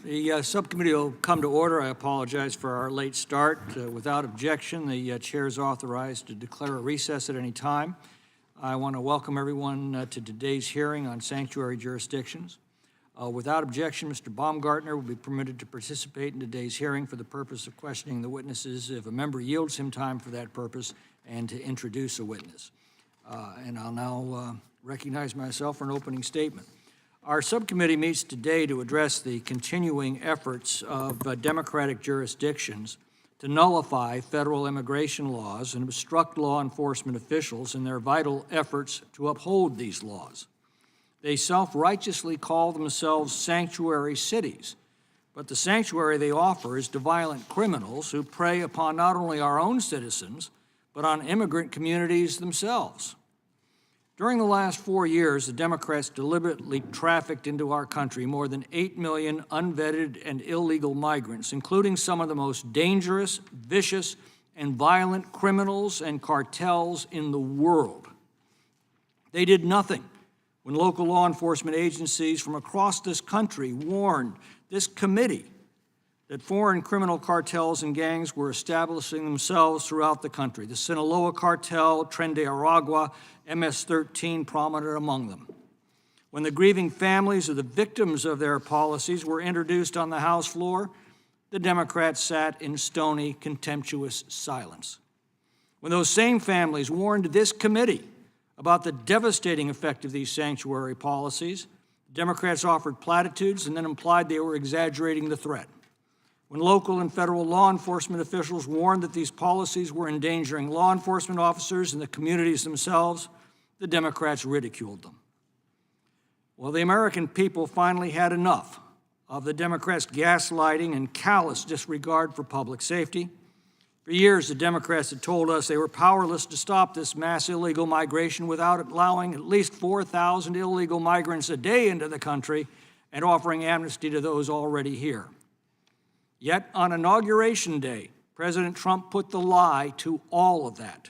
The subcommittee will come to order. I apologize for our late start. Without objection, the chair is authorized to declare a recess at any time. I want to welcome everyone to today's hearing on sanctuary jurisdictions. Without objection, Mr. Baumgartner will be permitted to participate in today's hearing for the purpose of questioning the witnesses if a member yields him time for that purpose and to introduce a witness. And I'll now recognize myself for an opening statement. Our subcommittee meets today to address the continuing efforts of Democratic jurisdictions to nullify federal immigration laws and obstruct law enforcement officials in their vital efforts to uphold these laws. They self-righteously call themselves sanctuary cities, but the sanctuary they offer is to violent criminals who prey upon not only our own citizens, but on immigrant communities themselves. During the last 4 years, the Democrats deliberately trafficked into our country more than 8 million unvetted and illegal migrants, including some of the most dangerous, vicious, and violent criminals and cartels in the world. They did nothing when local law enforcement agencies from across this country warned this committee that foreign criminal cartels and gangs were establishing themselves throughout the country. The Sinaloa cartel, Tren de Aragua, MS-13 prominent among them. When the grieving families of the victims of their policies were introduced on the House floor, the Democrats sat in stony, contemptuous silence. When those same families warned this committee about the devastating effect of these sanctuary policies, the Democrats offered platitudes and then implied they were exaggerating the threat. When local and federal law enforcement officials warned that these policies were endangering law enforcement officers and the communities themselves, the Democrats ridiculed them. Well, the American people finally had enough of the Democrats' gaslighting and callous disregard for public safety. For years, the Democrats had told us they were powerless to stop this mass illegal migration without allowing at least 4,000 illegal migrants a day into the country and offering amnesty to those already here. Yet on Inauguration Day, President Trump put the lie to all of that.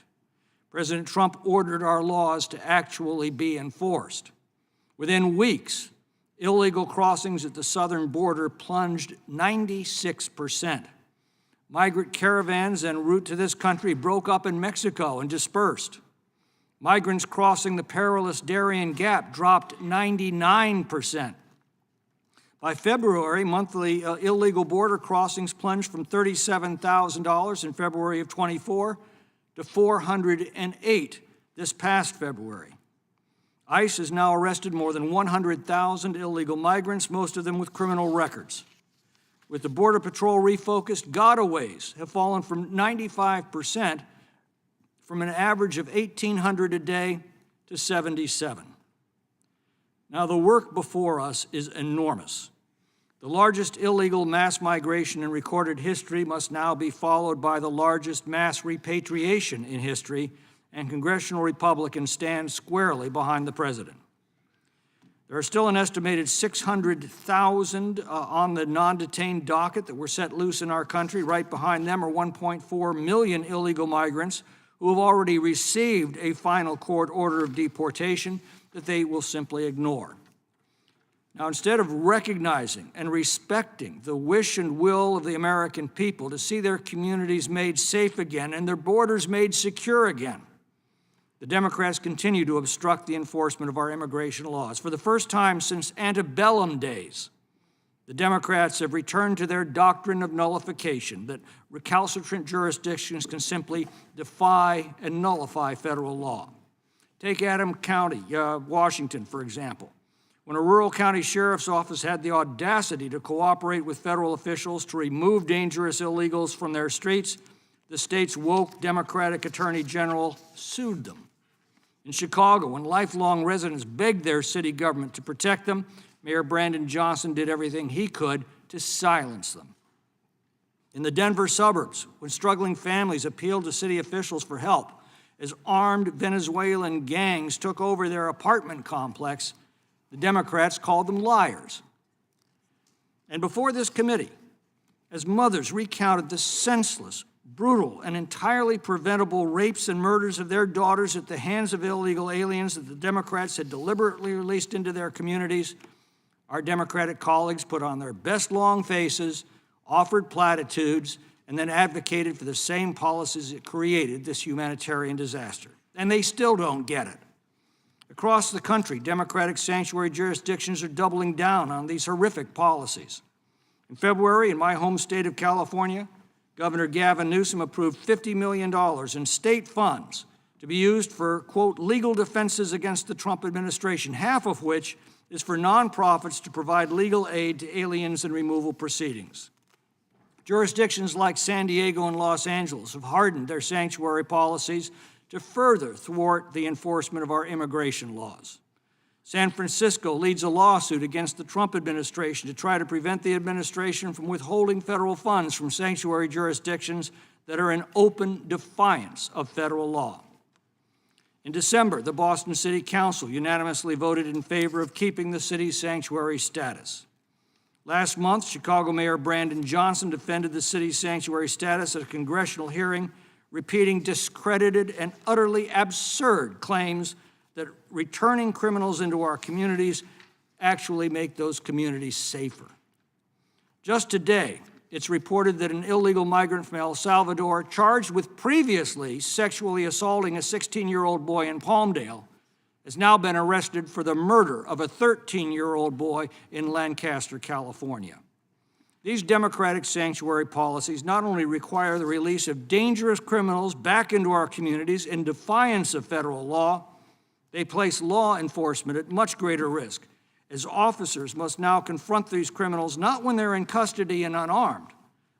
President Trump ordered our laws to actually be enforced. Within weeks, illegal crossings at the southern border plunged 96%. Migrant caravans en route to this country broke up in Mexico and dispersed. Migrants crossing the perilous Darien Gap dropped 99%. By February, monthly illegal border crossings plunged from $37,000 in February of 24 to $408 this past February. ICE has now arrested more than 100,000 illegal migrants, most of them with criminal records. With the Border Patrol refocused, gotaways have fallen from 95% from an average of 1,800 a day to 77. Now, the work before us is enormous. The largest illegal mass migration in recorded history must now be followed by the largest mass repatriation in history, and congressional Republicans stand squarely behind the president. There are still an estimated 600,000 on the non-detained docket that were set loose in our country. Right behind them are 1.4 million illegal migrants who have already received a final court order of deportation that they will simply ignore. Now, instead of recognizing and respecting the wish and will of the American people to see their communities made safe again and their borders made secure again, the Democrats continue to obstruct the enforcement of our immigration laws. For the first time since antebellum days, the Democrats have returned to their doctrine of nullification, that recalcitrant jurisdictions can simply defy and nullify federal law. Take Adams County, Washington, for example. When a rural county sheriff's office had the audacity to cooperate with federal officials to remove dangerous illegals from their streets, the state's woke Democratic Attorney General sued them. In Chicago, when lifelong residents begged their city government to protect them, Mayor Brandon Johnson did everything he could to silence them. In the Denver suburbs, when struggling families appealed to city officials for help, as armed Venezuelan gangs took over their apartment complex, the Democrats called them liars. And before this committee, as mothers recounted the senseless, brutal, and entirely preventable rapes and murders of their daughters at the hands of illegal aliens that the Democrats had deliberately released into their communities, Our Democratic colleagues put on their best long faces, offered platitudes, and then advocated for the same policies that created this humanitarian disaster. And they still don't get it. Across the country, Democratic sanctuary jurisdictions are doubling down on these horrific policies. In February, in my home state of California, Governor Gavin Newsom approved $50 million in state funds to be used for, quote, legal defenses against the Trump administration, half of which is for nonprofits to provide legal aid to aliens in removal proceedings. Jurisdictions like San Diego and Los Angeles have hardened their sanctuary policies to further thwart the enforcement of our immigration laws. San Francisco leads a lawsuit against the Trump administration to try to prevent the administration from withholding federal funds from sanctuary jurisdictions that are in open defiance of federal law. In December, the Boston City Council unanimously voted in favor of keeping the city's sanctuary status. Last month, Chicago Mayor Brandon Johnson defended the city's sanctuary status at a congressional hearing, repeating discredited and utterly absurd claims that returning criminals into our communities actually make those communities safer. Just today, it's reported that an illegal migrant from El Salvador, charged with previously sexually assaulting a 16-year-old boy in Palmdale, has now been arrested for the murder of a 13-year-old boy in Lancaster, California. These democratic sanctuary policies not only require the release of dangerous criminals back into our communities in defiance of federal law, they place law enforcement at much greater risk, as officers must now confront these criminals not when they're in custody and unarmed,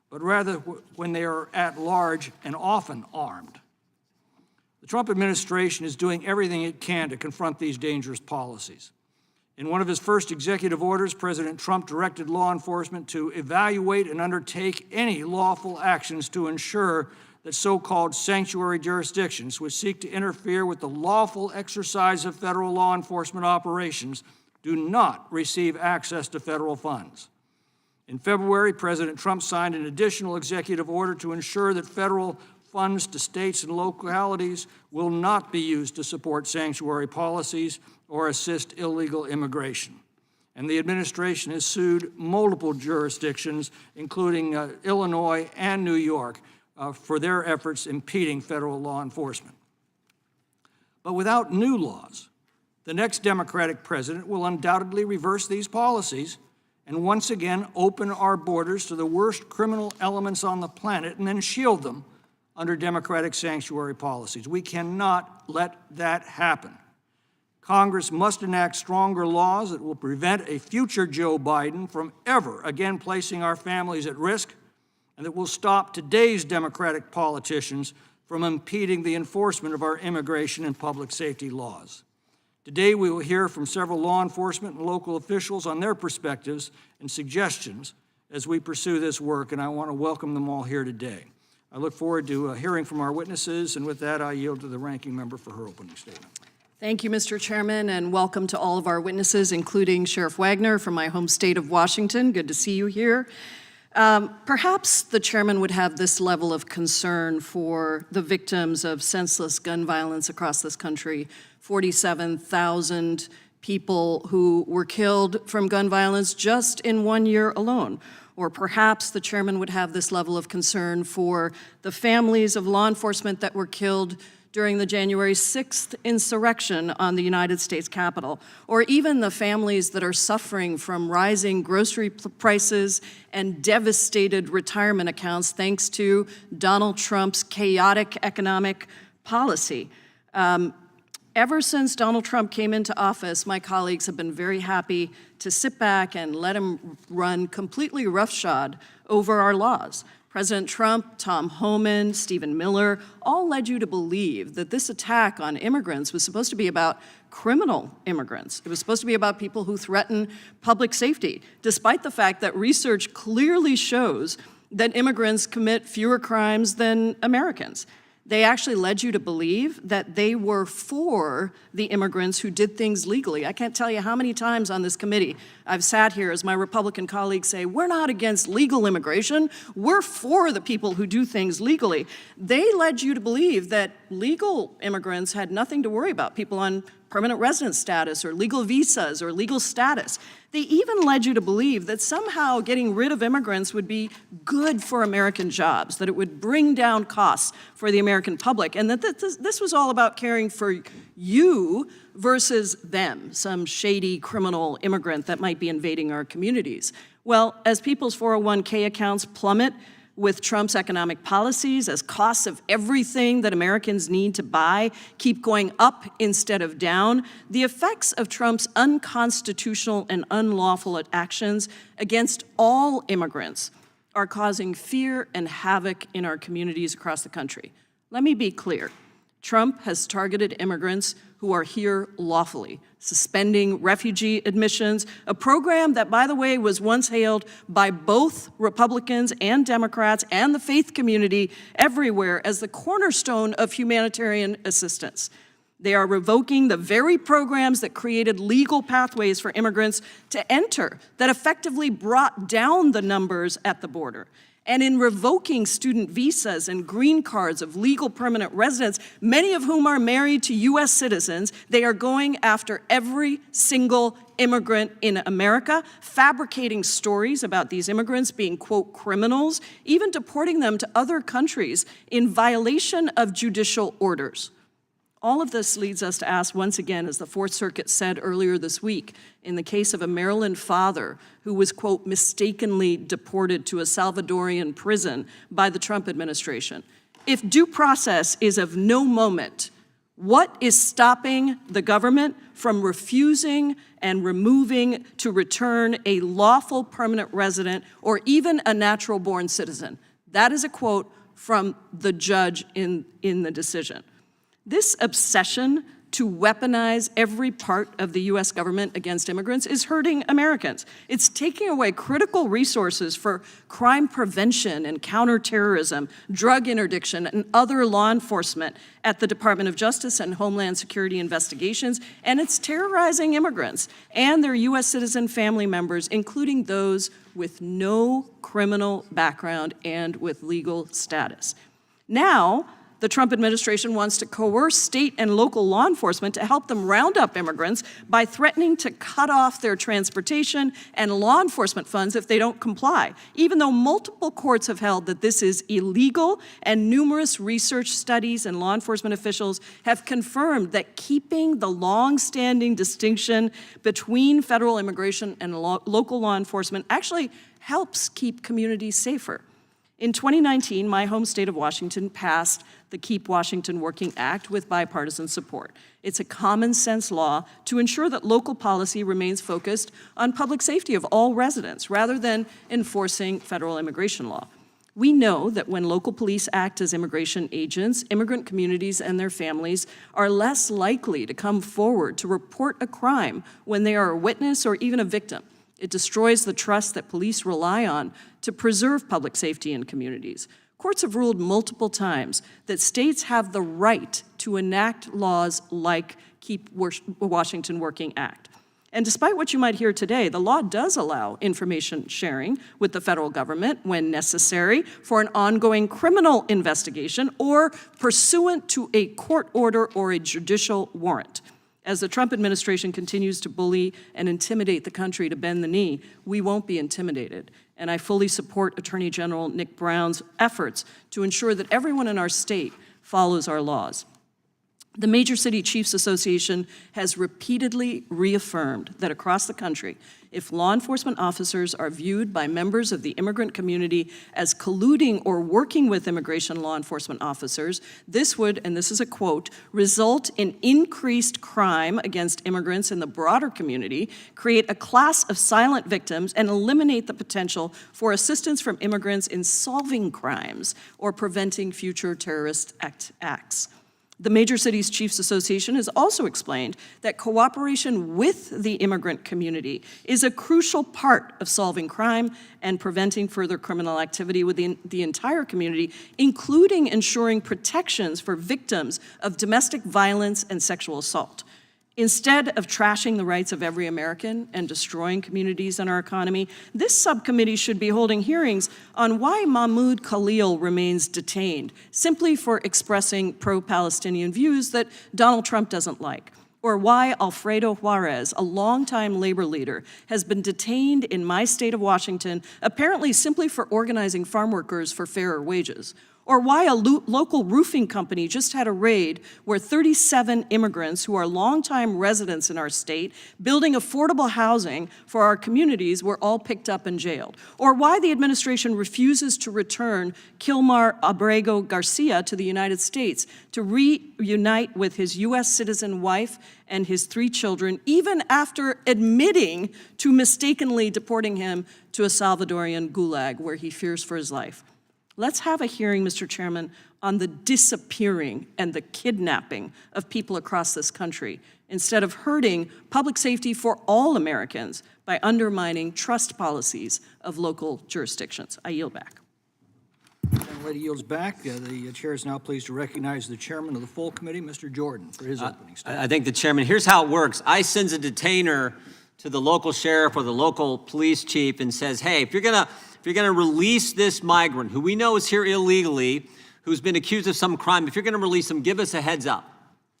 but rather when they are at large and often armed. The Trump administration is doing everything it can to confront these dangerous policies. In one of his first executive orders, President Trump directed law enforcement to evaluate and undertake any lawful actions to ensure that so-called sanctuary jurisdictions, which seek to interfere with the lawful exercise of federal law enforcement operations, do not receive access to federal funds. In February, President Trump signed an additional executive order to ensure that federal funds to states and localities will not be used to support sanctuary policies or assist illegal immigration. And the administration has sued multiple jurisdictions, including Illinois and New York, for their efforts impeding federal law enforcement. But without new laws, the next Democratic president will undoubtedly reverse these policies and once again open our borders to the worst criminal elements on the planet and then shield them under Democratic sanctuary policies. We cannot let that happen. Congress must enact stronger laws that will prevent a future Joe Biden from ever again placing our families at risk, and that will stop today's Democratic politicians from impeding the enforcement of our immigration and public safety laws. Today, we will hear from several law enforcement and local officials on their perspectives and suggestions as we pursue this work, and I want to welcome them all here today. I look forward to hearing from our witnesses, and with that, I yield to the ranking member for her opening statement. Thank you, Mr. Chairman, and welcome to all of our witnesses, including Sheriff Wagner from my home state of Washington. Good to see you here. Perhaps the chairman would have this level of concern for the victims of senseless gun violence across this country. 47,000 people who were killed from gun violence just in 1 year alone. Or perhaps the chairman would have this level of concern for the families of law enforcement that were killed during the January 6th insurrection on the United States Capitol, or even the families that are suffering from rising grocery prices and devastated retirement accounts thanks to Donald Trump's chaotic economic policy. Ever since Donald Trump came into office, my colleagues have been very happy to sit back and let him run completely roughshod over our laws. President Trump, Tom Homan, Stephen Miller, all led you to believe that this attack on immigrants was supposed to be about criminal immigrants. It was supposed to be about people who threaten public safety, despite the fact that research clearly shows that immigrants commit fewer crimes than Americans. They actually led you to believe that they were for the immigrants who did things legally. I can't tell you how many times on this committee I've sat here as my Republican colleagues say, we're not against legal immigration, we're for the people who do things legally. They led you to believe that legal immigrants had nothing to worry about, people on permanent resident status or legal visas or legal status. They even led you to believe that somehow getting rid of immigrants would be good for American jobs, that it would bring down costs for the American public, and that this was all about caring for you versus them, some shady criminal immigrant that might be invading our communities. Well, as people's 401k accounts plummet with Trump's economic policies, as costs of everything that Americans need to buy keep going up instead of down, the effects of Trump's unconstitutional and unlawful actions against all immigrants are causing fear and havoc in our communities across the country. Let me be clear. Trump has targeted immigrants who are here lawfully, suspending refugee admissions, a program that, by the way, was once hailed by both Republicans and Democrats and the faith community everywhere as the cornerstone of humanitarian assistance. They are revoking the very programs that created legal pathways for immigrants to enter, that effectively brought down the numbers at the border. And in revoking student visas and green cards of legal permanent residents, many of whom are married to U.S. citizens, they are going after every single immigrant in America, fabricating stories about these immigrants being, quote, criminals, even deporting them to other countries in violation of judicial orders. All of this leads us to ask once again, as the Fourth Circuit said earlier this week, in the case of a Maryland father who was, quote, mistakenly deported to a Salvadorian prison by the Trump administration. If due process is of no moment, what is stopping the government from refusing and removing to return a lawful permanent resident or even a natural-born citizen? That is a quote from the judge in the decision. This obsession to weaponize every part of the U.S. government against immigrants is hurting Americans. It's taking away critical resources for crime prevention and counterterrorism, drug interdiction, and other law enforcement at the Department of Justice and Homeland Security investigations, and it's terrorizing immigrants and their U.S. citizen family members, including those with no criminal background and with legal status. Now, the Trump administration wants to coerce state and local law enforcement to help them round up immigrants by threatening to cut off their transportation and law enforcement funds if they don't comply, even though multiple courts have held that this is illegal, and numerous research studies and law enforcement officials have confirmed that keeping the long-standing distinction between federal immigration and local law enforcement actually helps keep communities safer. In 2019, my home state of Washington passed the Keep Washington Working Act with bipartisan support. It's a common sense law to ensure that local policy remains focused on public safety of all residents rather than enforcing federal immigration law. We know that when local police act as immigration agents, immigrant communities and their families are less likely to come forward to report a crime when they are a witness or even a victim. It destroys the trust that police rely on to preserve public safety in communities. Courts have ruled multiple times that states have the right to enact laws like Keep Washington Working Act. And despite what you might hear today, the law does allow information sharing with the federal government when necessary for an ongoing criminal investigation or pursuant to a court order or a judicial warrant. As the Trump administration continues to bully and intimidate the country to bend the knee, we won't be intimidated. And I fully support Attorney General Nick Brown's efforts to ensure that everyone in our state follows our laws. The Major City Chiefs Association has repeatedly reaffirmed that across the country, if law enforcement officers are viewed by members of the immigrant community as colluding or working with immigration law enforcement officers, this would, and this is a quote, result in increased crime against immigrants in the broader community, create a class of silent victims, and eliminate the potential for assistance from immigrants in solving crimes or preventing future terrorist acts. The Major Cities Chiefs Association has also explained that cooperation with the immigrant community is a crucial part of solving crime and preventing further criminal activity within the entire community, including ensuring protections for victims of domestic violence and sexual assault. Instead of trashing the rights of every American and destroying communities and our economy, this subcommittee should be holding hearings on why Mahmoud Khalil remains detained, simply for expressing pro-Palestinian views that Donald Trump doesn't like, or why Alfredo Juarez, a longtime labor leader, has been detained in my state of Washington, apparently simply for organizing farm workers for fairer wages, or why a local roofing company just had a raid where 37 immigrants who are longtime residents in our state building affordable housing for our communities were all picked up and jailed, or why the administration refuses to return Kilmar Abrego Garcia to the United States to reunite with his U.S. citizen wife and his 3 children, even after admitting to mistakenly deporting him to a Salvadorian gulag where he fears for his life. Let's have a hearing, Mr. Chairman, on the disappearing and the kidnapping of people across this country, instead of hurting public safety for all Americans by undermining trust policies of local jurisdictions. I yield back. The lady yields back. The chair is now pleased to recognize the chairman of the full committee, Mr. Jordan, for his opening statement. I thank the chairman. Here's how it works. I sends a detainer to the local sheriff or the local police chief and says, hey, if you're gonna release this migrant who we know is here illegally, who's been accused of some crime, if you're gonna release him, give us a heads up.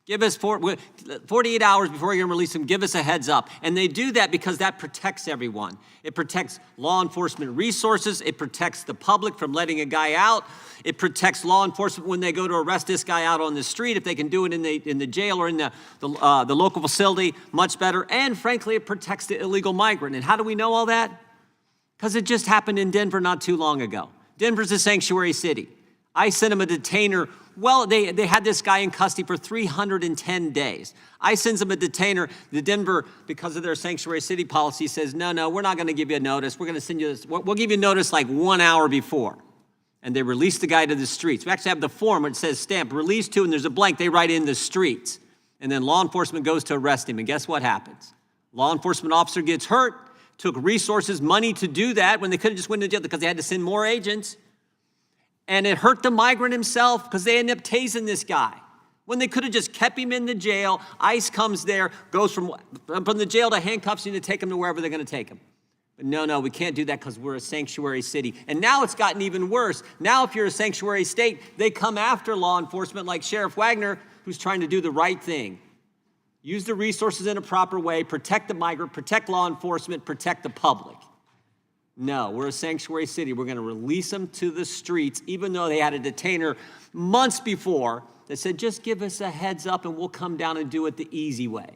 Give us 48 hours before you're gonna release him, give us a heads up. And they do that because that protects everyone. It protects law enforcement resources. It protects the public from letting a guy out. It protects law enforcement when they go to arrest this guy out on the street. If they can do it in the jail or in the local facility, much better. And frankly, it protects the illegal migrant. And how do we know all that? Because it just happened in Denver not too long ago. Denver's a sanctuary city. I sent them a detainer. Well, they had this guy in custody for 310 days. I sends them a detainer. The Denver, because of their sanctuary city policy, says, no, we're not going to give you a notice. We're going to send you this. We'll give you notice like 1 hour before. And they release the guy to the streets. We actually have the form where it says stamp, release to, and there's a blank. They write in the streets. And then law enforcement goes to arrest him. And guess what happens? Law enforcement officer gets hurt, took resources, money to do that when they could have just went to jail because they had to send more agents. And it hurt the migrant himself because they ended up tasing this guy. When they could have just kept him in the jail, ICE comes there, goes from the jail to handcuffs you to take him to wherever they're going to take him. But no, we can't do that because we're a sanctuary city. And now it's gotten even worse. Now if you're a sanctuary state, they come after law enforcement like Sheriff Wagner, who's trying to do the right thing. Use the resources in a proper way, protect the migrant, protect law enforcement, protect the public. No, we're a sanctuary city. We're going to release them to the streets, even though they had a detainer months before that said, just give us a heads up and we'll come down and do it the easy way.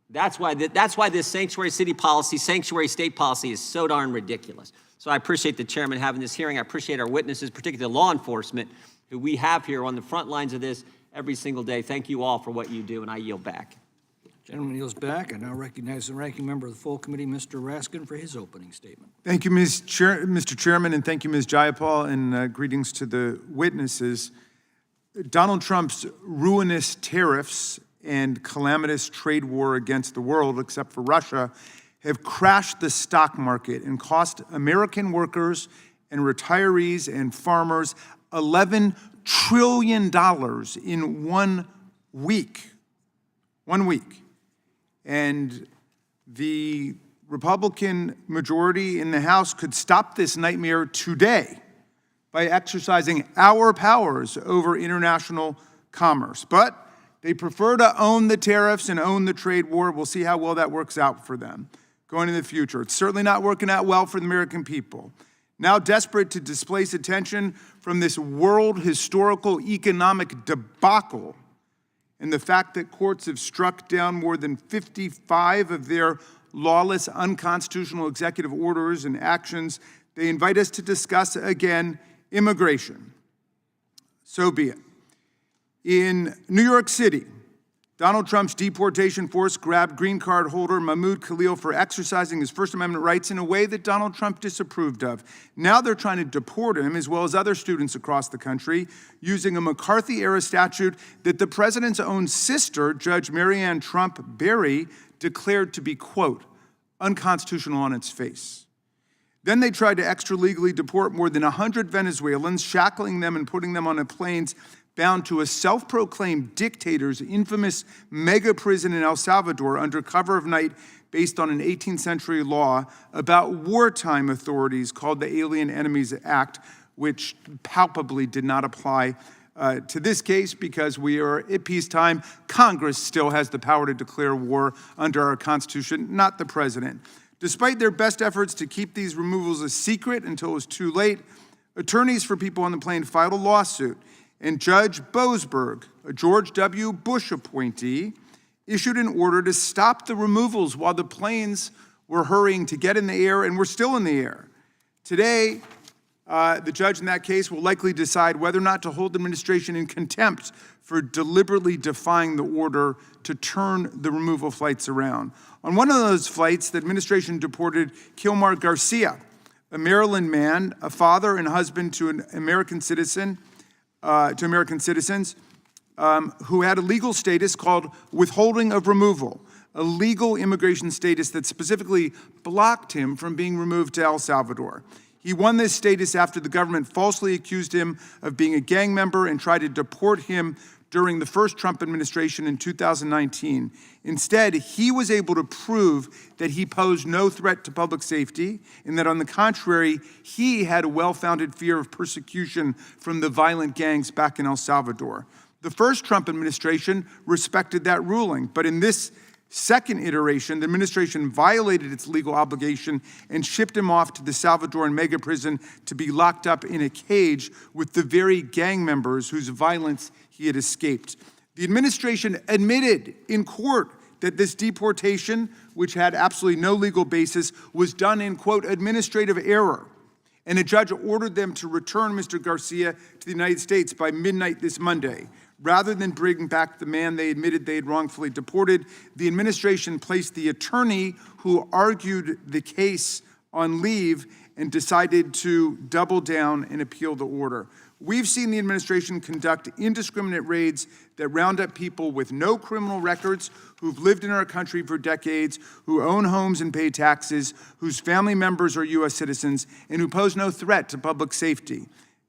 That's why this sanctuary city policy, sanctuary state policy is so darn ridiculous. So I appreciate the chairman having this hearing. I appreciate our witnesses, particularly law enforcement, who we have here on the front lines of this every single day. Thank you all for what you do, and I yield back. Gentleman yields back. I now recognize the ranking member of the full committee, Mr. Raskin, for his opening statement. Thank you, Mr. Chairman, and thank you, Ms. Jayapal, and greetings to the witnesses. Donald Trump's ruinous tariffs and calamitous trade war against the world, except for Russia, have crashed the stock market and cost American workers and retirees and farmers $11 trillion in 1 week. 1 week. And the Republican majority in the House could stop this nightmare today by exercising our powers over international commerce. But they prefer to own the tariffs and own the trade war. We'll see how well that works out for them going into the future. It's certainly not working out well for the American people. Now desperate to displace attention from this world historical economic debacle and the fact that courts have struck down more than 55 of their lawless, unconstitutional executive orders and actions, they invite us to discuss again immigration. So be it. In New York City, Donald Trump's deportation force grabbed green card holder Mahmoud Khalil for exercising his First Amendment rights in a way that Donald Trump disapproved of. Now they're trying to deport him, as well as other students across the country, using a McCarthy-era statute that the president's own sister, Judge Marianne Trump Berry, declared to be, quote, unconstitutional on its face. Then they tried to extra-legally deport more than 100 Venezuelans, shackling them and putting them on planes bound to a self-proclaimed dictator's infamous mega prison in El Salvador under cover of night based on an 18th century law about wartime authorities called the Alien Enemies Act, which palpably did not apply to this case because we are at peacetime. Congress still has the power to declare war under our Constitution, not the president. Despite their best efforts to keep these removals a secret until it was too late, attorneys for people on the plane filed a lawsuit, and Judge Boasberg, a George W. Bush appointee, issued an order to stop the removals while the planes were hurrying to get in the air and were still in the air. Today, the judge in that case will likely decide whether or not to hold the administration in contempt for deliberately defying the order to turn the removal flights around. On one of those flights, the administration deported Kilmar Garcia, a Maryland man, a father and husband to an American citizen, who had a legal status called withholding of removal, a legal immigration status that specifically blocked him from being removed to El Salvador. He won this status after the government falsely accused him of being a gang member and tried to deport him during the first Trump administration in 2019. Instead, he was able to prove that he posed no threat to public safety and that, on the contrary, he had a well-founded fear of persecution from the violent gangs back in El Salvador. The first Trump administration respected that ruling, but in this second iteration, the administration violated its legal obligation and shipped him off to the Salvadoran mega prison to be locked up in a cage with the very gang members whose violence he had escaped. The administration admitted in court that this deportation, which had absolutely no legal basis, was done in, quote, administrative error. And a judge ordered them to return Mr. Garcia to the United States by midnight this Monday. Rather than bring back the man they admitted they had wrongfully deported, the administration placed the attorney who argued the case on leave and decided to double down and appeal the order. We've seen the administration conduct indiscriminate raids that round up people with no criminal records, who've lived in our country for decades, who own homes and pay taxes, whose family members are U.S. citizens, and who pose no threat to public safety.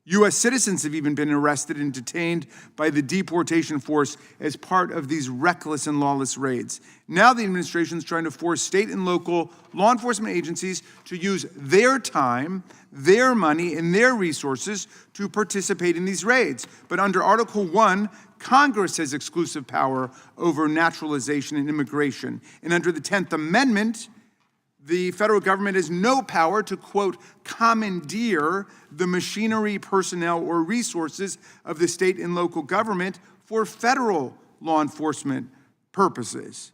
U.S. citizens have even been arrested and detained by the deportation force as part of these reckless and lawless raids. Now the administration is trying to force state and local law enforcement agencies to use their time, their money, and their resources to participate in these raids. But under Article 1, Congress has exclusive power over naturalization and immigration. And under the 10th Amendment, the federal government has no power to, quote, commandeer the machinery, personnel, or resources of the state and local government for federal law enforcement purposes.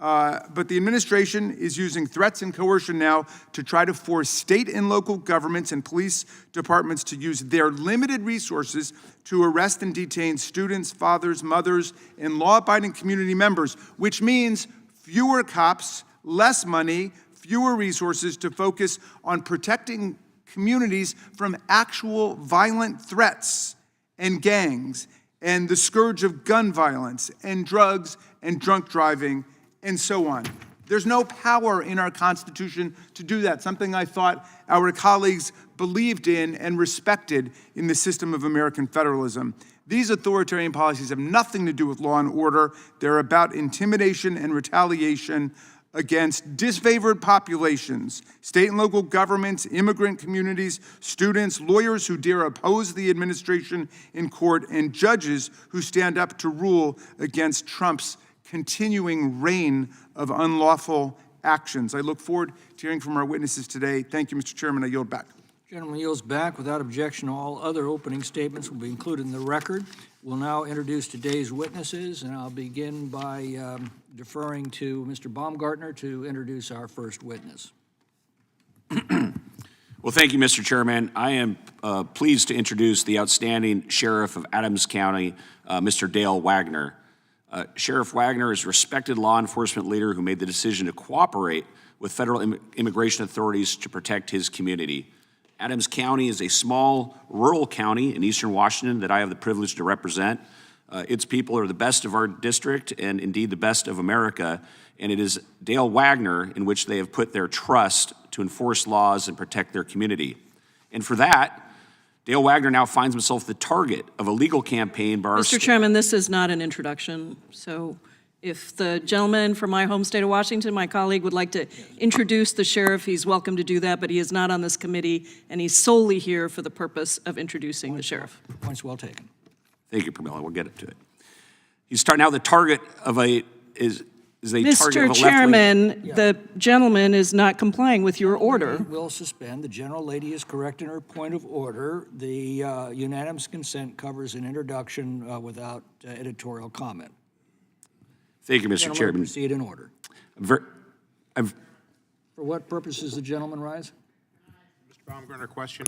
But the administration is using threats and coercion now to try to force state and local governments and police departments to use their limited resources to arrest and detain students, fathers, mothers, and law-abiding community members, which means fewer cops, less money, fewer resources to focus on protecting communities from actual violent threats and gangs and the scourge of gun violence and drugs and drunk driving and so on. There's no power in our Constitution to do that, something I thought our colleagues believed in and respected in the system of American federalism. These authoritarian policies have nothing to do with law and order. They're about intimidation and retaliation against disfavored populations, state and local governments, immigrant communities, students, lawyers who dare oppose the administration in court, and judges who stand up to rule against Trump's continuing reign of unlawful actions. I look forward to hearing from our witnesses today. Thank you, Mr. Chairman. I yield back. Gentleman yields back. Without objection, all other opening statements will be included in the record. We'll now introduce today's witnesses, and I'll begin by deferring to Mr. Baumgartner to introduce our first witness. Well, thank you, Mr. Chairman. I am pleased to introduce the outstanding Sheriff of Adams County, Mr. Dale Wagner. Sheriff Wagner is a respected law enforcement leader who made the decision to cooperate with federal immigration authorities to protect his community. Adams County is a small rural county in eastern Washington that I have the privilege to represent. Its people are the best of our district and indeed the best of America, and it is Dale Wagner in which they have put their trust to enforce laws and protect their community. And for that, Dale Wagner now finds himself the target of a legal campaign by our Mr. Chairman, this is not an introduction, so if the gentleman from my home state of Washington, my colleague, would like to introduce the sheriff, he's welcome to do that, but he is not on this committee, and he's solely here for the purpose of introducing the sheriff. Points well taken. Thank you, Pramila. We'll get to it. He's now the target of a is a target of a Mr. left-wing. Chairman, the gentleman is not complying with your order. We'll suspend. The gentle lady is correct in her point of order. The unanimous consent covers an introduction without editorial comment. Thank you, Mr. Gentlemen, Chairman. proceed in order. For For what purpose does the gentleman rise? Mr. Baumgartner, question?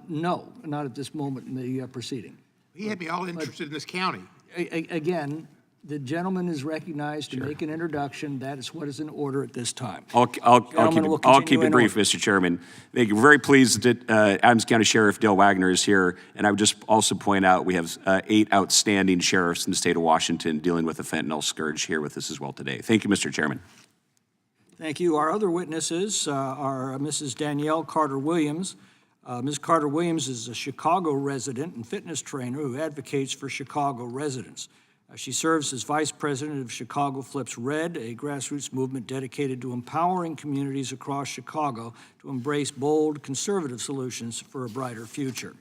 No, not at this moment in the proceeding. He had me all interested in this county. Again, the gentleman is recognized to make an introduction. That is what is in order at this time. I'll Gentlemen, we'll keep continue it in brief, order. Mr. Chairman. Thank you. We're very pleased that Adams County Sheriff Dale Wagner is here, and I would just also point out we have 8 outstanding sheriffs in the state of Washington dealing with the fentanyl scourge here with us as well today. Thank you, Mr. Chairman. Thank you. Our other witnesses are Mrs. Danielle Carter-Williams. Ms. Carter-Williams is a Chicago resident and fitness trainer who advocates for Chicago residents. She serves as vice president of Chicago Flips Red, a grassroots movement dedicated to empowering communities across Chicago to embrace bold, conservative solutions for a brighter future.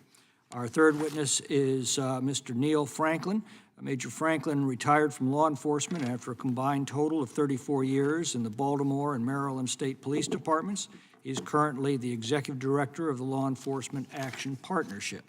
Our third witness is Mr. Neil Franklin. Major Franklin retired from law enforcement after a combined total of 34 years in the Baltimore and Maryland State Police Departments. He is currently the executive director of the Law Enforcement Action Partnership.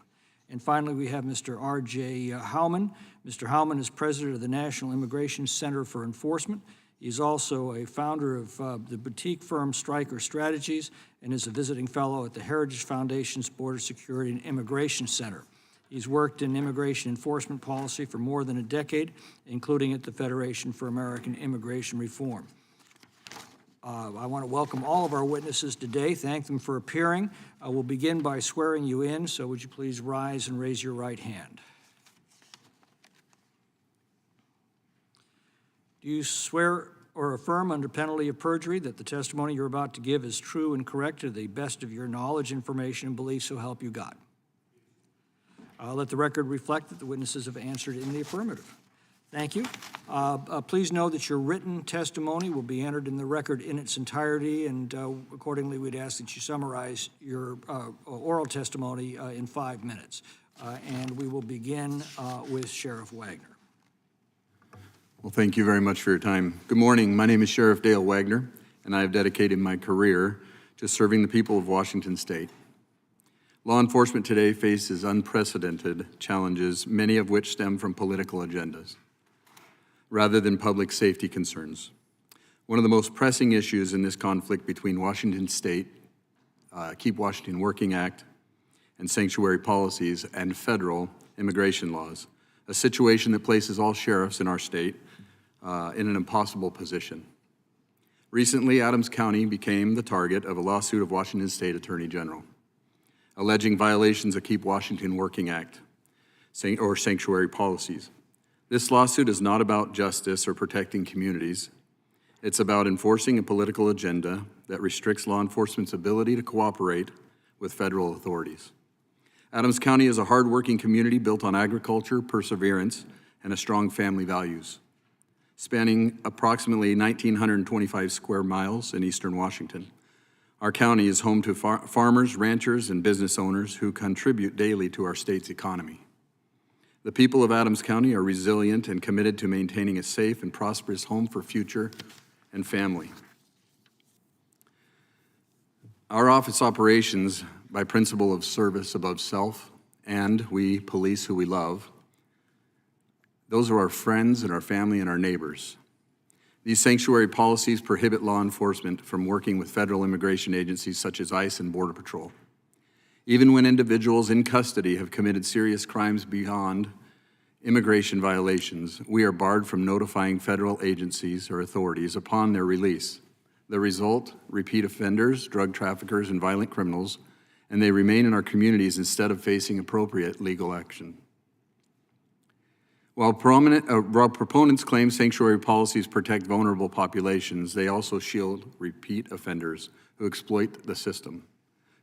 And finally, we have Mr. R.J. Howman. Mr. Howman is president of the National Immigration Center for Enforcement. He's also a founder of the boutique firm Stryker Strategies and is a visiting fellow at the Heritage Foundation's Border Security and Immigration Center. He's worked in immigration enforcement policy for more than a decade, including at the Federation for American Immigration Reform. I want to welcome all of our witnesses today, thank them for appearing. We'll begin by swearing you in, so would you please rise and raise your right hand. Do you swear or affirm under penalty of perjury that the testimony you're about to give is true and correct to the best of your knowledge, information, and belief, so help you God? Let the record reflect that the witnesses have answered in the affirmative. Thank you. Please know that your written testimony will be entered in the record in its entirety, and accordingly, we'd ask that you summarize your oral testimony in 5 minutes. And we will begin with Sheriff Wagner. Well, thank you very much for your time. Good morning. My name is Sheriff Dale Wagner, and I have dedicated my career to serving the people of Washington State. Law enforcement today faces unprecedented challenges, many of which stem from political agendas, rather than public safety concerns. One of the most pressing issues in this conflict between Washington State, Keep Washington Working Act, and sanctuary policies, and federal immigration laws, a situation that places all sheriffs in our state in an impossible position. Recently, Adams County became the target of a lawsuit of Washington State Attorney General, alleging violations of Keep Washington Working Act or sanctuary policies. This lawsuit is not about justice or protecting communities. It's about enforcing a political agenda that restricts law enforcement's ability to cooperate with federal authorities. Adams County is a hardworking community built on agriculture, perseverance, and a strong family values. Spanning approximately 1,925 square miles in eastern Washington, our county is home to farmers, ranchers, and business owners who contribute daily to our state's economy. The people of Adams County are resilient and committed to maintaining a safe and prosperous home for future and family. Our office operations by principle of service above self, and we police who we love. Those are our friends and our family and our neighbors. These sanctuary policies prohibit law enforcement from working with federal immigration agencies such as ICE and Border Patrol. Even when individuals in custody have committed serious crimes beyond immigration violations, we are barred from notifying federal agencies or authorities upon their release. The result, repeat offenders, drug traffickers, and violent criminals, and they remain in our communities instead of facing appropriate legal action. While proponents claim sanctuary policies protect vulnerable populations, they also shield repeat offenders who exploit the system.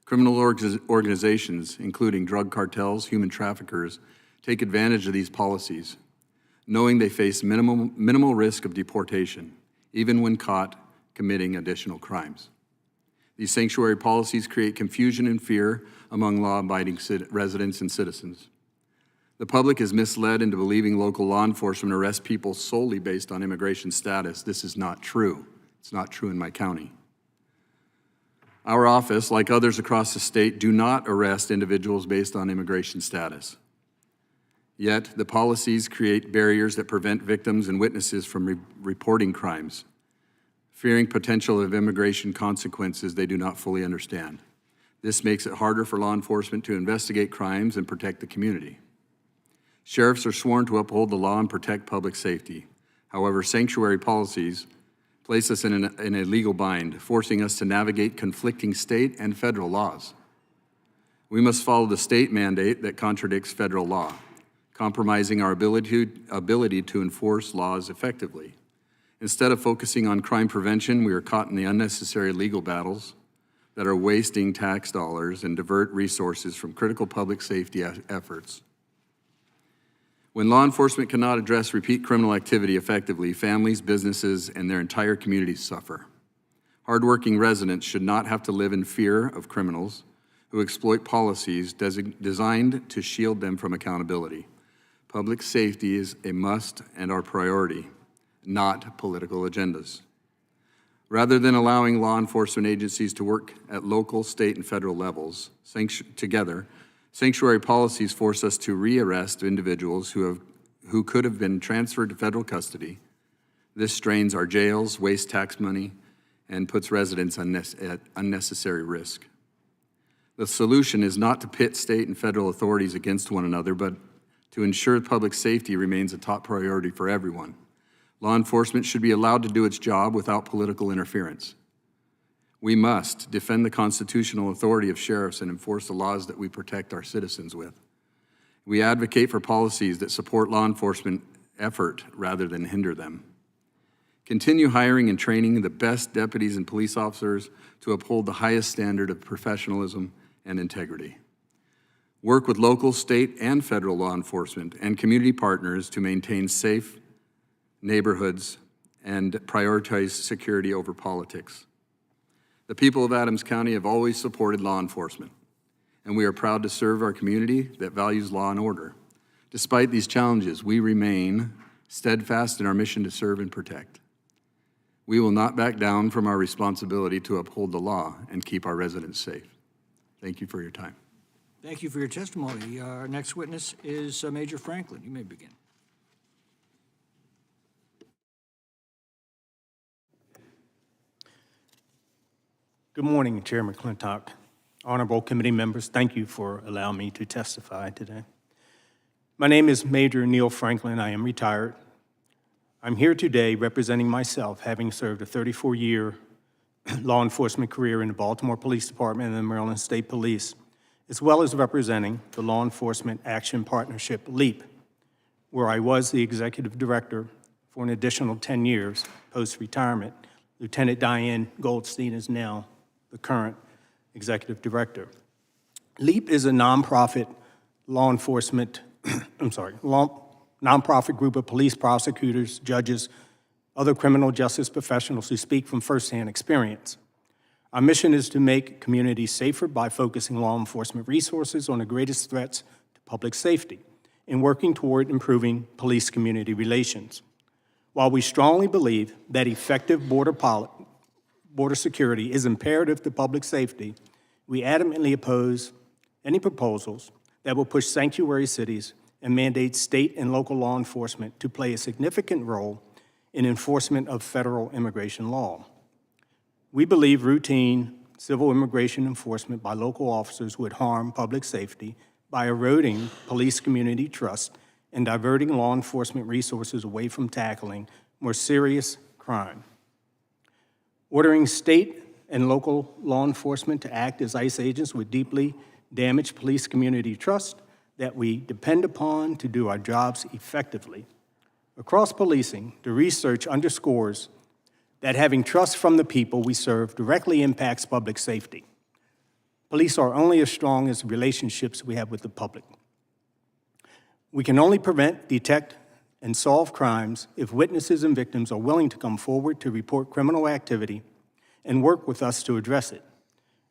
Criminal organizations, including drug cartels, human traffickers, take advantage of these policies, knowing they face minimal risk of deportation, even when caught committing additional crimes. These sanctuary policies create confusion and fear among law-abiding residents and citizens. The public is misled into believing local law enforcement arrests people solely based on immigration status. This is not true. It's not true in my county. Our office, like others across the state, do not arrest individuals based on immigration status. Yet, the policies create barriers that prevent victims and witnesses from reporting crimes, fearing potential of immigration consequences they do not fully understand. This makes it harder for law enforcement to investigate crimes and protect the community. Sheriffs are sworn to uphold the law and protect public safety. However, sanctuary policies place us in a legal bind, forcing us to navigate conflicting state and federal laws. We must follow the state mandate that contradicts federal law, compromising our ability to enforce laws effectively. Instead of focusing on crime prevention, we are caught in the unnecessary legal battles that are wasting tax dollars and divert resources from critical public safety efforts. When law enforcement cannot address repeat criminal activity effectively, families, businesses, and their entire communities suffer. Hardworking residents should not have to live in fear of criminals who exploit policies designed to shield them from accountability. Public safety is a must and our priority, not political agendas. Rather than allowing law enforcement agencies to work at local, state, and federal levels together, sanctuary policies force us to rearrest individuals who could have been transferred to federal custody. This strains our jails, wastes tax money, and puts residents at unnecessary risk. The solution is not to pit state and federal authorities against one another, but to ensure public safety remains a top priority for everyone. Law enforcement should be allowed to do its job without political interference. We must defend the constitutional authority of sheriffs and enforce the laws that we protect our citizens with. We advocate for policies that support law enforcement effort rather than hinder them. Continue hiring and training the best deputies and police officers to uphold the highest standard of professionalism and integrity. Work with local, state, and federal law enforcement and community partners to maintain safe neighborhoods and prioritize security over politics. The people of Adams County have always supported law enforcement, and we are proud to serve our community that values law and order. Despite these challenges, we remain steadfast in our mission to serve and protect. We will not back down from our responsibility to uphold the law and keep our residents safe. Thank you for your time. Thank you for your testimony. Our next witness is Major Franklin. You may begin. Good morning, Chairman McClintock. Honorable committee members, thank you for allowing me to testify today. My name is Major Neil Franklin. I am retired. I'm here today representing myself, having served a 34-year law enforcement career in the Baltimore Police Department and the Maryland State Police, as well as representing the Law Enforcement Action Partnership, LEAP, where I was the executive director for an additional 10 years post-retirement. Lieutenant Diane Goldstein is now the current executive director. LEAP is a nonprofit law enforcement, nonprofit group of police prosecutors, judges, other criminal justice professionals who speak from firsthand experience. Our mission is to make communities safer by focusing law enforcement resources on the greatest threats to public safety and working toward improving police-community relations. While we strongly believe that effective border security is imperative to public safety, we adamantly oppose any proposals that will push sanctuary cities and mandate state and local law enforcement to play a significant role in enforcement of federal immigration law. We believe routine civil immigration enforcement by local officers would harm public safety by eroding police community trust and diverting law enforcement resources away from tackling more serious crime. Ordering state and local law enforcement to act as ICE agents would deeply damage police community trust that we depend upon to do our jobs effectively. Across policing, the research underscores that having trust from the people we serve directly impacts public safety. Police are only as strong as the relationships we have with the public. We can only prevent, detect, and solve crimes if witnesses and victims are willing to come forward to report criminal activity and work with us to address it.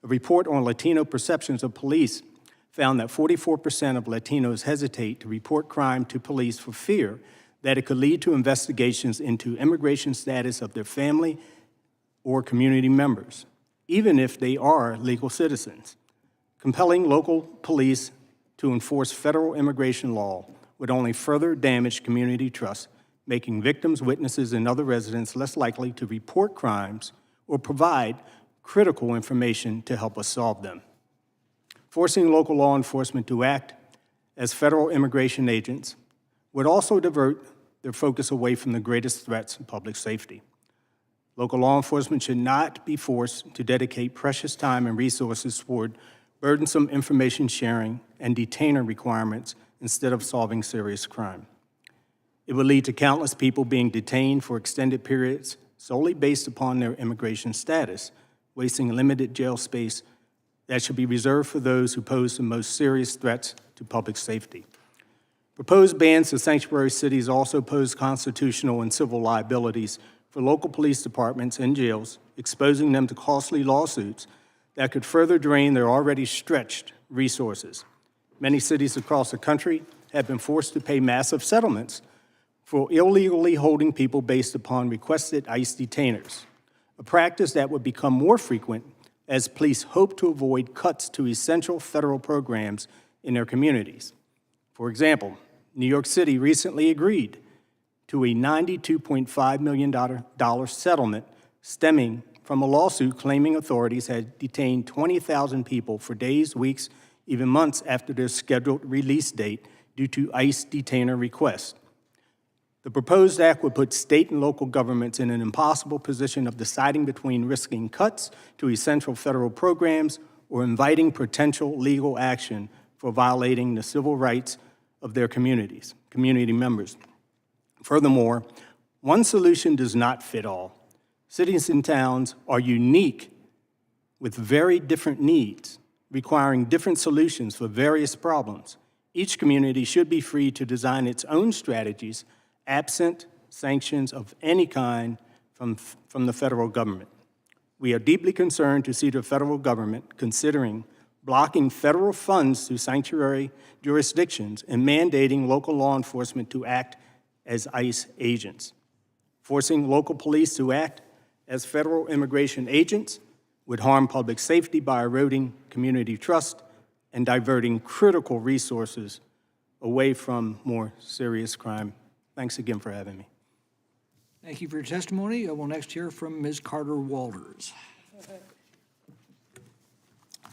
A report on Latino perceptions of police found that 44% of Latinos hesitate to report crime to police for fear that it could lead to investigations into immigration status of their family or community members, even if they are legal citizens. Compelling local police to enforce federal immigration law would only further damage community trust, making victims, witnesses, and other residents less likely to report crimes or provide critical information to help us solve them. Forcing local law enforcement to act as federal immigration agents would also divert their focus away from the greatest threats to public safety. Local law enforcement should not be forced to dedicate precious time and resources toward burdensome information sharing and detainer requirements instead of solving serious crime. It would lead to countless people being detained for extended periods solely based upon their immigration status, wasting limited jail space that should be reserved for those who pose the most serious threats to public safety. Proposed bans to sanctuary cities also pose constitutional and civil liabilities for local police departments and jails, exposing them to costly lawsuits that could further drain their already stretched resources. Many cities across the country have been forced to pay massive settlements for illegally holding people based upon requested ICE detainers, a practice that would become more frequent as police hope to avoid cuts to essential federal programs in their communities. For example, New York City recently agreed to a $92.5 million settlement stemming from a lawsuit claiming authorities had detained 20,000 people for days, weeks, even months after their scheduled release date due to ICE detainer requests. The proposed act would put state and local governments in an impossible position of deciding between risking cuts to essential federal programs or inviting potential legal action for violating the civil rights of their community members. Furthermore, one solution does not fit all. Cities and towns are unique with very different needs, requiring different solutions for various problems. Each community should be free to design its own strategies absent sanctions of any kind from the federal government. We are deeply concerned to see the federal government considering blocking federal funds to sanctuary jurisdictions and mandating local law enforcement to act as ICE agents. Forcing local police to act as federal immigration agents would harm public safety by eroding community trust and diverting critical resources away from more serious crime. Thanks again for having me. Thank you for your testimony. I will next hear from Ms. Carter Walters.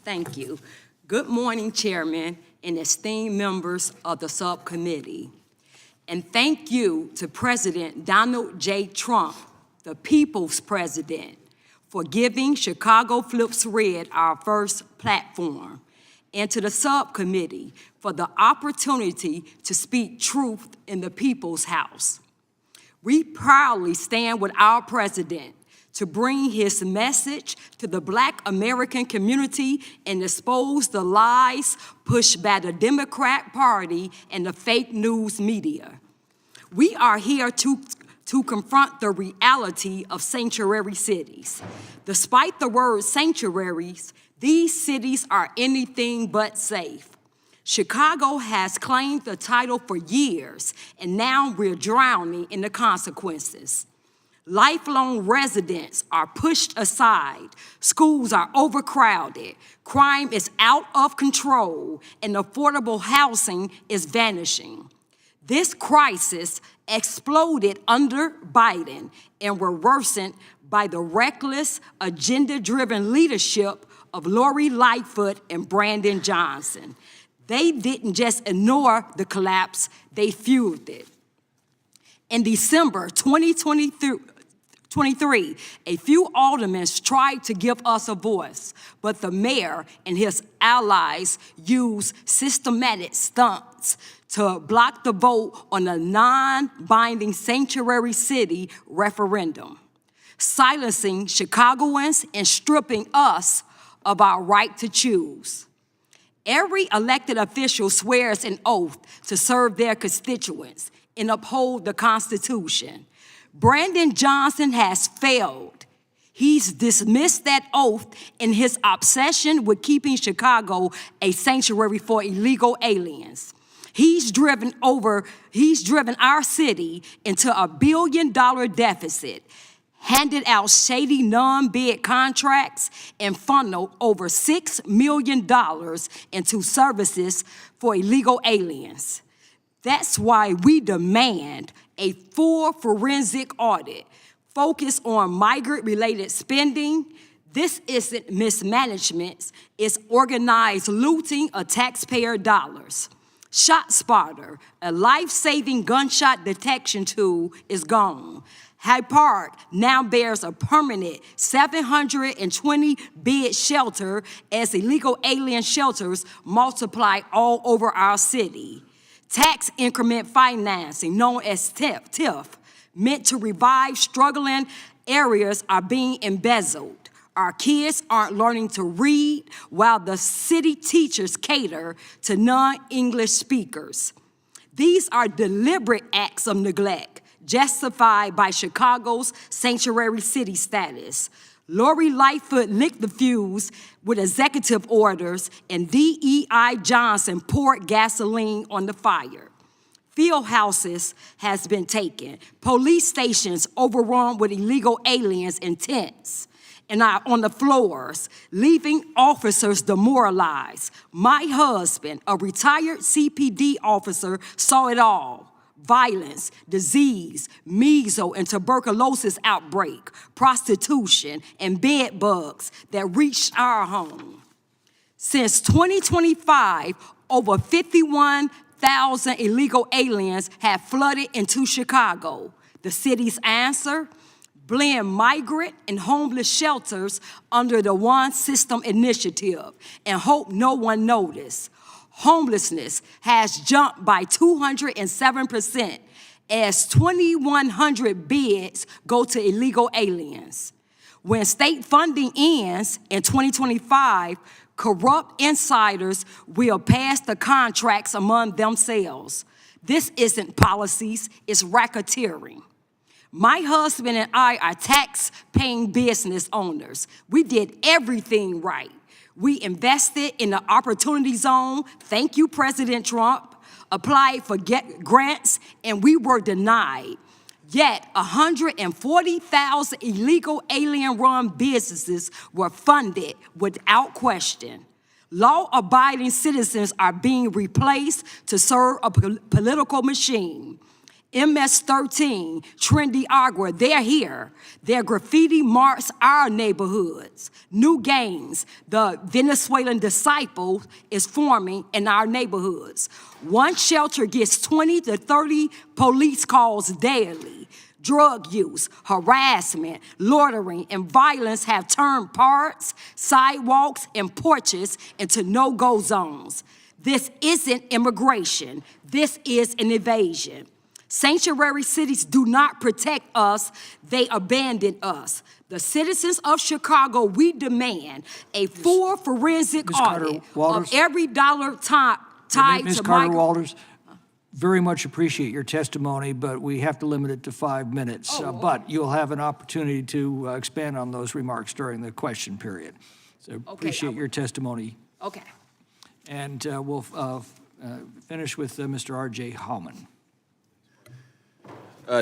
Thank you. Good morning, Chairman and esteemed members of the subcommittee. And thank you to President Donald J. Trump, the people's president, for giving Chicago Flips Red our first platform, and to the subcommittee for the opportunity to speak truth in the people's house. We proudly stand with our president to bring his message to the Black American community and expose the lies pushed by the Democrat Party and the fake news media. We are here to confront the reality of sanctuary cities. Despite the word sanctuaries, these cities are anything but safe. Chicago has claimed the title for years, and now we're drowning in the consequences. Lifelong residents are pushed aside, schools are overcrowded, crime is out of control, and affordable housing is vanishing. This crisis exploded under Biden and were worsened by the reckless, agenda-driven leadership of Lori Lightfoot and Brandon Johnson. They didn't just ignore the collapse, they fueled it. In December 2023, a few aldermen tried to give us a voice, but the mayor and his allies used systematic stunts to block the vote on a non-binding sanctuary city referendum, silencing Chicagoans and stripping us of our right to choose. Every elected official swears an oath to serve their constituents and uphold the Constitution. Brandon Johnson has failed. He's dismissed that oath in his obsession with keeping Chicago a sanctuary for illegal aliens. He's driven our city into a $1 billion deficit, handed out shady non-bid contracts, and funneled over $6 million into services for illegal aliens. That's why we demand a full forensic audit focused on migrant-related spending. This isn't mismanagement, it's organized looting of taxpayer dollars. ShotSpotter, a life-saving gunshot detection tool, is gone. Hyde Park now bears a permanent 720-bed shelter as illegal alien shelters multiply all over our city. Tax increment financing, known as TIF, meant to revive struggling areas, are being embezzled. Our kids aren't learning to read while the city teachers cater to non-English speakers. These are deliberate acts of neglect, justified by Chicago's sanctuary city status. Lori Lightfoot licked the fuse with executive orders, and D.E.I. Johnson poured gasoline on the fire. Field houses has been taken, police stations overrun with illegal aliens in tents and are on the floors, leaving officers demoralized. My husband, a retired CPD officer, saw it all. Violence, disease, measles and tuberculosis outbreak, prostitution, and bed bugs that reached our home. Since 2025, over 51,000 illegal aliens have flooded into Chicago. The city's answer? Blend migrant and homeless shelters under the One System initiative and hope no one noticed. Homelessness has jumped by 207% as 2,100 beds go to illegal aliens. When state funding ends in 2025, corrupt insiders will pass the contracts among themselves. This isn't policies, it's racketeering. My husband and I are tax-paying business owners. We did everything right. We invested in the Opportunity Zone, thank you, President Trump, applied for grants, and we were denied. Yet 140,000 illegal alien-run businesses were funded without question. Law-abiding citizens are being replaced to serve a political machine. MS-13, Trendy Agua, they're here. Their graffiti marks our neighborhoods. New gangs, the Venezuelan Disciple, is forming in our neighborhoods. One shelter gets 20 to 30 police calls daily. Drug use, harassment, loitering, and violence have turned parks, sidewalks, and porches into no-go zones. This isn't immigration. This is an invasion. Sanctuary cities do not protect us, they abandon us. The citizens of Chicago, we demand a full forensic audit of every dollar tied Ms. to Carter-Walters, very much appreciate your testimony, but we have to limit it to 5 minutes. But you'll have an opportunity to expand on those remarks during the question period. So appreciate your testimony. Okay. And we'll finish with Mr. R.J. Hallman.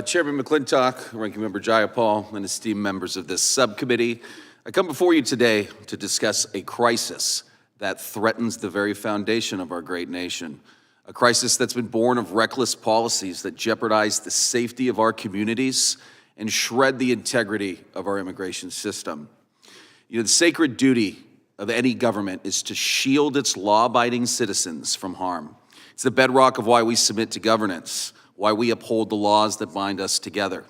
Chairman McClintock, Ranking Member Jayapal, and esteemed members of this subcommittee, I come before you today to discuss a crisis that threatens the very foundation of our great nation, a crisis that's been born of reckless policies that jeopardize the safety of our communities and shred the integrity of our immigration system. You know, the sacred duty of any government is to shield its law-abiding citizens from harm. It's the bedrock of why we submit to governance, why we uphold the laws that bind us together.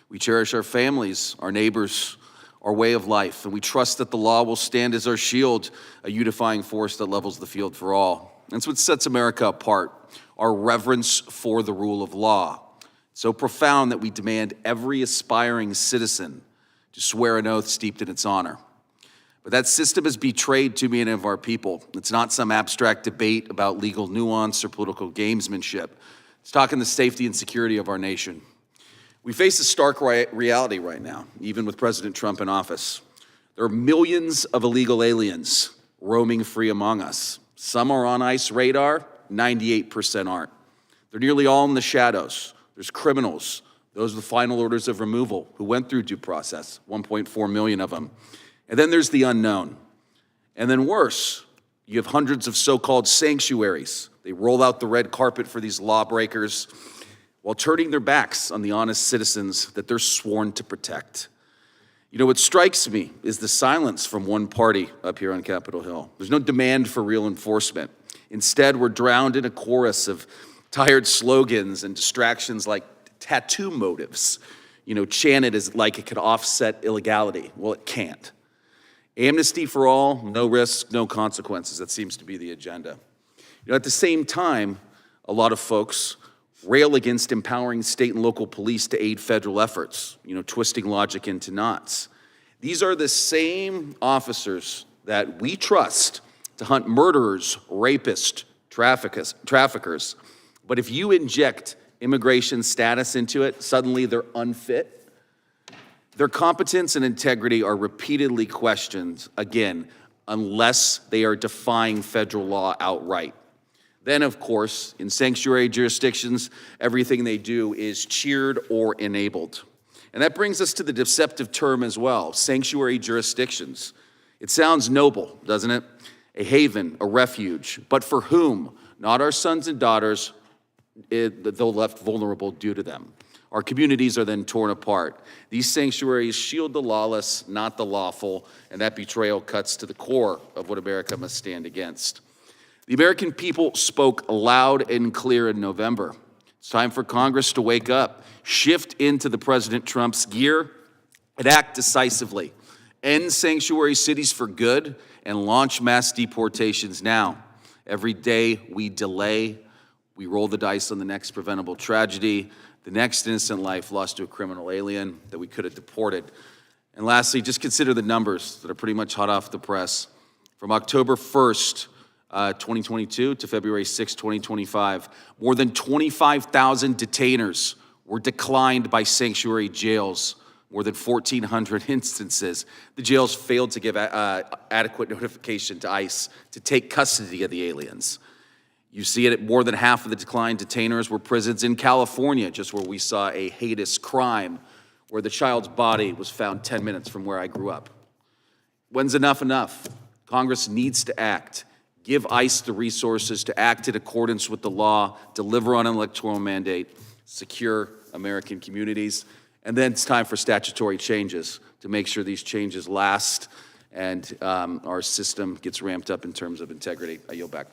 We cherish our families, our neighbors, our way of life, and we trust that the law will stand as our shield, a unifying force that levels the field for all. That's what sets America apart, our reverence for the rule of law. So profound that we demand every aspiring citizen to swear an oath steeped in its honor. But that system has betrayed too many of our people. It's not some abstract debate about legal nuance or political gamesmanship. It's talking the safety and security of our nation. We face a stark reality right now, even with President Trump in office. There are millions of illegal aliens roaming free among us. Some are on ICE radar, 98% aren't. They're nearly all in the shadows. There's criminals, those with final orders of removal who went through due process, 1.4 million of them. And then there's the unknown. And then worse, you have hundreds of so-called sanctuaries. They roll out the red carpet for these lawbreakers while turning their backs on the honest citizens that they're sworn to protect. You know, what strikes me is the silence from one party up here on Capitol Hill. There's no demand for real enforcement. Instead, we're drowned in a chorus of tired slogans and distractions like tattoo motives, chanted as like it could offset illegality. Well, it can't. Amnesty for all, no risk, no consequences. That seems to be the agenda. At the same time, a lot of folks rail against empowering state and local police to aid federal efforts, twisting logic into knots. These are the same officers that we trust to hunt murderers, rapists, traffickers. But if you inject immigration status into it, suddenly they're unfit. Their competence and integrity are repeatedly questioned, again, unless they are defying federal law outright. Then, of course, in sanctuary jurisdictions, everything they do is cheered or enabled. And that brings us to the deceptive term as well, sanctuary jurisdictions. It sounds noble, doesn't it? A haven, a refuge. But for whom? Not our sons and daughters, though left vulnerable due to them. Our communities are then torn apart. These sanctuaries shield the lawless, not the lawful, and that betrayal cuts to the core of what America must stand against. The American people spoke loud and clear in November. It's time for Congress to wake up, shift into the President Trump's gear, and act decisively. End sanctuary cities for good and launch mass deportations now. Every day we delay, we roll the dice on the next preventable tragedy, the next innocent life lost to a criminal alien that we could have deported. And lastly, just consider the numbers that are pretty much hot off the press. From October 1st, 2022 to February 6, 2025, more than 25,000 detainers were declined by sanctuary jails, more than 1,400 instances. The jails failed to give adequate notification to ICE to take custody of the aliens. You see it at more than half of the declined detainers were prisons in California, just where we saw a heinous crime where the child's body was found 10 minutes from where I grew up. When's enough enough? Congress needs to act. Give ICE the resources to act in accordance with the law, deliver on an electoral mandate, secure American communities, and then it's time for statutory changes to make sure these changes last and our system gets ramped up in terms of integrity. I yield back.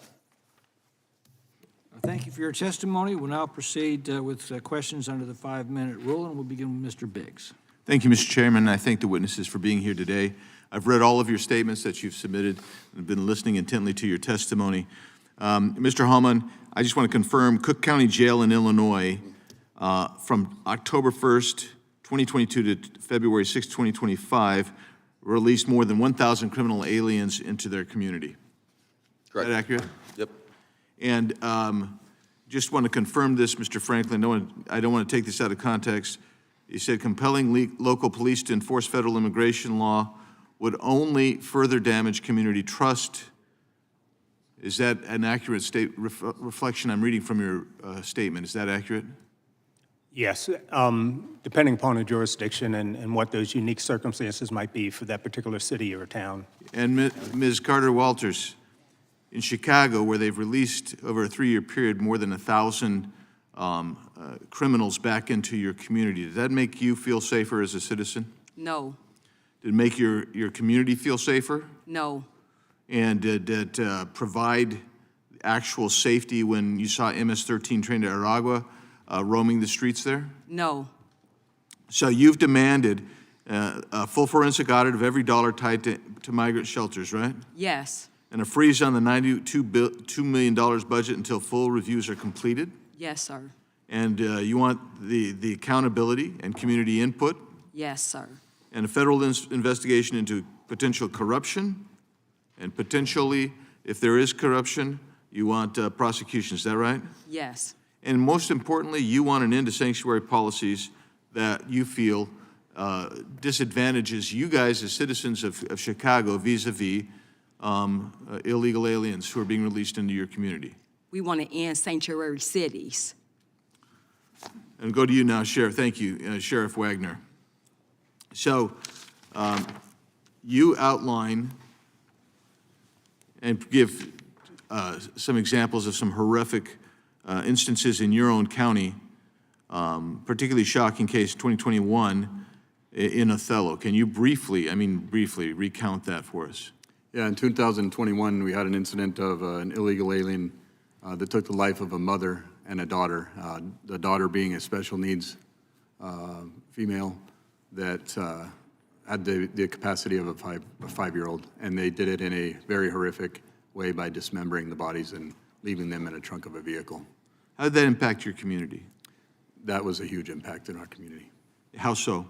Thank you for your testimony. We'll now proceed with questions under the 5-minute rule, and we'll begin with Mr. Biggs. Thank you, Mr. Chairman. I thank the witnesses for being here today. I've read all of your statements that you've submitted and have been listening intently to your testimony. Mr. Hallman, I just want to confirm Cook County Jail in Illinois from October 1st, 2022 to February 6, 2025, released more than 1,000 criminal aliens into their community. Correct. Is that accurate? Yep. And just want to confirm this, Mr. Franklin. I don't want to take this out of context. You said compelling local police to enforce federal immigration law would only further damage community trust. Is that an accurate reflection? I'm reading from your statement. Is that accurate? Yes, depending upon the jurisdiction and what those unique circumstances might be for that particular city or town. And Ms. Carter-Walters, in Chicago, where they've released over a 3-year period more than 1,000 criminals back into your community, does that make you feel safer as a citizen? No, Did it make your community feel safer? no, And did it provide actual safety when you saw MS-13 trained at Aragua roaming the streets there? no, So you've demanded a full forensic audit of every dollar tied to migrant shelters, right? yes, And a freeze on the $92 million budget until full reviews are completed? yes, sir, And you want the accountability and community input? yes, sir, And a federal investigation into potential corruption? And potentially, if there is corruption, you want prosecution, is that right? yes, And most importantly, you want an end to sanctuary policies that you feel disadvantages you guys as citizens of Chicago vis-a-vis illegal aliens who are being released into your community? We want to end sanctuary cities. And go to you now, Sheriff. Thank you, Sheriff Wagner. So you outline and give some examples of some horrific instances in your own county, particularly shocking case 2021 in Othello. Can you briefly recount that for us? Yeah, in 2021, we had an incident of an illegal alien that took the life of a mother and a daughter, the daughter being a special needs female that had the capacity of a five-year-old, and they did it in a very horrific way by dismembering the bodies and leaving them in a trunk of a vehicle. How did that impact your community? That was a huge impact in our community. How so?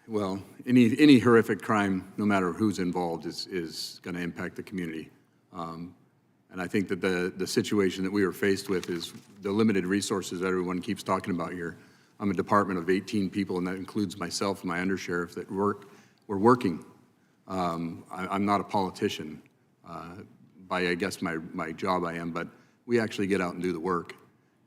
Well, any horrific crime, no matter who's involved, is going to impact the community. And I think that the situation that we were faced with is the limited resources that everyone keeps talking about here. I'm a department of 18 people, and that includes myself and my undersheriff that we're working. I'm not a politician. By, I guess, my job I am, but we actually get out and do the work.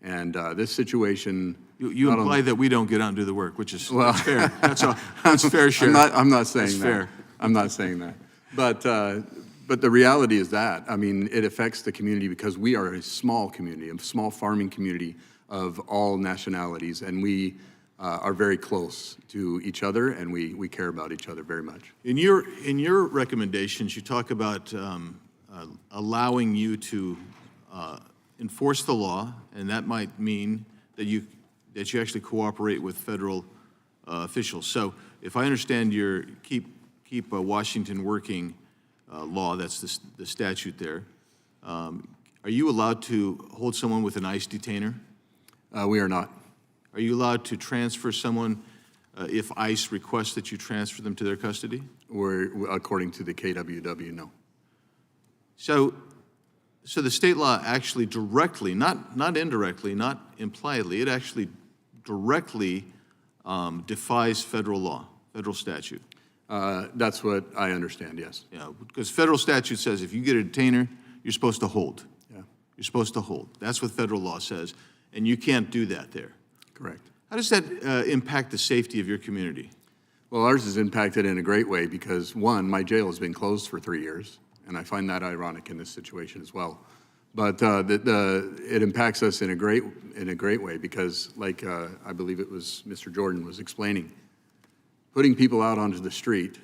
And this situation... You imply that we don't get out and do the work, which is that's fair. That's fair, Sheriff. I'm not saying that's that. Fair. I'm not saying that. But the reality is that, I mean, it affects the community because we are a small community, a small farming community of all nationalities, and we are very close to each other, and we care about each other very much. In your recommendations, you talk about allowing you to enforce the law, and that might mean that you actually cooperate with federal officials. So if I understand your Keep Washington Working law, that's the statute there, are you allowed to hold someone with an ICE detainer? We are not. Are you allowed to transfer someone if ICE requests that you transfer them to their custody? We're according to the KWW, no. So the state law actually directly, not indirectly, not impliedly, it actually directly defies federal law, federal statute. That's what I understand, yes. Yeah, because federal statute says if you get a detainer, you're supposed to hold. Yeah. You're supposed to hold. That's what federal law says, and you can't do that there. Correct. How does that impact the safety of your community? Well, ours is impacted in a great way because, one, my jail has been closed for 3 years, and I find that ironic in this situation as well. But it impacts us in a great way because, like I believe it was Mr. Jordan was explaining, putting people out onto the street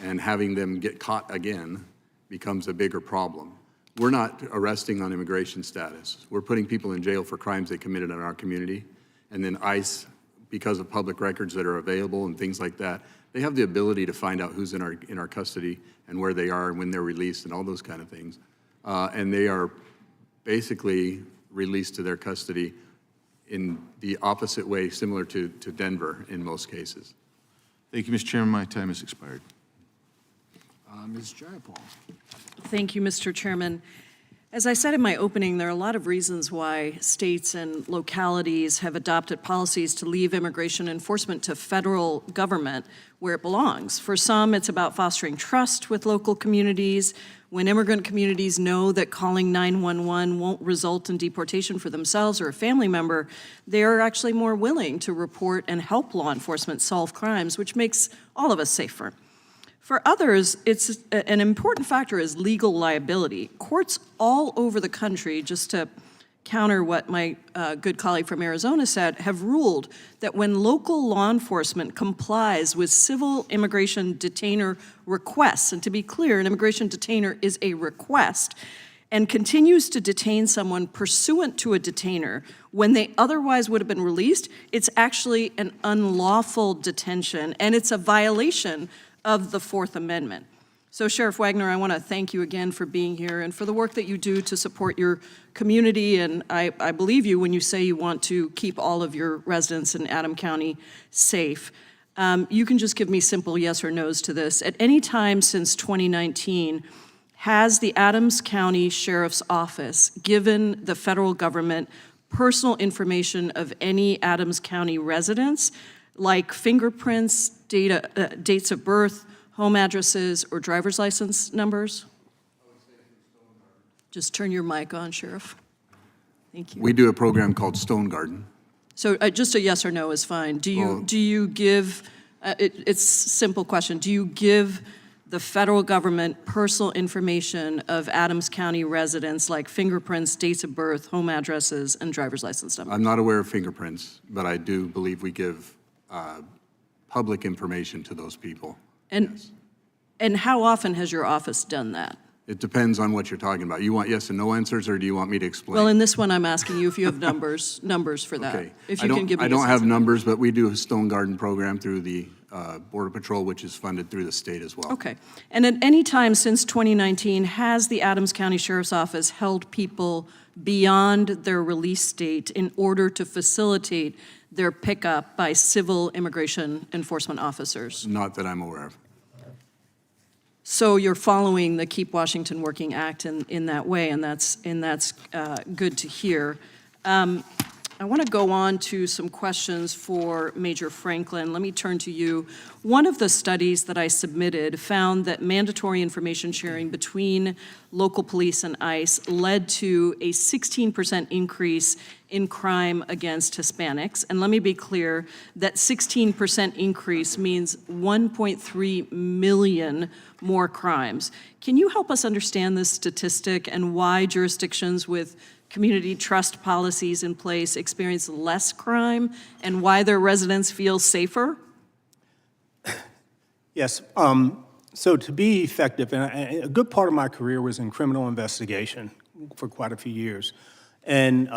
and having them get caught again becomes a bigger problem. We're not arresting on immigration status. We're putting people in jail for crimes they committed in our community, and then ICE, because of public records that are available and things like that, they have the ability to find out who's in our custody and where they are and when they're released and all those kind of things. And they are basically released to their custody in the opposite way, similar to Denver in most cases. Thank you, Mr. Chairman. My time has expired. Ms. Jayapal. Thank you, Mr. Chairman. As I said in my opening, there are a lot of reasons why states and localities have adopted policies to leave immigration enforcement to federal government where it belongs. For some, it's about fostering trust with local communities. When immigrant communities know that calling 911 won't result in deportation for themselves or a family member, they are actually more willing to report and help law enforcement solve crimes, which makes all of us safer. For others, it's an important factor is legal liability. Courts all over the country, just to counter what my good colleague from Arizona said, have ruled that when local law enforcement complies with civil immigration detainer requests, and to be clear, an immigration detainer is a request, and continues to detain someone pursuant to a detainer when they otherwise would have been released, it's actually an unlawful detention, and it's a violation of the Fourth Amendment. So Sheriff Wagner, I want to thank you again for being here and for the work that you do to support your community, and I believe you when you say you want to keep all of your residents in Adams County safe. You can just give me simple yes or no's to this. At any time since 2019, has the Adams County Sheriff's Office given the federal government personal information of any Adams County residents, like fingerprints, dates of birth, home addresses, or driver's license numbers? Just turn your mic on, Sheriff. Thank you. We do a program called Stone Garden. So just a yes or no is fine. Do you give, it's a simple question, do you give the federal government personal information of Adams County residents like fingerprints, dates of birth, home addresses, and driver's license numbers? I'm not aware of fingerprints, but I do believe we give public information to those people. And how often has your office done that? It depends on what you're talking about. You want yes and no answers, or do you want me to explain? Well, in this one, I'm asking you if you have numbers for that. Okay. If you can give me I a don't sense have of- numbers, but we do a Stone Garden program through the Border Patrol, which is funded through the state as well. Okay. And at any time since 2019, has the Adams County Sheriff's Office held people beyond their release date in order to facilitate their pickup by civil immigration enforcement officers? Not that I'm aware of. So you're following the Keep Washington Working Act in that way, and that's good to hear. I want to go on to some questions for Major Franklin. Let me turn to you. One of the studies that I submitted found that mandatory information sharing between local police and ICE led to a 16% increase in crime against Hispanics. And let me be clear, that 16% increase means 1.3 million more crimes. Can you help us understand this statistic and why jurisdictions with community trust policies in place experience less crime, and why their residents feel safer? Yes. So to be effective, and a good part of my career was in criminal investigation for quite a few years. And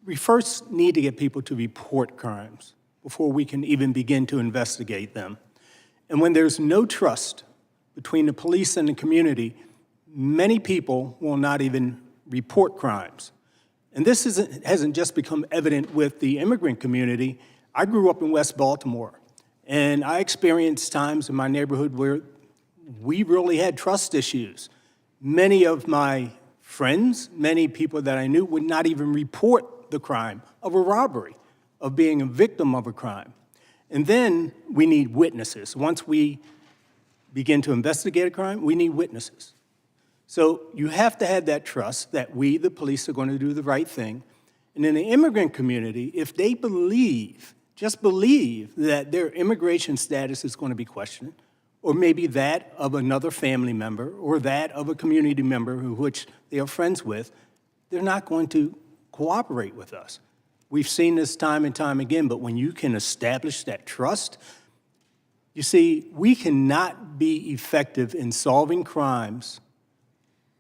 we first need to get people to report crimes before we can even begin to investigate them. And when there's no trust between the police and the community, many people will not even report crimes. And this hasn't just become evident with the immigrant community. I grew up in West Baltimore, and I experienced times in my neighborhood where we really had trust issues. Many of my friends, many people that I knew would not even report the crime of a robbery, of being a victim of a crime. And then we need witnesses. Once we begin to investigate a crime, we need witnesses. So you have to have that trust that we, the police, are going to do the right thing. And in the immigrant community, if they believe, just believe that their immigration status is going to be questioned, or maybe that of another family member, or that of a community member which they are friends with, they're not going to cooperate with us. We've seen this time and time again, but when you can establish that trust, you see, we cannot be effective in solving crimes.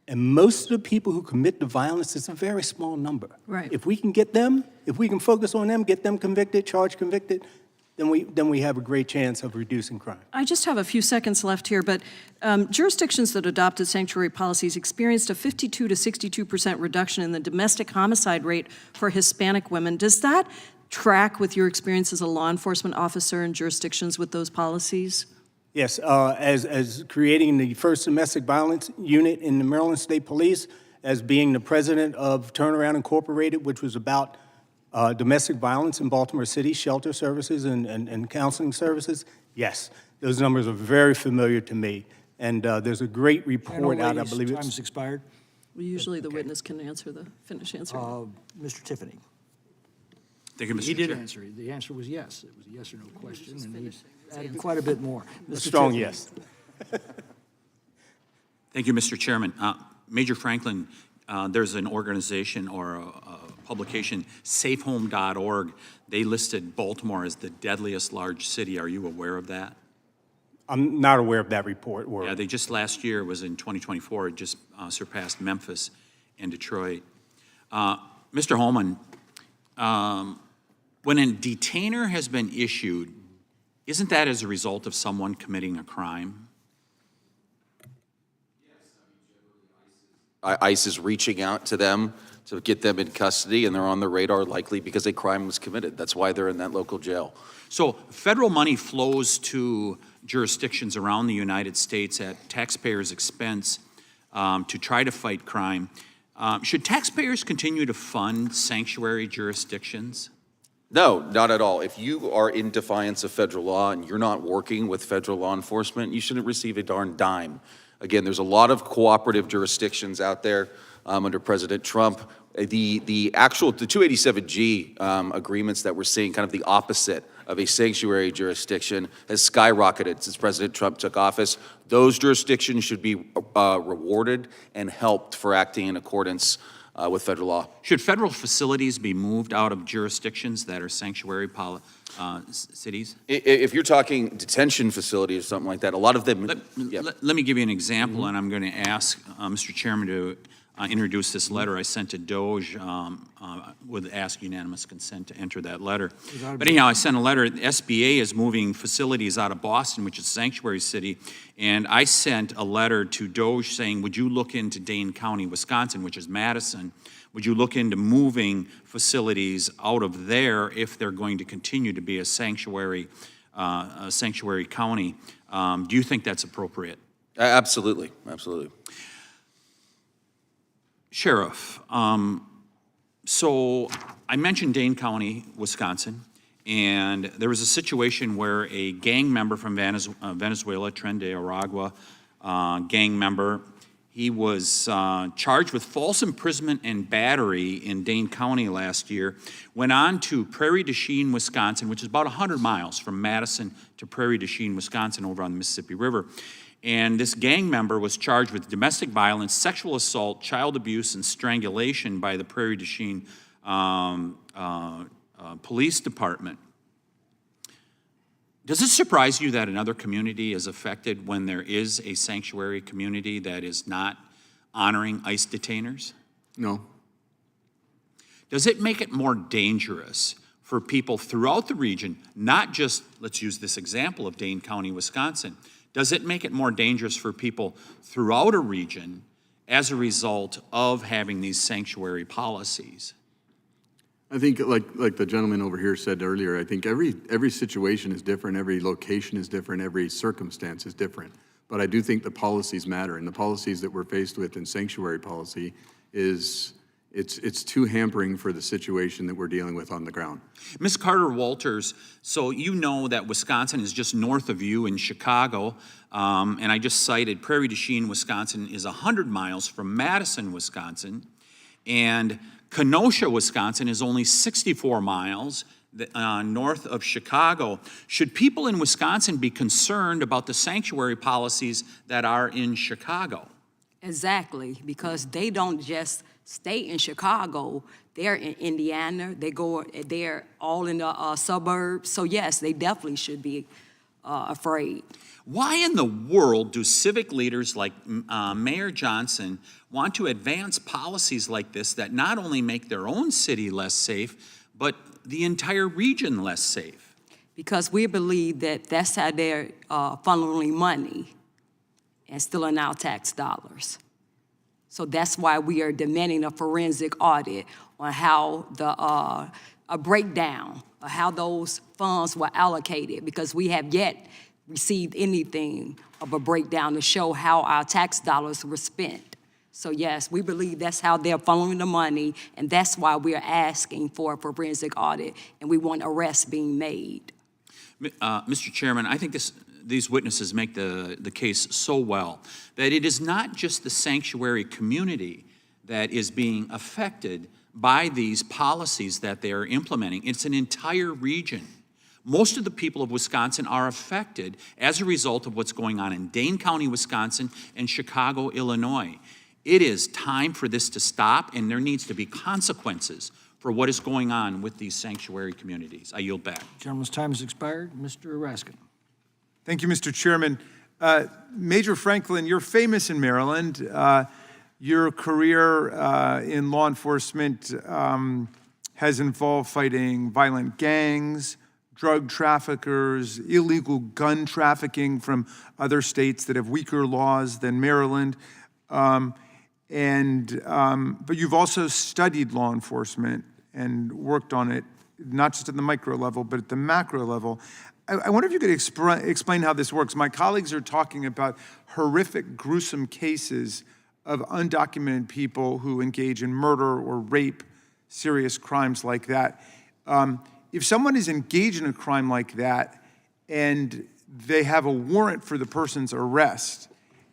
And most of the people who commit the violence is a very small number. Right. If we can get them, if we can focus on them, get them convicted, charged convicted, then we have a great chance of reducing crime. I just have a few seconds left here, but jurisdictions that adopted sanctuary policies experienced a 52 to 62% reduction in the domestic homicide rate for Hispanic women. Does that track with your experience as a law enforcement officer in jurisdictions with those policies? Yes, as creating the first domestic violence unit in the Maryland State Police, as being the president of Turnaround Incorporated, which was about domestic violence in Baltimore City, shelter services and counseling services, yes, those numbers are very familiar to me. And there's a great report out, I believe it's... Time's expired. Well, usually the witness can finish answering. Mr. Tiffany. Thank you, Mr. He did Chair. answer. The answer was yes. It was a yes or no question, and he added quite a bit more. Mr. Strong Tiffany. yes. Thank you, Mr. Chairman. Major Franklin, there's an organization or a publication, safehome.org. They listed Baltimore as the deadliest large city. Are you aware of that? I'm not aware of that report. Yeah, they just last year, was in 2024, it just surpassed Memphis and Detroit. Mr. Holman, when a detainer has been issued, isn't that as a result of someone committing a crime? ICE is reaching out to them to get them in custody, and they're on the radar likely because a crime was committed. That's why they're in that local jail. So federal money flows to jurisdictions around the United States at taxpayers' expense to try to fight crime. Should taxpayers continue to fund sanctuary jurisdictions? No, not at all. If you are in defiance of federal law and you're not working with federal law enforcement, you shouldn't receive a darn dime. Again, there's a lot of cooperative jurisdictions out there under President Trump. The 287G agreements that we're seeing, kind of the opposite of a sanctuary jurisdiction, has skyrocketed since President Trump took office. Those jurisdictions should be rewarded and helped for acting in accordance with federal law. Should federal facilities be moved out of jurisdictions that are sanctuary cities? If you're talking detention facilities or something like that, a lot of them. Let me give you an example, and I'm going to ask Mr. Chairman to introduce this letter I sent to Doge with ask unanimous consent to enter that letter. But anyhow, I sent a letter. The SBA is moving facilities out of Boston, which is a sanctuary city, and I sent a letter to Doge saying, would you look into Dane County, Wisconsin, which is Madison? Would you look into moving facilities out of there if they're going to continue to be a sanctuary county? Do you think that's appropriate? Absolutely, absolutely. Sheriff, so I mentioned Dane County, Wisconsin, and there was a situation where a gang member from Venezuela, Tren de Aragua, gang member, he was charged with false imprisonment and battery in Dane County last year, went on to Prairie du Chien, Wisconsin, which is about 100 miles from Madison to Prairie du Chien, Wisconsin, over on the Mississippi River. And this gang member was charged with domestic violence, sexual assault, child abuse, and strangulation by the Prairie du Chien Police Department. Does it surprise you that another community is affected when there is a sanctuary community that is not honoring ICE detainers? No. Does it make it more dangerous for people throughout the region, not just, let's use this example of Dane County, Wisconsin, does it make it more dangerous for people throughout a region as a result of having these sanctuary policies? I think, like the gentleman over here said earlier, I think every situation is different, every location is different, every circumstance is different. But I do think the policies matter, and the policies that we're faced with in sanctuary policy is it's too hampering for the situation that we're dealing with on the ground. Ms. Carter Walters, so you know that Wisconsin is just north of you in Chicago, and I just cited Prairie du Chien, Wisconsin is 100 miles from Madison, Wisconsin, and Kenosha, Wisconsin is only 64 miles north of Chicago. Should people in Wisconsin be concerned about the sanctuary policies that are in Chicago? Exactly, because they don't just stay in Chicago. They're in Indiana. They're all in the suburbs. So yes, they definitely should be afraid. Why in the world do civic leaders like Mayor Johnson want to advance policies like this that not only make their own city less safe, but the entire region less safe? Because we believe that that's how they're funneling money and stealing our tax dollars. So that's why we are demanding a forensic audit on how a breakdown of how those funds were allocated, because we have yet received anything of a breakdown to show how our tax dollars were spent. So yes, we believe that's how they're funneling the money, and that's why we're asking for a forensic audit, and we want arrests being made. Mr. Chairman, I think these witnesses make the case so well that it is not just the sanctuary community that is being affected by these policies that they are implementing. It's an entire region. Most of the people of Wisconsin are affected as a result of what's going on in Dane County, Wisconsin, and Chicago, Illinois. It is time for this to stop, and there needs to be consequences for what is going on with these sanctuary communities. I yield back. Gentleman's time has expired. Mr. Raskin. Thank you, Mr. Chairman. Major Franklin, you're famous in Maryland. Your career in law enforcement has involved fighting violent gangs, drug traffickers, illegal gun trafficking from other states that have weaker laws than Maryland. But you've also studied law enforcement and worked on it, not just at the micro level, but at the macro level. I wonder if you could explain how this works. My colleagues are talking about horrific, gruesome cases of undocumented people who engage in murder or rape, serious crimes like that. If someone is engaged in a crime like that and they have a warrant for the person's arrest,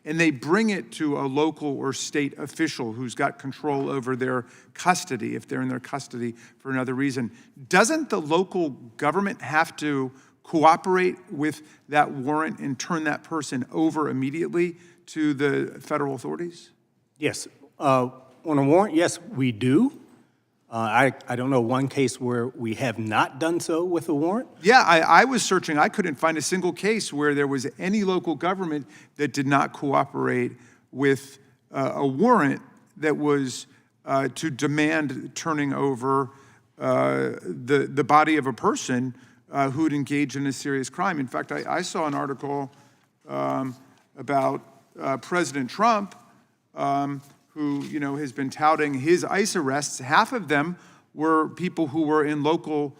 and they bring it to a local or state official who's got control over their custody, if they're in their custody for another reason, doesn't the local government have to cooperate with that warrant and turn that person over immediately to the federal authorities? Yes. On a warrant, yes, we do. I don't know one case where we have not done so with a warrant. Yeah, I was searching. I couldn't find a single case where there was any local government that did not cooperate with a warrant that was to demand turning over the body of a person who'd engaged in a serious crime. In fact, I saw an article about President Trump, who has been touting his ICE arrests. Half of them were people who were in local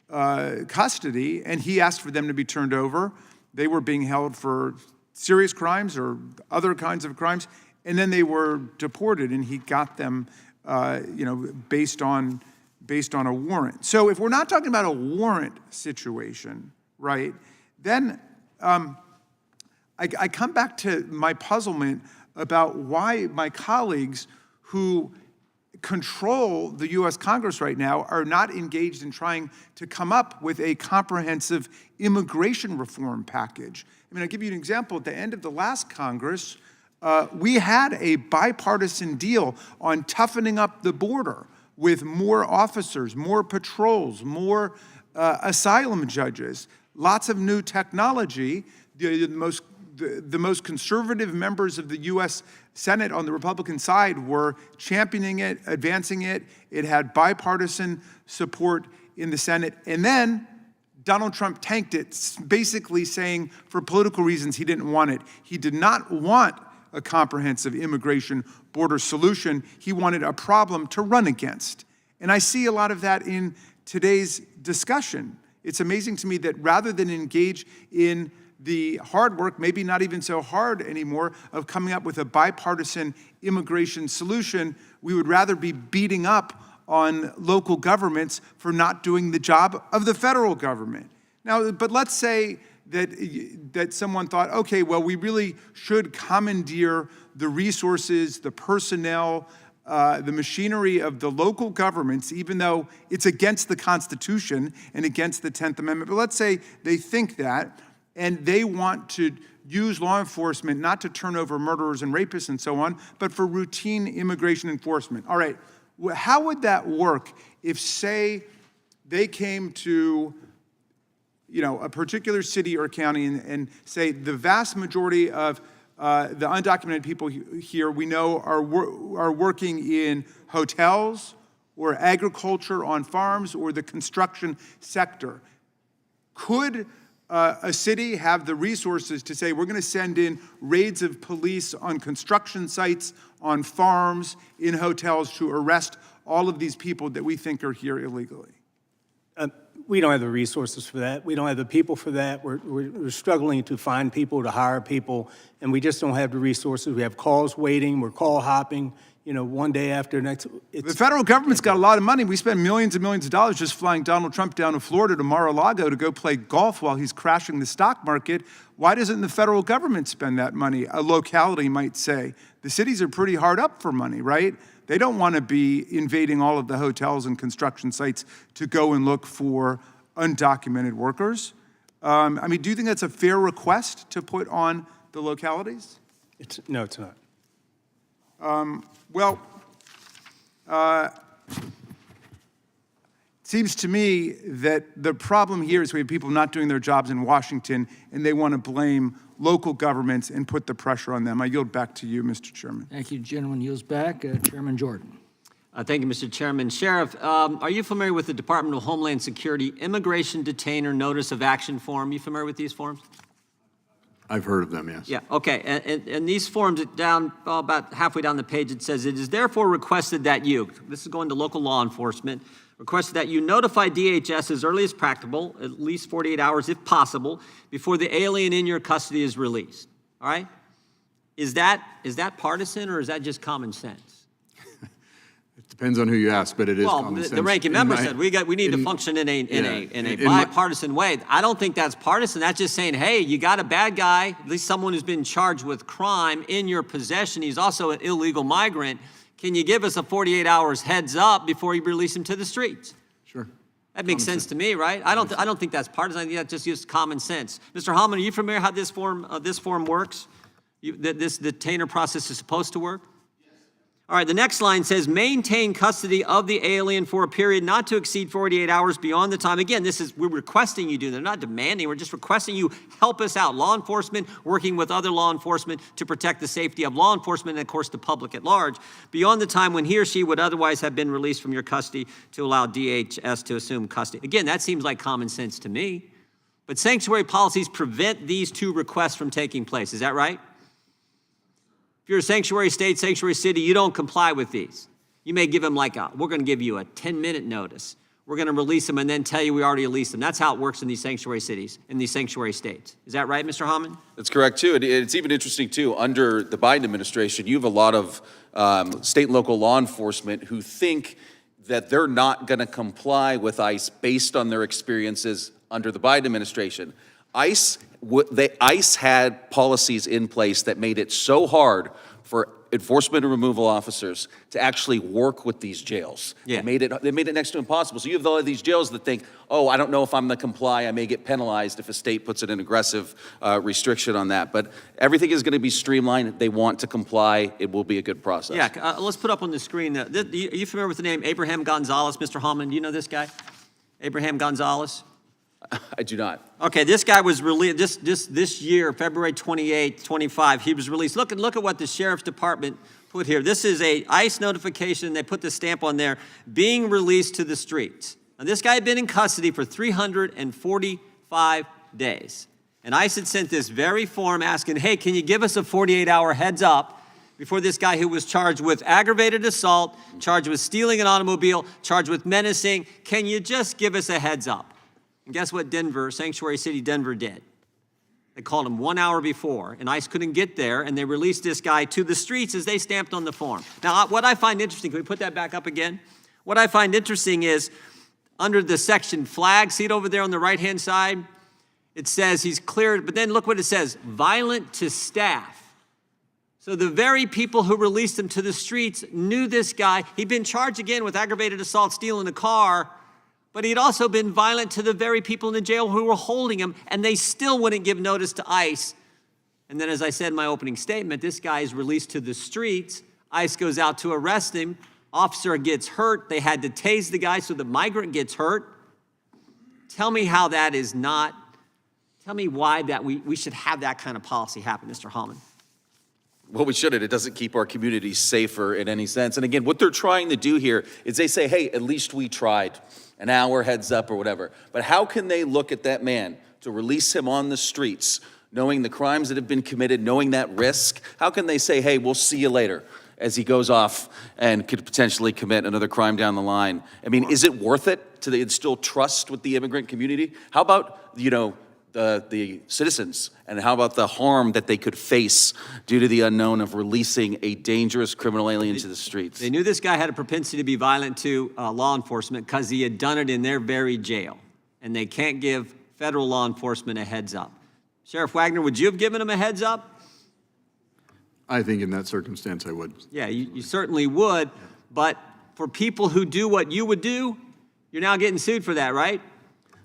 custody, and he asked for them to be turned over. They were being held for serious crimes or other kinds of crimes, and then they were deported, and he got them, based on a warrant. So if we're not talking about a warrant situation, right, then I come back to my puzzlement about why my colleagues who control the U.S. Congress right now are not engaged in trying to come up with a comprehensive immigration reform package. I mean, I'll give you an example. At the end of the last Congress, we had a bipartisan deal on toughening up the border with more officers, more patrols, more asylum judges, lots of new technology. The most conservative members of the U.S. Senate on the Republican side were championing it, advancing it. It had bipartisan support in the Senate. And then Donald Trump tanked it, basically saying for political reasons he didn't want it. He did not want a comprehensive immigration border solution. He wanted a problem to run against. And I see a lot of that in today's discussion. It's amazing to me that rather than engage in the hard work, maybe not even so hard anymore, of coming up with a bipartisan immigration solution, we would rather be beating up on local governments for not doing the job of the federal government. Now, but let's say that someone thought, okay, well, we really should commandeer the resources, the personnel, the machinery of the local governments, even though it's against the Constitution and against the 10th Amendment. But let's say they think that, and they want to use law enforcement not to turn over murderers and rapists and so on, but for routine immigration enforcement. All right, how would that work if, say, they came to a particular city or county and say the vast majority of the undocumented people here we know are working in hotels or agriculture on farms or the construction sector? Could a city have the resources to say, we're going to send in raids of police on construction sites, on farms, in hotels to arrest all of these people that we think are here illegally? We don't have the resources for that. We don't have the people for that. We're struggling to find people, to hire people, and we just don't have the resources. We have calls waiting. We're call hopping, one day after next. The federal government's got a lot of money. We spend millions and millions of dollars just flying Donald Trump down to Florida, to Mar-a-Lago, to go play golf while he's crashing the stock market. Why doesn't the federal government spend that money? A locality might say. The cities are pretty hard up for money, right? They don't want to be invading all of the hotels and construction sites to go and look for undocumented workers. Do you think that's a fair request to put on the localities? No, it's not. It seems to me that the problem here is we have people not doing their jobs in Washington, and they want to blame local governments and put the pressure on them. I yield back to you, Mr. Chairman. Thank you. Gentleman yields back. Chairman Jordan. Thank you, Mr. Chairman. Sheriff, are you familiar with the Department of Homeland Security Immigration Detainer Notice of Action form? You familiar with these forms? I've heard of them, yes. Yeah, okay. And these forms, about halfway down the page, it says, it is therefore requested that you, this is going to local law enforcement, requested that you notify DHS as early as practicable, at least 48 hours if possible, before the alien in your custody is released. All right? Is that partisan, or is that just common sense? It depends on who you ask, but it is Well, common sense. the ranking member said we need to function in a bipartisan way. I don't think that's partisan. That's just saying, hey, you got a bad guy, at least someone who's been charged with crime in your possession. He's also an illegal migrant. Can you give us a 48 hours heads up before you release him to the streets? Sure. That makes sense to me, right? I don't think that's partisan. I think that's just common sense. Mr. Hallman, are you familiar how this form works? That this detainer process is supposed to work? All right, the next line says, maintain custody of the alien for a period not to exceed 48 hours beyond the time. Again, we're requesting you do. They're not demanding. We're just requesting you help us out. Law enforcement working with other law enforcement to protect the safety of law enforcement and, of course, the public at large, beyond the time when he or she would otherwise have been released from your custody to allow DHS to assume custody. Again, that seems like common sense to me. But sanctuary policies prevent these two requests from taking place. Is that right? If you're a sanctuary state, sanctuary city, you don't comply with these. You may give them we're going to give you a 10-minute notice. We're going to release them and then tell you we already released them. That's how it works in these sanctuary cities, in these sanctuary states. Is that right, Mr. Hammond? That's correct, too. And it's even interesting, too, under the Biden administration, you have a lot of state and local law enforcement who think that they're not going to comply with ICE based on their experiences under the Biden administration. ICE had policies in place that made it so hard for enforcement and removal officers to actually work with these jails. Yeah. They made it next to impossible. So you have all of these jails that think, oh, I don't know if I'm going to comply. I may get penalized if a state puts an aggressive restriction on that. But everything is going to be streamlined. They want to comply. It will be a good process. Yeah, let's put up on the screen. Are you familiar with the name Abraham Gonzalez, Mr. Hammond? Do you know this guy? Abraham Gonzalez? I do not. Okay, this guy was released this year, February 28, 25. He was released. Look at what the sheriff's department put here. This is a ICE notification. They put the stamp on there, being released to the streets. Now, this guy had been in custody for 345 days. And ICE had sent this very form asking, hey, can you give us a 48-hour heads up before this guy who was charged with aggravated assault, charged with stealing an automobile, charged with menacing, can you just give us a heads up? And guess what Sanctuary City, Denver did? They called him 1 hour before, and ICE couldn't get there, and they released this guy to the streets as they stamped on the form. Now, what I find interesting, can we put that back up again? What I find interesting is under the section flag, see it over there on the right-hand side? It says he's cleared, but then look what it says, violent to staff. So the very people who released him to the streets knew this guy. He'd been charged again with aggravated assault, stealing a car, but he'd also been violent to the very people in the jail who were holding him, and they still wouldn't give notice to ICE. And then, as I said in my opening statement, this guy is released to the streets. ICE goes out to arrest him. Officer gets hurt. They had to tase the guy, so the migrant gets hurt. Tell me how that is not, tell me why that we should have that kind of policy happen, Mr. Hallman. Well, we shouldn't. It doesn't keep our communities safer in any sense. And again, what they're trying to do here is they say, hey, at least we tried. An hour heads up or whatever. But how can they look at that man to release him on the streets, knowing the crimes that have been committed, knowing that risk? How can they say, hey, we'll see you later as he goes off and could potentially commit another crime down the line? I mean, is it worth it to instill trust with the immigrant community? How about, the citizens, and how about the harm that they could face due to the unknown of releasing a dangerous criminal alien to the streets? They knew this guy had a propensity to be violent to law enforcement because he had done it in their very jail, and they can't give federal law enforcement a heads up. Sheriff Wagner, would you have given him a heads up? I think in that circumstance I would. Yeah, you certainly would, but for people who do what you would do, you're now getting sued for that, right?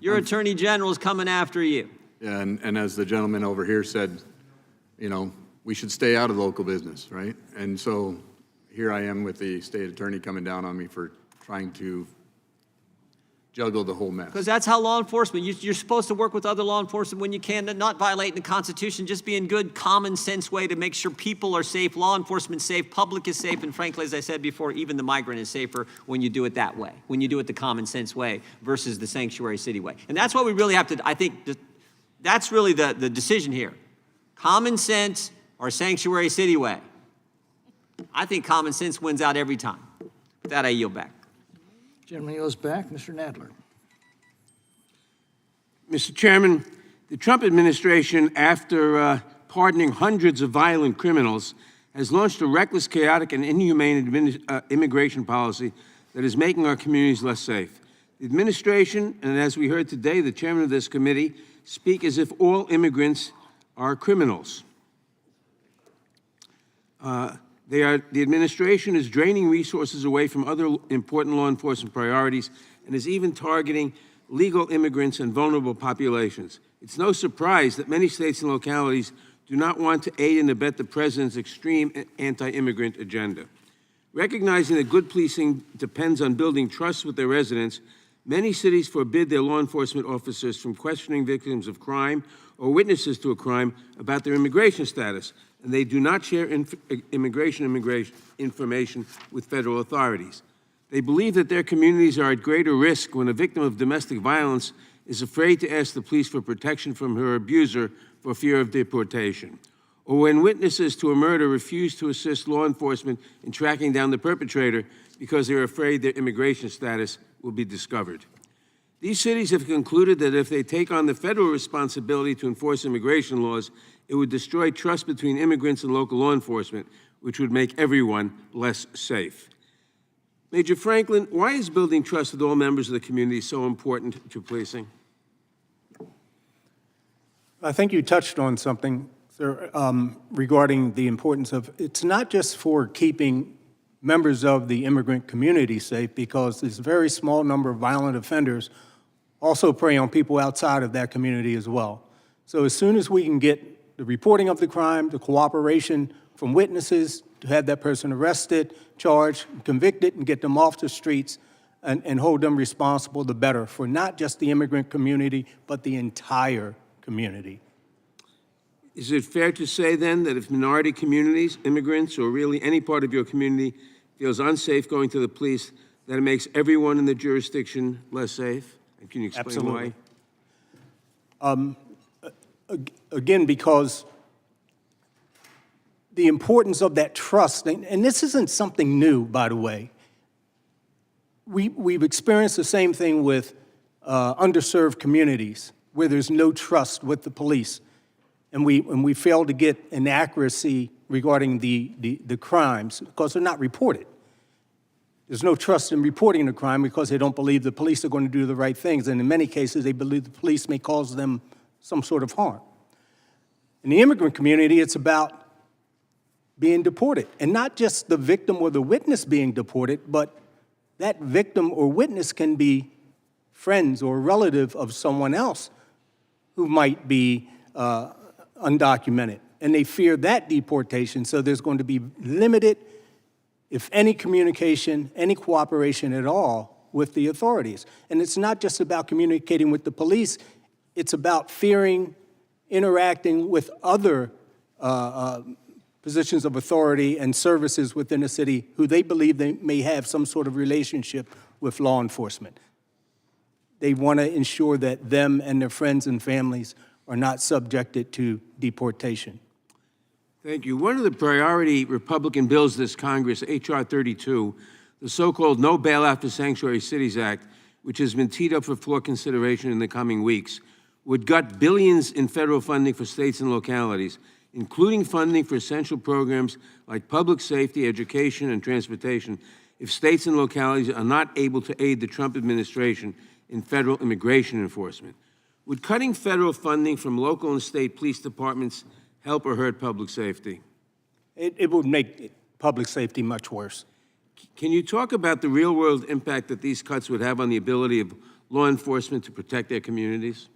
Your attorney general is coming after you. Yeah, and as the gentleman over here said, we should stay out of local business, right? And so here I am with the state attorney coming down on me for trying to juggle the whole mess. Because that's how law enforcement, you're supposed to work with other law enforcement when you can, not violating the Constitution, just be in good common sense way to make sure people are safe, law enforcement safe, public is safe, and frankly, as I said before, even the migrant is safer when you do it that way, when you do it the common sense way versus the sanctuary city way. And that's what we really have to, I think, that's really the decision here. Common sense or sanctuary city way. I think common sense wins out every time. With that, I yield back. Gentleman yields back. Mr. Nadler. Mr. Chairman, the Trump administration, after pardoning hundreds of violent criminals, has launched a reckless, chaotic, and inhumane immigration policy that is making our communities less safe. The administration, and as we heard today, the chairman of this committee, speak as if all immigrants are criminals. The administration is draining resources away from other important law enforcement priorities and is even targeting legal immigrants and vulnerable populations. It's no surprise that many states and localities do not want to aid and abet the president's extreme anti-immigrant agenda. Recognizing that good policing depends on building trust with their residents, many cities forbid their law enforcement officers from questioning victims of crime or witnesses to a crime about their immigration status, and they do not share immigration information with federal authorities. They believe that their communities are at greater risk when a victim of domestic violence is afraid to ask the police for protection from her abuser for fear of deportation, or when witnesses to a murder refuse to assist law enforcement in tracking down the perpetrator because they're afraid their immigration status will be discovered. These cities have concluded that if they take on the federal responsibility to enforce immigration laws, it would destroy trust between immigrants and local law enforcement, which would make everyone less safe. Major Franklin, why is building trust with all members of the community so important to policing? I think you touched on something, sir, regarding the importance of, it's not just for keeping members of the immigrant community safe, because this very small number of violent offenders also prey on people outside of that community as well. So as soon as we can get the reporting of the crime, the cooperation from witnesses to have that person arrested, charged, convicted, and get them off the streets and hold them responsible, the better for not just the immigrant community, but the entire community. Is it fair to say then that if minority communities, immigrants, or really any part of your community feels unsafe going to the police, that it makes everyone in the jurisdiction less safe? And can you explain Absolutely. why? Again, because the importance of that trust, and this isn't something new, by the way. We've experienced the same thing with underserved communities where there's no trust with the police, and we fail to get an accuracy regarding the crimes because they're not reported. There's no trust in reporting the crime because they don't believe the police are going to do the right things, and in many cases, they believe the police may cause them some sort of harm. In the immigrant community, it's about being deported, and not just the victim or the witness being deported, but that victim or witness can be friends or relative of someone else who might be undocumented, and they fear that deportation, so there's going to be limited, if any communication, any cooperation at all with the authorities. And it's not just about communicating with the police, it's about fearing interacting with other positions of authority and services within the city who they believe they may have some sort of relationship with law enforcement. They want to ensure that them and their friends and families are not subjected to deportation. Thank you. One of the priority Republican bills this Congress, H.R. 32, the so-called No Bailout for Sanctuary Cities Act, which has been teed up for floor consideration in the coming weeks, would gut billions in federal funding for states and localities, including funding for essential programs like public safety, education, and transportation, if states and localities are not able to aid the Trump administration in federal immigration enforcement. Would cutting federal funding from local and state police departments help or hurt public safety? It would make public safety much worse. Can you talk about the real-world impact that these cuts would have on the ability of law enforcement to protect their communities?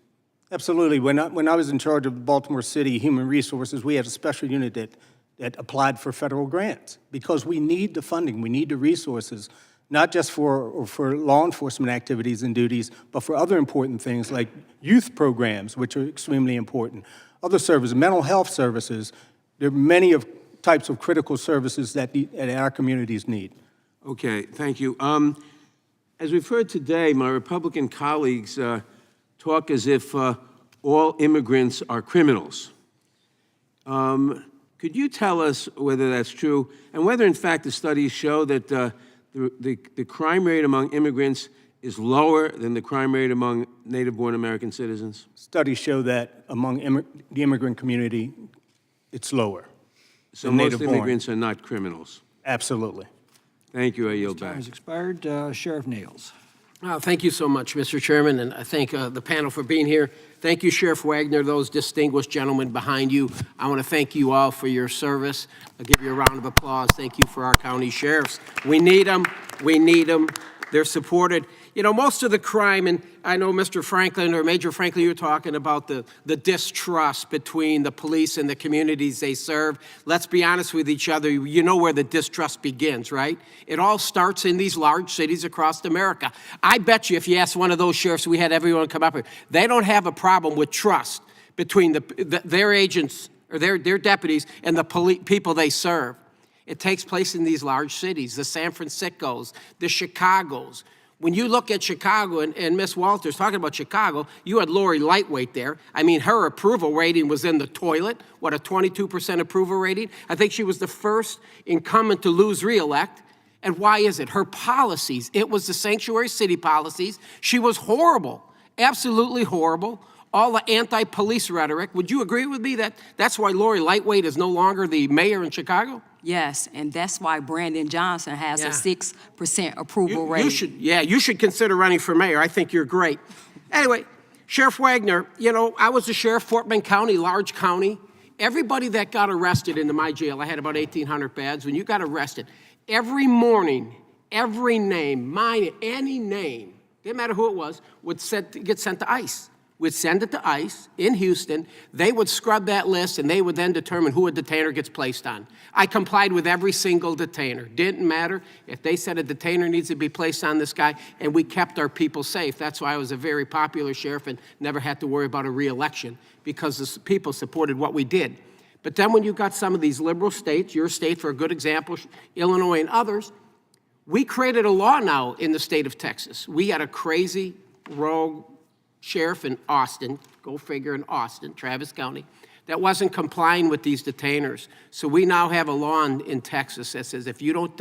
Absolutely. When I was in charge of Baltimore City Human Resources, we had a special unit that applied for federal grants because we need the funding, we need the resources, not just for law enforcement activities and duties, but for other important things like youth programs, which are extremely important, other services, mental health services. There are many types of critical services that our communities need. Okay, thank you. As we've heard today, my Republican colleagues talk as if all immigrants are criminals. Could you tell us whether that's true and whether, in fact, the studies show that the crime rate among immigrants is lower than the crime rate among native-born American citizens? Studies show that among the immigrant community, it's lower. So than most native-born. immigrants are not criminals. Absolutely. Thank you, I yield Time back. has expired. Sheriff Nails. Thank you so much, Mr. Chairman, and I thank the panel for being here. Thank you, Sheriff Wagner, those distinguished gentlemen behind you. I want to thank you all for your service. I'll give you a round of applause. Thank you for our county sheriffs. We need them. We need them. They're supported. You know, most of the crime, and I know Mr. Franklin or Major Franklin, you were talking about the distrust between the police and the communities they serve. Let's be honest with each other. You know where the distrust begins, right? It all starts in these large cities across America. I bet you if you ask one of those sheriffs, we had everyone come up here, they don't have a problem with trust between their agents or their deputies and the people they serve. It takes place in these large cities, the San Franciscos, the Chicagos. When you look at Chicago, and Ms. Walters talking about Chicago, you had Lori Lightweight there. I mean, her approval rating was in the toilet. What, a 22% approval rating? I think she was the first incumbent to lose re-elect. And why is it? Her policies. It was the sanctuary city policies. She was horrible, absolutely horrible. All the anti-police rhetoric. Would you agree with me that that's why Lori Lightweight is no longer the mayor in Chicago? Yes, and that's why Brandon Johnson has a 6% approval rating. You should consider running for mayor. I think you're great. Anyway, Sheriff Wagner, you know, I was the sheriff, Fort Bend County, large county. Everybody that got arrested into my jail, I had about 1,800 beds. When you got arrested, every morning, every name, mine, any name, didn't matter who it was, would get sent to ICE. We'd send it to ICE in Houston. They would scrub that list, and they would then determine who a detainer gets placed on. I complied with every single detainer. Didn't matter if they said a detainer needs to be placed on this guy, and we kept our people safe. That's why I was a very popular sheriff and never had to worry about a re-election, because the people supported what we did. But then when you got some of these liberal states, your state for a good example, Illinois and others, we created a law now in the state of Texas. We had a crazy rogue sheriff in Austin, go figure, in Austin, Travis County, that wasn't complying with these detainers. So we now have a law in Texas that says if you don't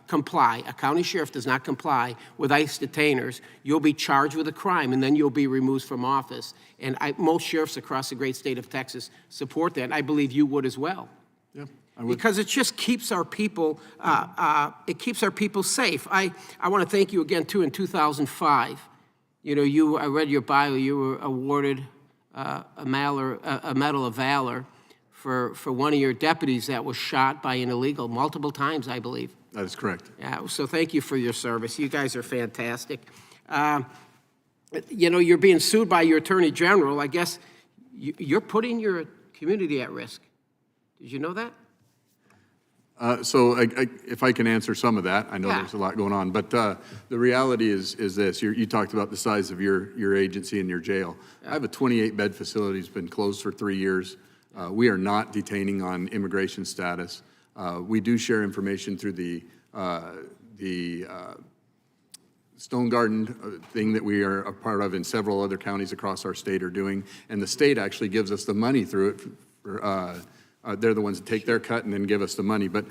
comply, a county sheriff does not comply with ICE detainers, you'll be charged with a crime and then you'll be removed from office. And most sheriffs across the great state of Texas support that. And I believe you would as well. Yeah, I would. Because it just keeps our people, it keeps our people safe. I want to thank you again too. In 2005, you know, I read your bio. You were awarded a Medal of Valor for one of your deputies that was shot by an illegal multiple times, I believe. That is correct. Yeah. So thank you for your service. You guys are fantastic. You know, you're being sued by your attorney general. I guess you're putting your community at risk. Did you know that? So if I can answer some of that, I know there's a lot going on, but the reality is this. You talked about the size of your agency and your jail. I have a 28-bed facility that's been closed for 3 years. We are not detaining on immigration status. We do share information through the Stone Garden thing that we are a part of, and several other counties across our state are doing, and the state actually gives us the money through it for, they're the ones that take their cut and then give us the money. But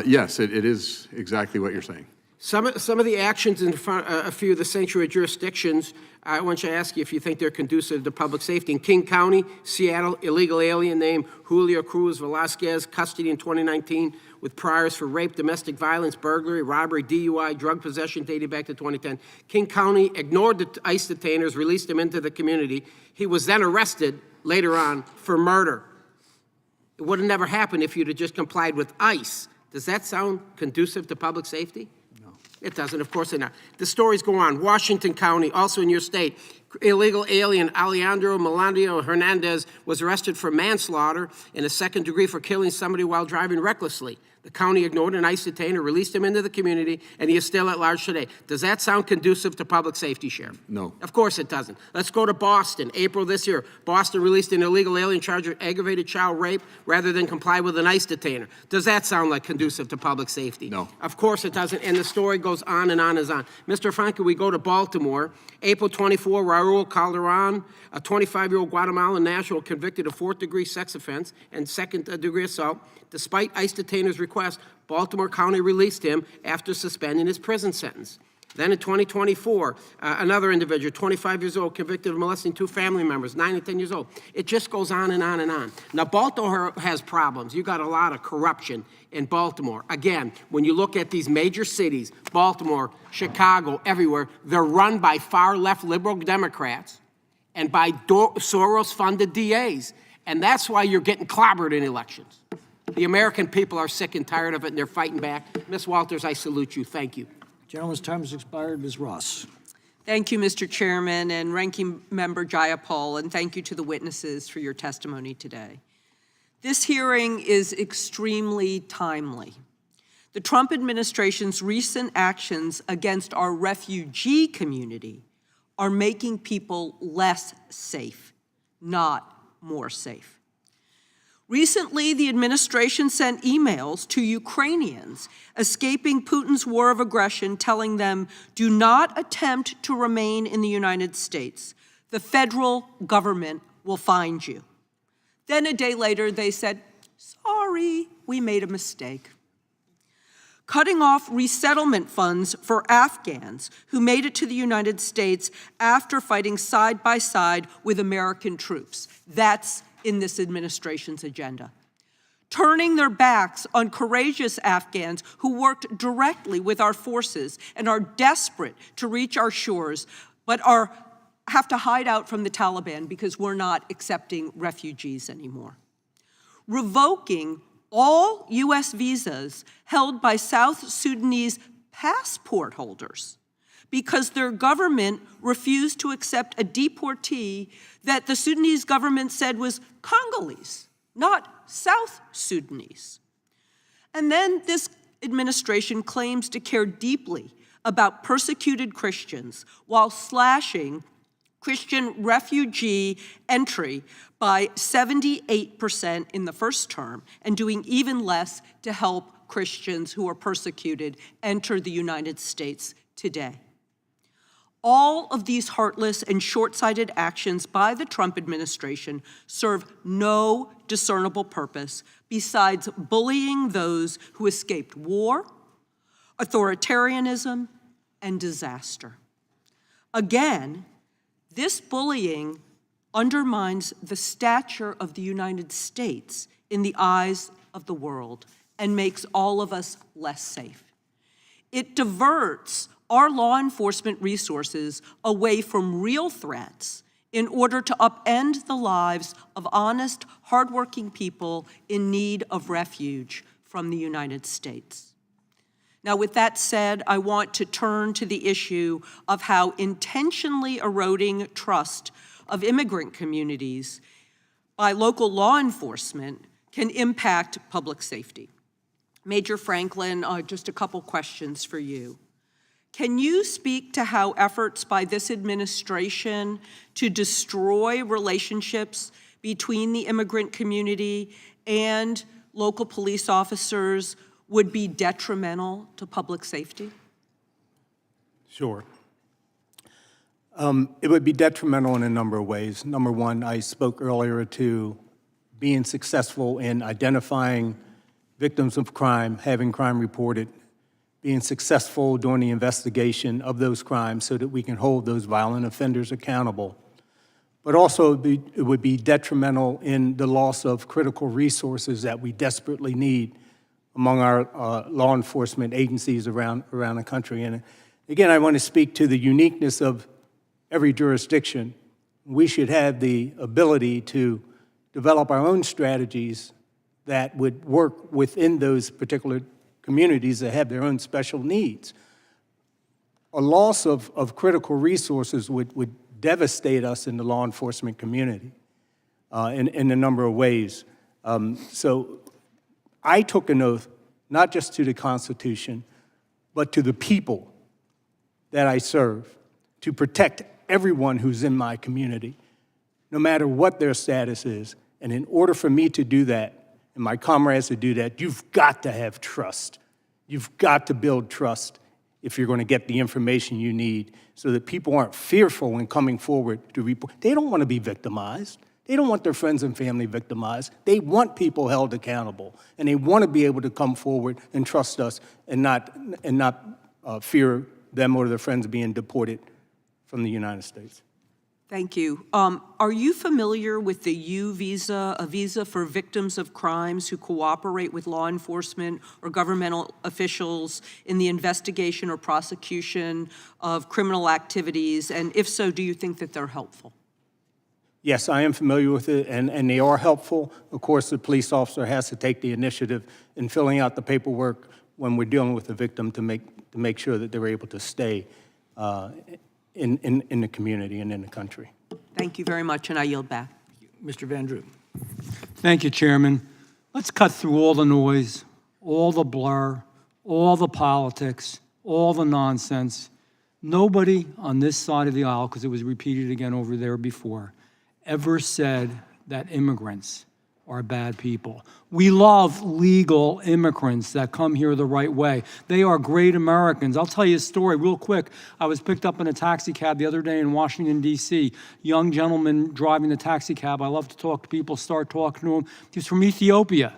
yes, it is exactly what you're saying. Some of the actions in a few of the sanctuary jurisdictions, I want you to ask you if you think they're conducive to public safety. In King County, Seattle, illegal alien named Julio Cruz Velasquez, custody in 2019 with priors for rape, domestic violence, burglary, robbery, DUI, drug possession dating back to 2010. King County ignored the ICE detainers, released him into the community. He was then arrested later on for murder. It would have never happened if you'd have just complied with ICE. Does that sound conducive to public safety? No. It doesn't, of course not. The stories go on. Washington County, also in your state, illegal alien Alejandro Melandio Hernandez was arrested for manslaughter and a second degree for killing somebody while driving recklessly. The county ignored an ICE detainer, released him into the community, and he is still at large today. Does that sound conducive to public safety, Sheriff? No. Of course it doesn't. Let's go to Boston. April this year, Boston released an illegal alien charged with aggravated child rape rather than comply with an ICE detainer. Does that sound like conducive to public safety? No. Of course it doesn't, and the story goes on and on and on. Mr. Franklin, we go to Baltimore. April 24, Raul Calderon, a 25-year-old Guatemalan national convicted of 4th-degree sex offense and second-degree assault. Despite ICE detainer's request, Baltimore County released him after suspending his prison sentence. Then in 2024, another individual, 25 years old, convicted of molesting 2 family members, 9 and 10 years old. It just goes on and on and on. Now, Baltimore has problems. You got a lot of corruption in Baltimore. Again, when you look at these major cities, Baltimore, Chicago, everywhere, they're run by far-left liberal Democrats and by Soros-funded DAs. And that's why you're getting clobbered in elections. The American people are sick and tired of it, and they're fighting back. Ms. Walters, I salute you. Thank you. Gentleman's time has expired. Ms. Ross. Thank you, Mr. Chairman and Ranking Member Jayapal, and thank you to the witnesses for your testimony today. This hearing is extremely timely. The Trump administration's recent actions against our refugee community are making people less safe, not more safe. Recently, the administration sent emails to Ukrainians escaping Putin's war of aggression, telling them, do not attempt to remain in the United States. The federal government will find you. Then a day later, they said, sorry, we made a mistake. Cutting off resettlement funds for Afghans who made it to the United States after fighting side by side with American troops. That's in this administration's agenda. Turning their backs on courageous Afghans who worked directly with our forces and are desperate to reach our shores, but have to hide out from the Taliban because we're not accepting refugees anymore. Revoking all U.S. visas held by South Sudanese passport holders because their government refused to accept a deportee that the Sudanese government said was Congolese, not South Sudanese. And then this administration claims to care deeply about persecuted Christians while slashing Christian refugee entry by 78% in the first term and doing even less to help Christians who are persecuted enter the United States today. All of these heartless and short-sighted actions by the Trump administration serve no discernible purpose besides bullying those who escaped war, authoritarianism, and disaster. Again, this bullying undermines the stature of the United States in the eyes of the world and makes all of us less safe. It diverts our law enforcement resources away from real threats in order to upend the lives of honest, hardworking people in need of refuge from the United States. Now, with that said, I want to turn to the issue of how intentionally eroding trust of immigrant communities by local law enforcement can impact public safety. Major Franklin, just a couple questions for you. Can you speak to how efforts by this administration to destroy relationships between the immigrant community and local police officers would be detrimental to public safety? Sure. It would be detrimental in a number of ways. Number one, I spoke earlier to being successful in identifying victims of crime, having crime reported, being successful during the investigation of those crimes so that we can hold those violent offenders accountable. But also it would be detrimental in the loss of critical resources that we desperately need among our law enforcement agencies around the country. And again, I want to speak to the uniqueness of every jurisdiction. We should have the ability to develop our own strategies that would work within those particular communities that have their own special needs. A loss of critical resources would devastate us in the law enforcement community in a number of ways. So I took an oath, not just to the Constitution, but to the people that I serve, to protect everyone who's in my community, no matter what their status is. And in order for me to do that, and my comrades to do that, you've got to have trust. You've got to build trust if you're going to get the information you need so that people aren't fearful in coming forward to report. They don't want to be victimized. They don't want their friends and family victimized. They want people held accountable, and they want to be able to come forward and trust us and not fear them or their friends being deported from the United States. Thank you. Are you familiar with the U visa, a visa for victims of crimes who cooperate with law enforcement or governmental officials in the investigation or prosecution of criminal activities? And if so, do you think that they're helpful? Yes, I am familiar with it, and they are helpful. Of course, the police officer has to take the initiative in filling out the paperwork when we're dealing with the victim to make sure that they're able to stay in the community and in the country. Thank you very much, and I yield back. Mr. Van Drew. Thank you, Chairman. Let's cut through all the noise, all the blur, all the politics, all the nonsense. Nobody on this side of the aisle, because it was repeated again over there before, ever said that immigrants are bad people. We love legal immigrants that come here the right way. They are great Americans. I'll tell you a story real quick. I was picked up in a taxi cab the other day in Washington, D.C. Young gentleman driving the taxi cab. I love to talk to people, start talking to him. He's from Ethiopia.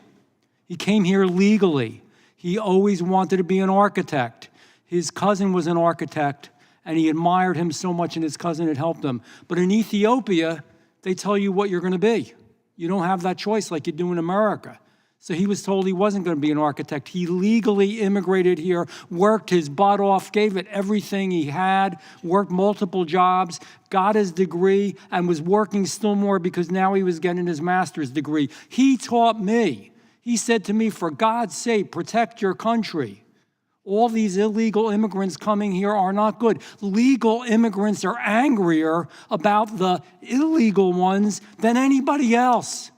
He came here legally. He always wanted to be an architect. His cousin was an architect, and he admired him so much, and his cousin had helped him. But in Ethiopia, they tell you what you're going to be. You don't have that choice like you do in America. So he was told he wasn't going to be an architect. He legally immigrated here, worked his butt off, gave it everything he had, worked multiple jobs, got his degree, and was working still more because now he was getting his master's degree. He taught me. He said to me, for God's sake, protect your country. All these illegal immigrants coming here are not good. Legal immigrants are angrier about the illegal ones than anybody else.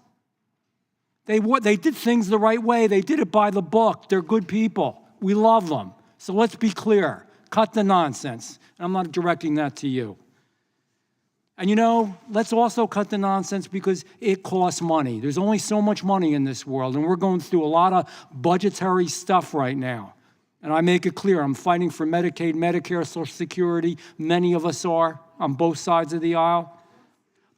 They did things the right way. They did it by the book. They're good people. We love them. So let's be clear. Cut the nonsense. I'm not directing that to you. And you know, let's also cut the nonsense because it costs money. There's only so much money in this world, and we're going through a lot of budgetary stuff right now. And I make it clear, I'm fighting for Medicaid, Medicare, Social Security. Many of us are on both sides of the aisle.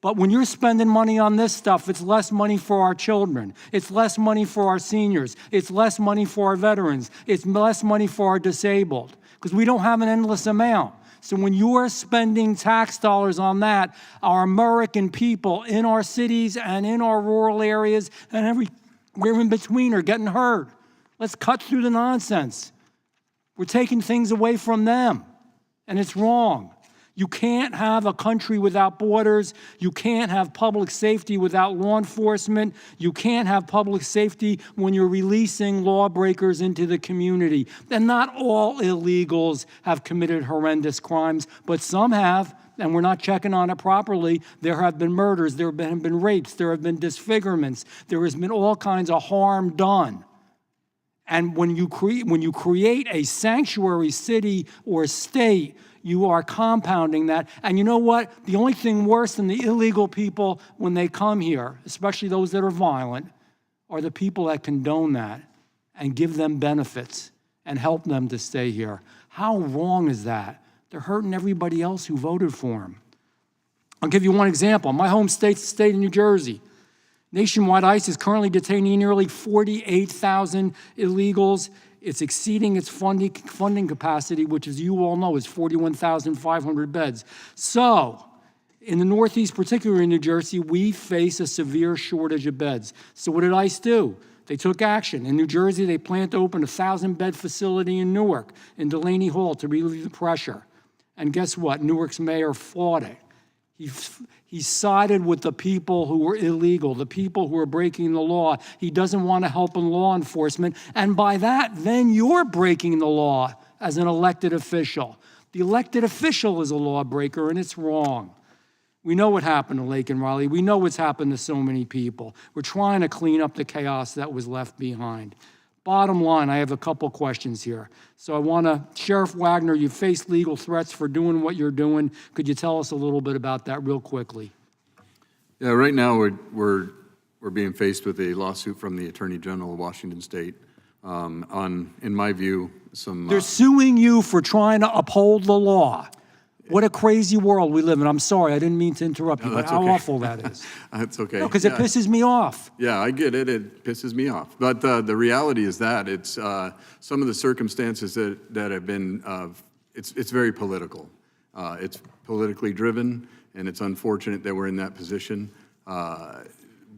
But when you're spending money on this stuff, it's less money for our children. It's less money for our seniors. It's less money for our veterans. It's less money for our disabled, because we don't have an endless amount. So when you're spending tax dollars on that, our American people in our cities and in our rural areas and everywhere in between are getting hurt. Let's cut through the nonsense. We're taking things away from them, and it's wrong. You can't have a country without borders. You can't have public safety without law enforcement. You can't have public safety when you're releasing lawbreakers into the community. And not all illegals have committed horrendous crimes, but some have, and we're not checking on it properly. There have been murders, there have been rapes, there have been disfigurements, there has been all kinds of harm done. And when you create a sanctuary city or state, you are compounding that. And you know what? The only thing worse than the illegal people when they come here, especially those that are violent, are the people that condone that and give them benefits and help them to stay here. How wrong is that? They're hurting everybody else who voted for them. I'll give you one example. My home state, the state of New Jersey. Nationwide ICE is currently detaining nearly 48,000 illegals. It's exceeding its funding capacity, which, as you all know, is 41,500 beds. So, in the Northeast, particularly in New Jersey, we face a severe shortage of beds. So what did ICE do? They took action. In New Jersey, they plan to open a 1,000-bed facility in Newark, in Delaney Hall, to relieve the pressure. And guess what? Newark's mayor fought it. He sided with the people who were illegal, the people who were breaking the law. He doesn't want to help in law enforcement. And by that, then you're breaking the law as an elected official. The elected official is a lawbreaker, and it's wrong. We know what happened to Lake and Raleigh. We know what's happened to so many people. We're trying to clean up the chaos that was left behind. Bottom line, I have a couple questions here. So I want to, Sheriff Wagner, you face legal threats for doing what you're doing. Could you tell us a little bit about that real quickly? Yeah, right now we're being faced with a lawsuit from the Attorney General of Washington State on, in my view, some... They're suing you for trying to uphold the law. What a crazy world we live in. I'm sorry, I didn't mean to interrupt you, but how awful that is. That's okay. Because it pisses me off. Yeah, I get it. It pisses me off. But the reality is that it's some of the circumstances that have been it's very political. It's politically driven, and it's unfortunate that we're in that position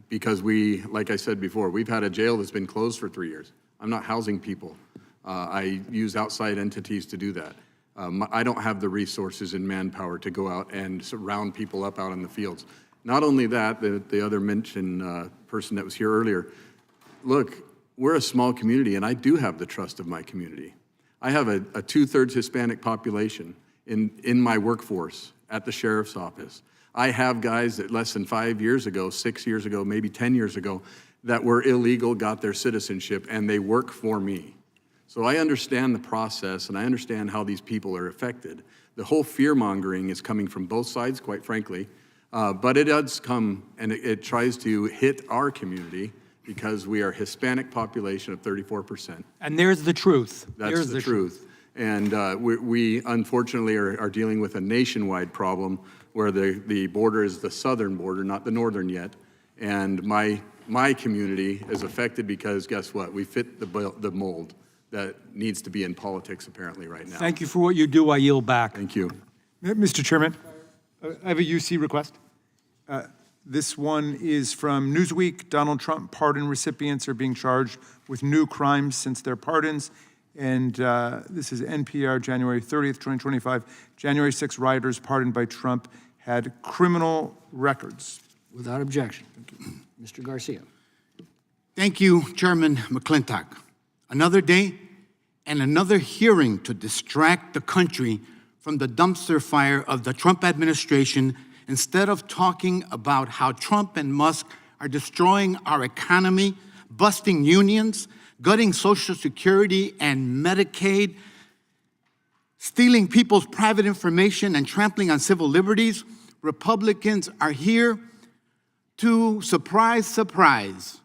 because like I said before, we've had a jail that's been closed for 3 years. I'm not housing people. I use outside entities to do that. I don't have the resources and manpower to go out and round people up out in the fields. Not only that, the other mentioned person that was here earlier, look, we're a small community, and I do have the trust of my community. I have a 2/3 Hispanic population in my workforce at the sheriff's office. I have guys that less than 5 years ago, 6 years ago, maybe 10 years ago, that were illegal, got their citizenship, and they work for me. So I understand the process, and I understand how these people are affected. The whole fear-mongering is coming from both sides, quite frankly, but it does come, and it tries to hit our community because we are a Hispanic population of 34%. And there's the truth. That's There's the truth. And we unfortunately are dealing with a nationwide problem where the border is the southern border, not the northern yet. And my community is affected because guess what? We fit the mold that needs to be in politics apparently right now. Thank you for what you do. I yield back. Thank you. Mr. Chairman, I have a UC request. This one is from Newsweek. Donald Trump pardon recipients are being charged with new crimes since their pardons. And this is NPR, January 30th, 2025. January 6 rioters pardoned by Trump had criminal records. Without objection. Mr. Garcia. Thank you, Chairman McClintock. Another day and another hearing to distract the country from the dumpster fire of the Trump administration instead of talking about how Trump and Musk are destroying our economy, busting unions, gutting Social Security and Medicaid, stealing people's private information and trampling on civil liberties. Republicans are here to, surprise, surprise,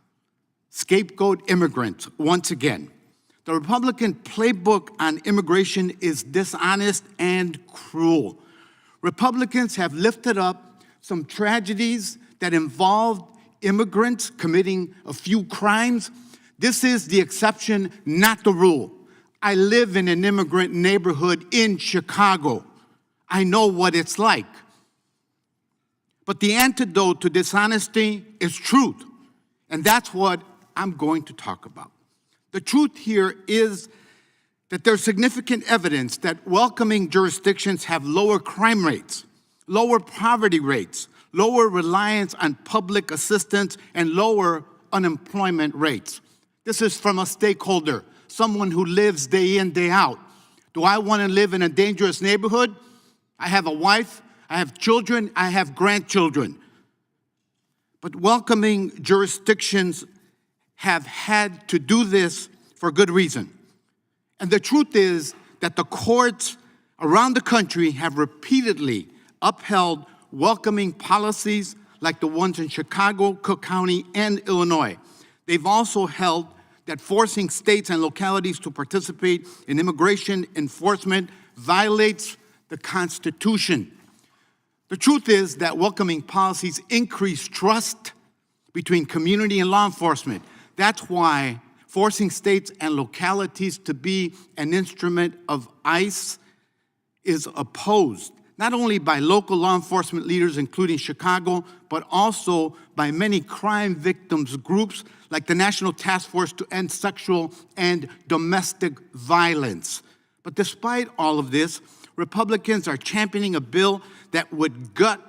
scapegoat immigrants once again. The Republican playbook on immigration is dishonest and cruel. Republicans have lifted up some tragedies that involved immigrants committing a few crimes. This is the exception, not the rule. I live in an immigrant neighborhood in Chicago. I know what it's like. But the antidote to dishonesty is truth, and that's what I'm going to talk about. The truth here is that there's significant evidence that welcoming jurisdictions have lower crime rates, lower poverty rates, lower reliance on public assistance, and lower unemployment rates. This is from a stakeholder, someone who lives day in, day out. Do I want to live in a dangerous neighborhood? I have a wife, I have children, I have grandchildren. But welcoming jurisdictions have had to do this for good reason. And the truth is that the courts around the country have repeatedly upheld welcoming policies like the ones in Chicago, Cook County, and Illinois. They've also held that forcing states and localities to participate in immigration enforcement violates the Constitution. The truth is that welcoming policies increase trust between community and law enforcement. That's why forcing states and localities to be an instrument of ICE is opposed, not only by local law enforcement leaders, including Chicago, but also by many crime victims groups like the National Task Force to End Sexual and Domestic Violence. But despite all of this, Republicans are championing a bill that would cut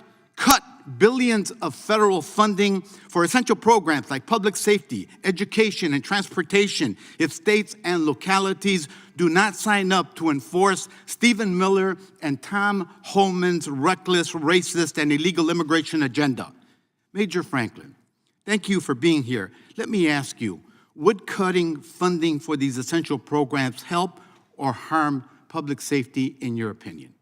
billions of federal funding for essential programs like public safety, education, and transportation if states and localities do not sign up to enforce Stephen Miller and Tom Homan's reckless, racist, and illegal immigration agenda. Major Franklin, thank you for being here. Let me ask you, would cutting funding for these essential programs help or harm public safety in your opinion?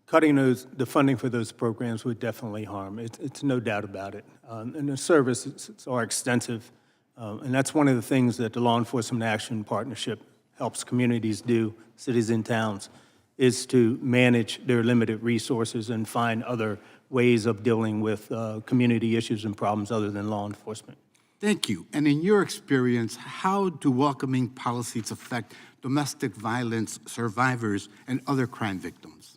Cutting the funding for those programs would definitely harm. It's no doubt about it. And the services are extensive, and that's one of the things that the Law Enforcement Action Partnership helps communities do, cities and towns, is to manage their limited resources and find other ways of dealing with community issues and problems other than law enforcement. Thank you. And in your experience, how do welcoming policies affect domestic violence survivors and other crime victims?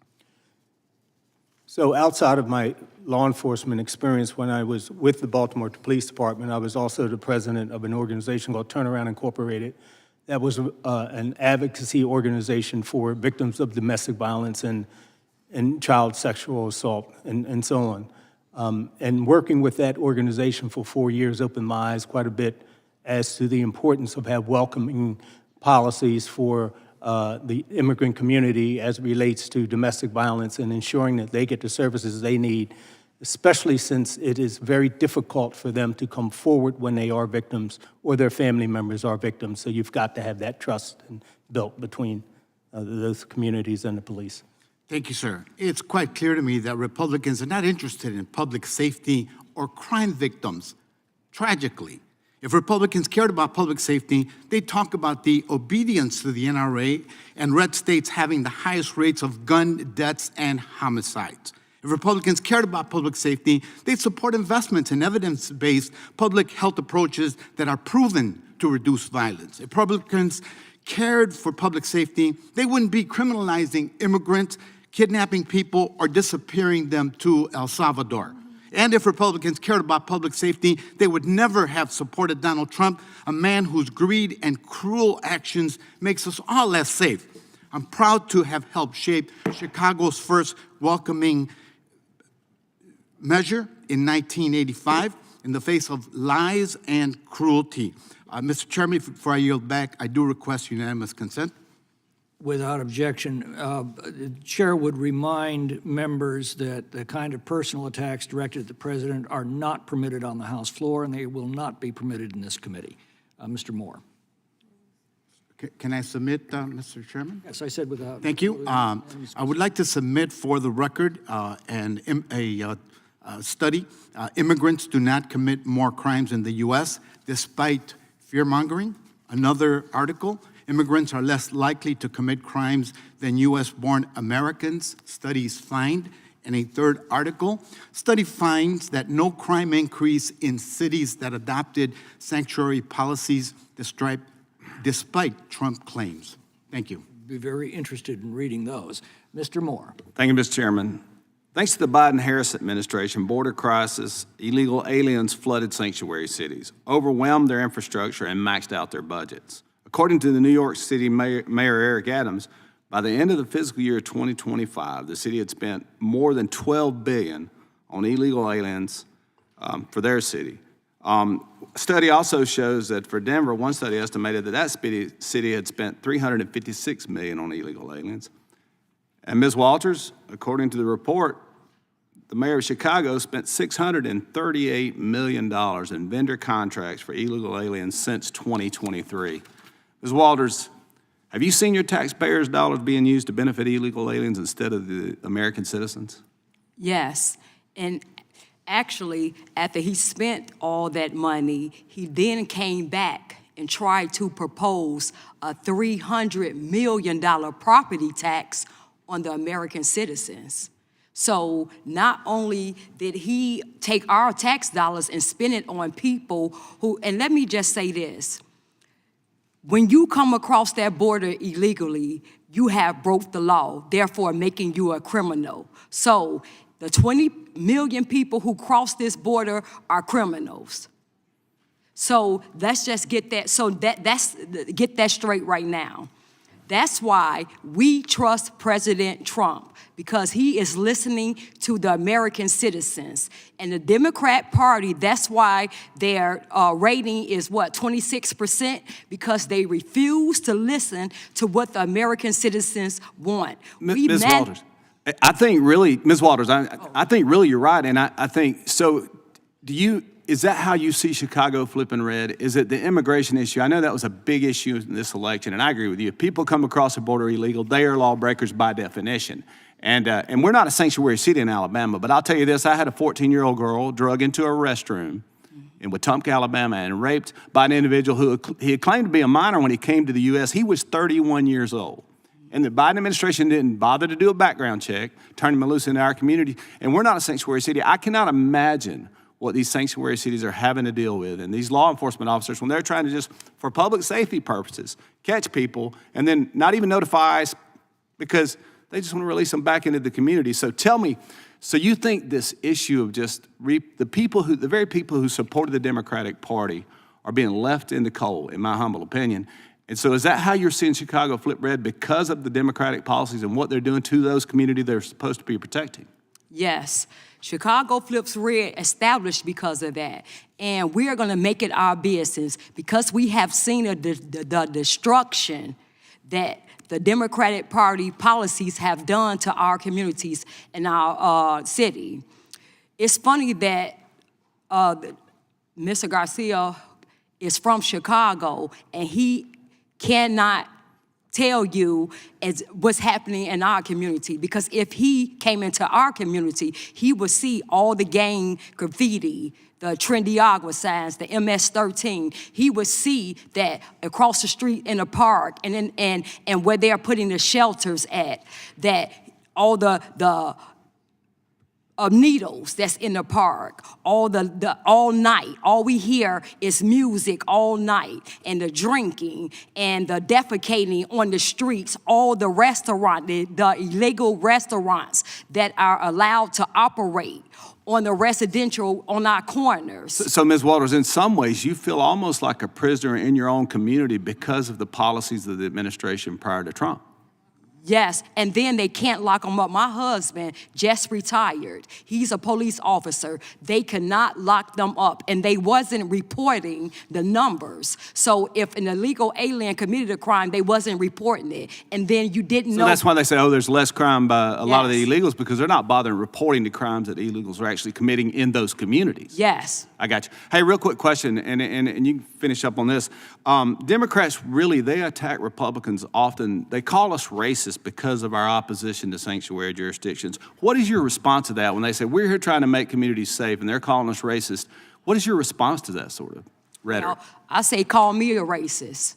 So outside of my law enforcement experience, when I was with the Baltimore Police Department, I was also the president of an organization called Turnaround Incorporated. That was an advocacy organization for victims of domestic violence and child sexual assault and so on. And working with that organization for 4 years opened my eyes quite a bit as to the importance of have welcoming policies for the immigrant community as it relates to domestic violence and ensuring that they get the services they need, especially since it is very difficult for them to come forward when they are victims or their family members are victims. So you've got to have that trust built between those communities and the police. Thank you, sir. It's quite clear to me that Republicans are not interested in public safety or crime victims. Tragically, if Republicans cared about public safety, they'd talk about the obedience to the NRA and red states having the highest rates of gun deaths and homicides. If Republicans cared about public safety, they'd support investments in evidence-based public health approaches that are proven to reduce violence. If Republicans cared for public safety, they wouldn't be criminalizing immigrants, kidnapping people, or disappearing them to El Salvador. And if Republicans cared about public safety, they would never have supported Donald Trump, a man whose greed and cruel actions makes us all less safe. I'm proud to have helped shape Chicago's first welcoming measure in 1985 in the face of lies and cruelty. Mr. Chairman, before I yield back, I do request unanimous consent. Without objection, the chair would remind members that the kind of personal attacks directed at the president are not permitted on the House floor, and they will not be permitted in this committee. Mr. Moore. Can I submit, Mr. Chairman? Yes, I said without. Thank you. I would like to submit for the record a study. Immigrants do not commit more crimes in the U.S. despite fear-mongering. Another article. Immigrants are less likely to commit crimes than U.S.-born Americans, studies find. And a third article, study finds that no crime increase in cities that adopted sanctuary policies despite Trump claims. Thank you. Be very interested in reading those. Mr. Moore. Thank you, Mr. Chairman. Thanks to the Biden-Harris administration, border crisis, illegal aliens flooded sanctuary cities, overwhelmed their infrastructure, and maxed out their budgets. According to the New York City Mayor Eric Adams, by the end of the fiscal year 2025, the city had spent more than $12 billion on illegal aliens for their city. A study also shows that for Denver, one study estimated that city had spent $356 million on illegal aliens. And Ms. Walters, according to the report, the mayor of Chicago spent $638 million in vendor contracts for illegal aliens since 2023. Ms. Walters, have you seen your taxpayers' dollars being used to benefit illegal aliens instead of the American citizens? Yes, and actually, after he spent all that money, he then came back and tried to propose a $300 million property tax on the American citizens. So not only did he take our tax dollars and spend it on people who, and let me just say this, when you come across that border illegally, you have broke the law, therefore making you a criminal. So the 20 million people who cross this border are criminals. So let's just get that, get that straight right now. That's why we trust President Trump, because he is listening to the American citizens. And the Democrat Party, that's why their rating is, 26%? Because they refuse to listen to what the American citizens want. Ms. Walters, I think really, Ms. Walters, I think really you're right. And I think, so is that how you see Chicago flipping red? Is it the immigration issue? I know that was a big issue in this election, and I agree with you. If people come across the border illegal, they are lawbreakers by definition. And we're not a sanctuary city in Alabama, but I'll tell you this, I had a 14-year-old girl drug into a restroom in Wetumpka, Alabama, and raped by an individual who he had claimed to be a minor when he came to the U.S. He was 31 years old. And the Biden administration didn't bother to do a background check, turning him loose into our community. And we're not a sanctuary city. I cannot imagine what these sanctuary cities are having to deal with. And these law enforcement officers, when they're trying to just, for public safety purposes, catch people and then not even notify us because they just want to release them back into the community. So tell me, so you think this issue of just the very people who supported the Democratic Party are being left in the cold, in my humble opinion. And so is that how you're seeing Chicago flip red because of the Democratic policies and what they're doing to those communities they're supposed to be protecting? Yes, Chicago flips red established because of that. And we are going to make it our business because we have seen the destruction that the Democratic Party policies have done to our communities in our city. It's funny that Mr. Garcia is from Chicago and he cannot tell you what's happening in our community, because if he came into our community, he would see all the gang graffiti, the Trendy Agua signs, the MS-13. He would see that across the street in the park and where they're putting the shelters at, that all the needles that's in the park, all night. All we hear is music all night, and the drinking and the defecating on the streets, all the the illegal restaurants that are allowed to operate on the residential, on our corners. So Ms. Walters, in some ways, you feel almost like a prisoner in your own community because of the policies of the administration prior to Trump. Yes, and then they can't lock them up. My husband just retired. He's a police officer. They cannot lock them up, and they wasn't reporting the numbers. So if an illegal alien committed a crime, they wasn't reporting it, and then you didn't know. So that's why they say, oh, there's less crime by a lot of the illegals, because they're not bothering reporting the crimes that illegals are actually committing in those communities. Yes. I got you. Hey, real quick question, and you can finish up on this. Democrats really, they attack Republicans often. They call us racist because of our opposition to sanctuary jurisdictions. What is your response to that when they say, we're here trying to make communities safe and they're calling us racist? What is your response to that sort of rhetoric? Well, I say, call me a racist.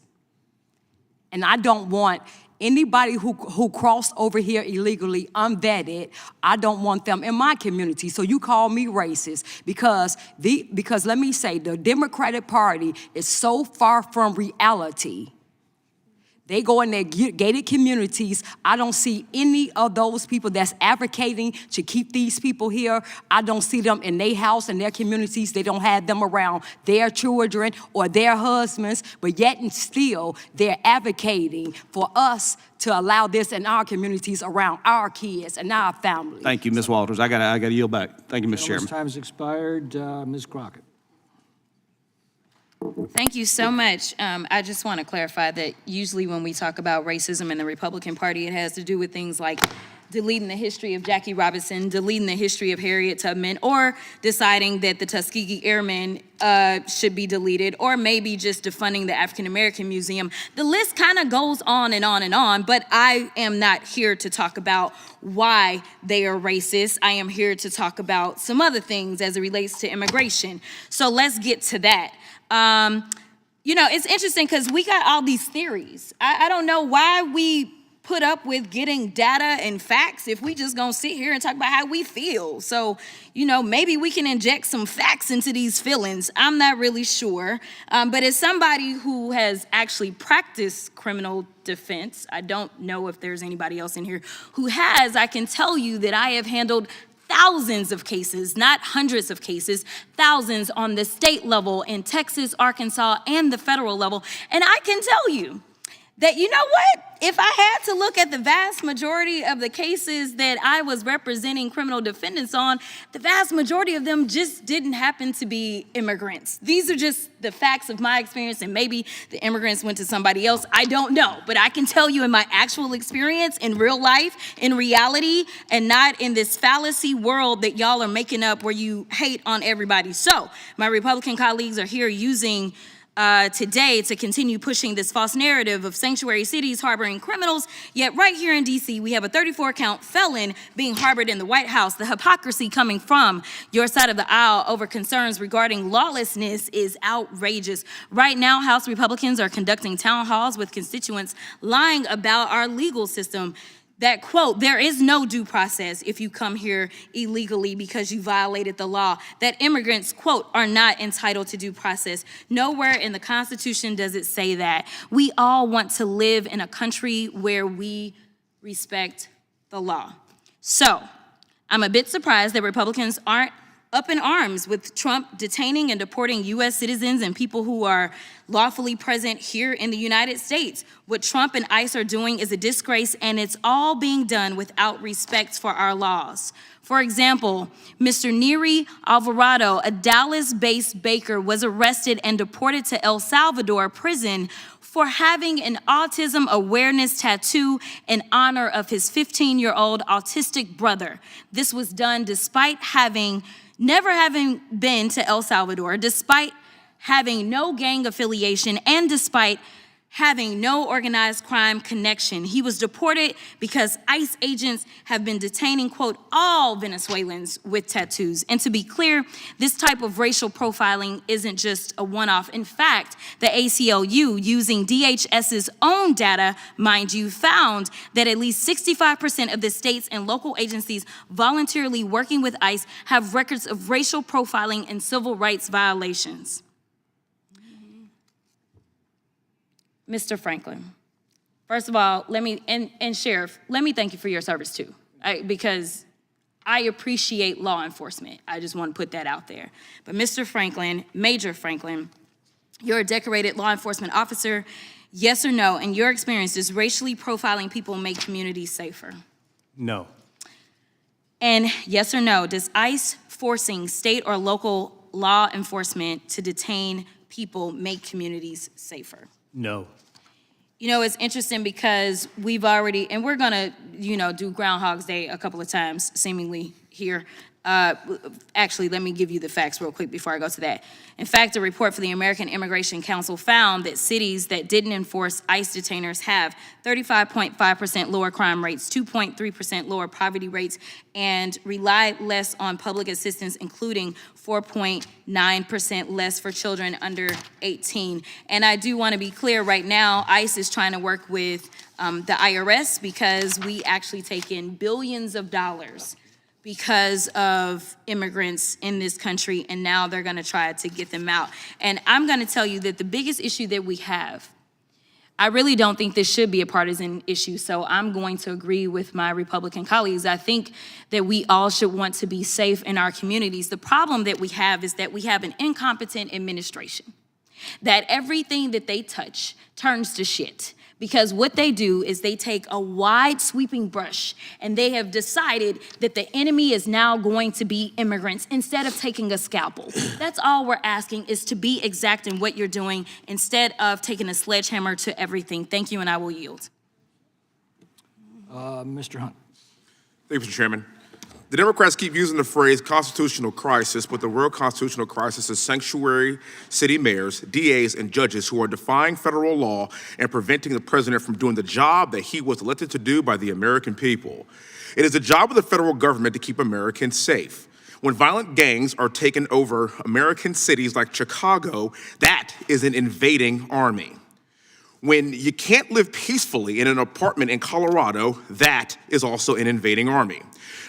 And I don't want anybody who crossed over here illegally, unvetted, I don't want them in my community. So you call me racist because let me say, the Democratic Party is so far from reality. They go in their gated communities. I don't see any of those people that's advocating to keep these people here. I don't see them in their house and their communities. They don't have them around their children or their husbands, but yet and still they're advocating for us to allow this in our communities around our kids and our families. Thank you, Ms. Walters. I got to yield back. Thank you, Mr. Chairman. Time has expired. Ms. Crockett. Thank you so much. I just want to clarify that usually when we talk about racism in the Republican Party, it has to do with things like deleting the history of Jackie Robinson, deleting the history of Harriet Tubman, or deciding that the Tuskegee Airmen should be deleted, or maybe just defunding the African American Museum. The list kind of goes on and on and on, but I am not here to talk about why they are racist. I am here to talk about some other things as it relates to immigration. So let's get to that. You know, it's interesting because we got all these theories. I don't know why we put up with getting data and facts if we just gonna sit here and talk about how we feel. So, you know, maybe we can inject some facts into these feelings. I'm not really sure. But as somebody who has actually practiced criminal defense, I don't know if there's anybody else in here who has, I can tell you that I have handled thousands of cases, not hundreds of cases, thousands on the state level in Texas, Arkansas, and the federal level. And I can tell you that, you know what? If I had to look at the vast majority of the cases that I was representing criminal defendants on, the vast majority of them just didn't happen to be immigrants. These are just the facts of my experience, and maybe the immigrants went to somebody else. I don't know, but I can tell you in my actual experience, in real life, in reality, and not in this fallacy world that y'all are making up where you hate on everybody. So my Republican colleagues are here using today to continue pushing this false narrative of sanctuary cities harboring criminals, yet right here in DC, we have a 34-count felon being harbored in the White House. The hypocrisy coming from your side of the aisle over concerns regarding lawlessness is outrageous. Right now, House Republicans are conducting town halls with constituents lying about our legal system. that, quote, there is no due process if you come here illegally because you violated the law, that immigrants, quote, are not entitled to due process. Nowhere in the Constitution does it say that. We all want to live in a country where we respect the law. So I'm a bit surprised that Republicans aren't up in arms with Trump detaining and deporting U.S. citizens and people who are lawfully present here in the United States. What Trump and ICE are doing is a disgrace, and it's all being done without respect for our laws. For example, Mr. Neri Alvarado, a Dallas-based baker, was arrested and deported to El Salvador prison for having an autism awareness tattoo in honor of his 15-year-old autistic brother. This was done despite never having been to El Salvador, despite having no gang affiliation, and despite having no organized crime connection. He was deported because ICE agents have been detaining, quote, all Venezuelans with tattoos. And to be clear, this type of racial profiling isn't just a one-off. In fact, the ACLU, using DHS's own data, mind you, found that at least 65% of the states and local agencies voluntarily working with ICE have records of racial profiling and civil rights violations. Mr. Franklin, first of all, and Sheriff, let me thank you for your service too, because I appreciate law enforcement. I just want to put that out there. But Mr. Franklin, Major Franklin, you're a decorated law enforcement officer. Yes or no, in your experience, does racially profiling people make communities safer? No. And yes or no, does ICE forcing state or local law enforcement to detain people make communities safer? No. You know, it's interesting because we've already, and we're gonna, do Groundhog's Day a couple of times, seemingly here. Actually, let me give you the facts real quick before I go to that. In fact, a report for the American Immigration Council found that cities that didn't enforce ICE detainers have 35.5% lower crime rates, 2.3% lower poverty rates, and rely less on public assistance, including 4.9% less for children under 18. And I do want to be clear, right now, ICE is trying to work with the IRS because we actually take in billions of dollars because of immigrants in this country, and now they're gonna try to get them out. And I'm gonna tell you that the biggest issue that we have, I really don't think this should be a partisan issue, so I'm going to agree with my Republican colleagues. I think that we all should want to be safe in our communities. The problem that we have is that we have an incompetent administration, that everything that they touch turns to shit. Because what they do is they take a wide sweeping brush and they have decided that the enemy is now going to be immigrants instead of taking a scalpel. That's all we're asking, is to be exact in what you're doing instead of taking a sledgehammer to everything. Thank you, and I will yield. Mr. Hunt. Thank you, Mr. Chairman. The Democrats keep using the phrase constitutional crisis, but the real constitutional crisis is sanctuary city mayors, DAs, and judges who are defying federal law and preventing the president from doing the job that he was elected to do by the American people. It is the job of the federal government to keep Americans safe. When violent gangs are taking over American cities like Chicago, that is an invading army. When you can't live peacefully in an apartment in Colorado, that is also an invading army.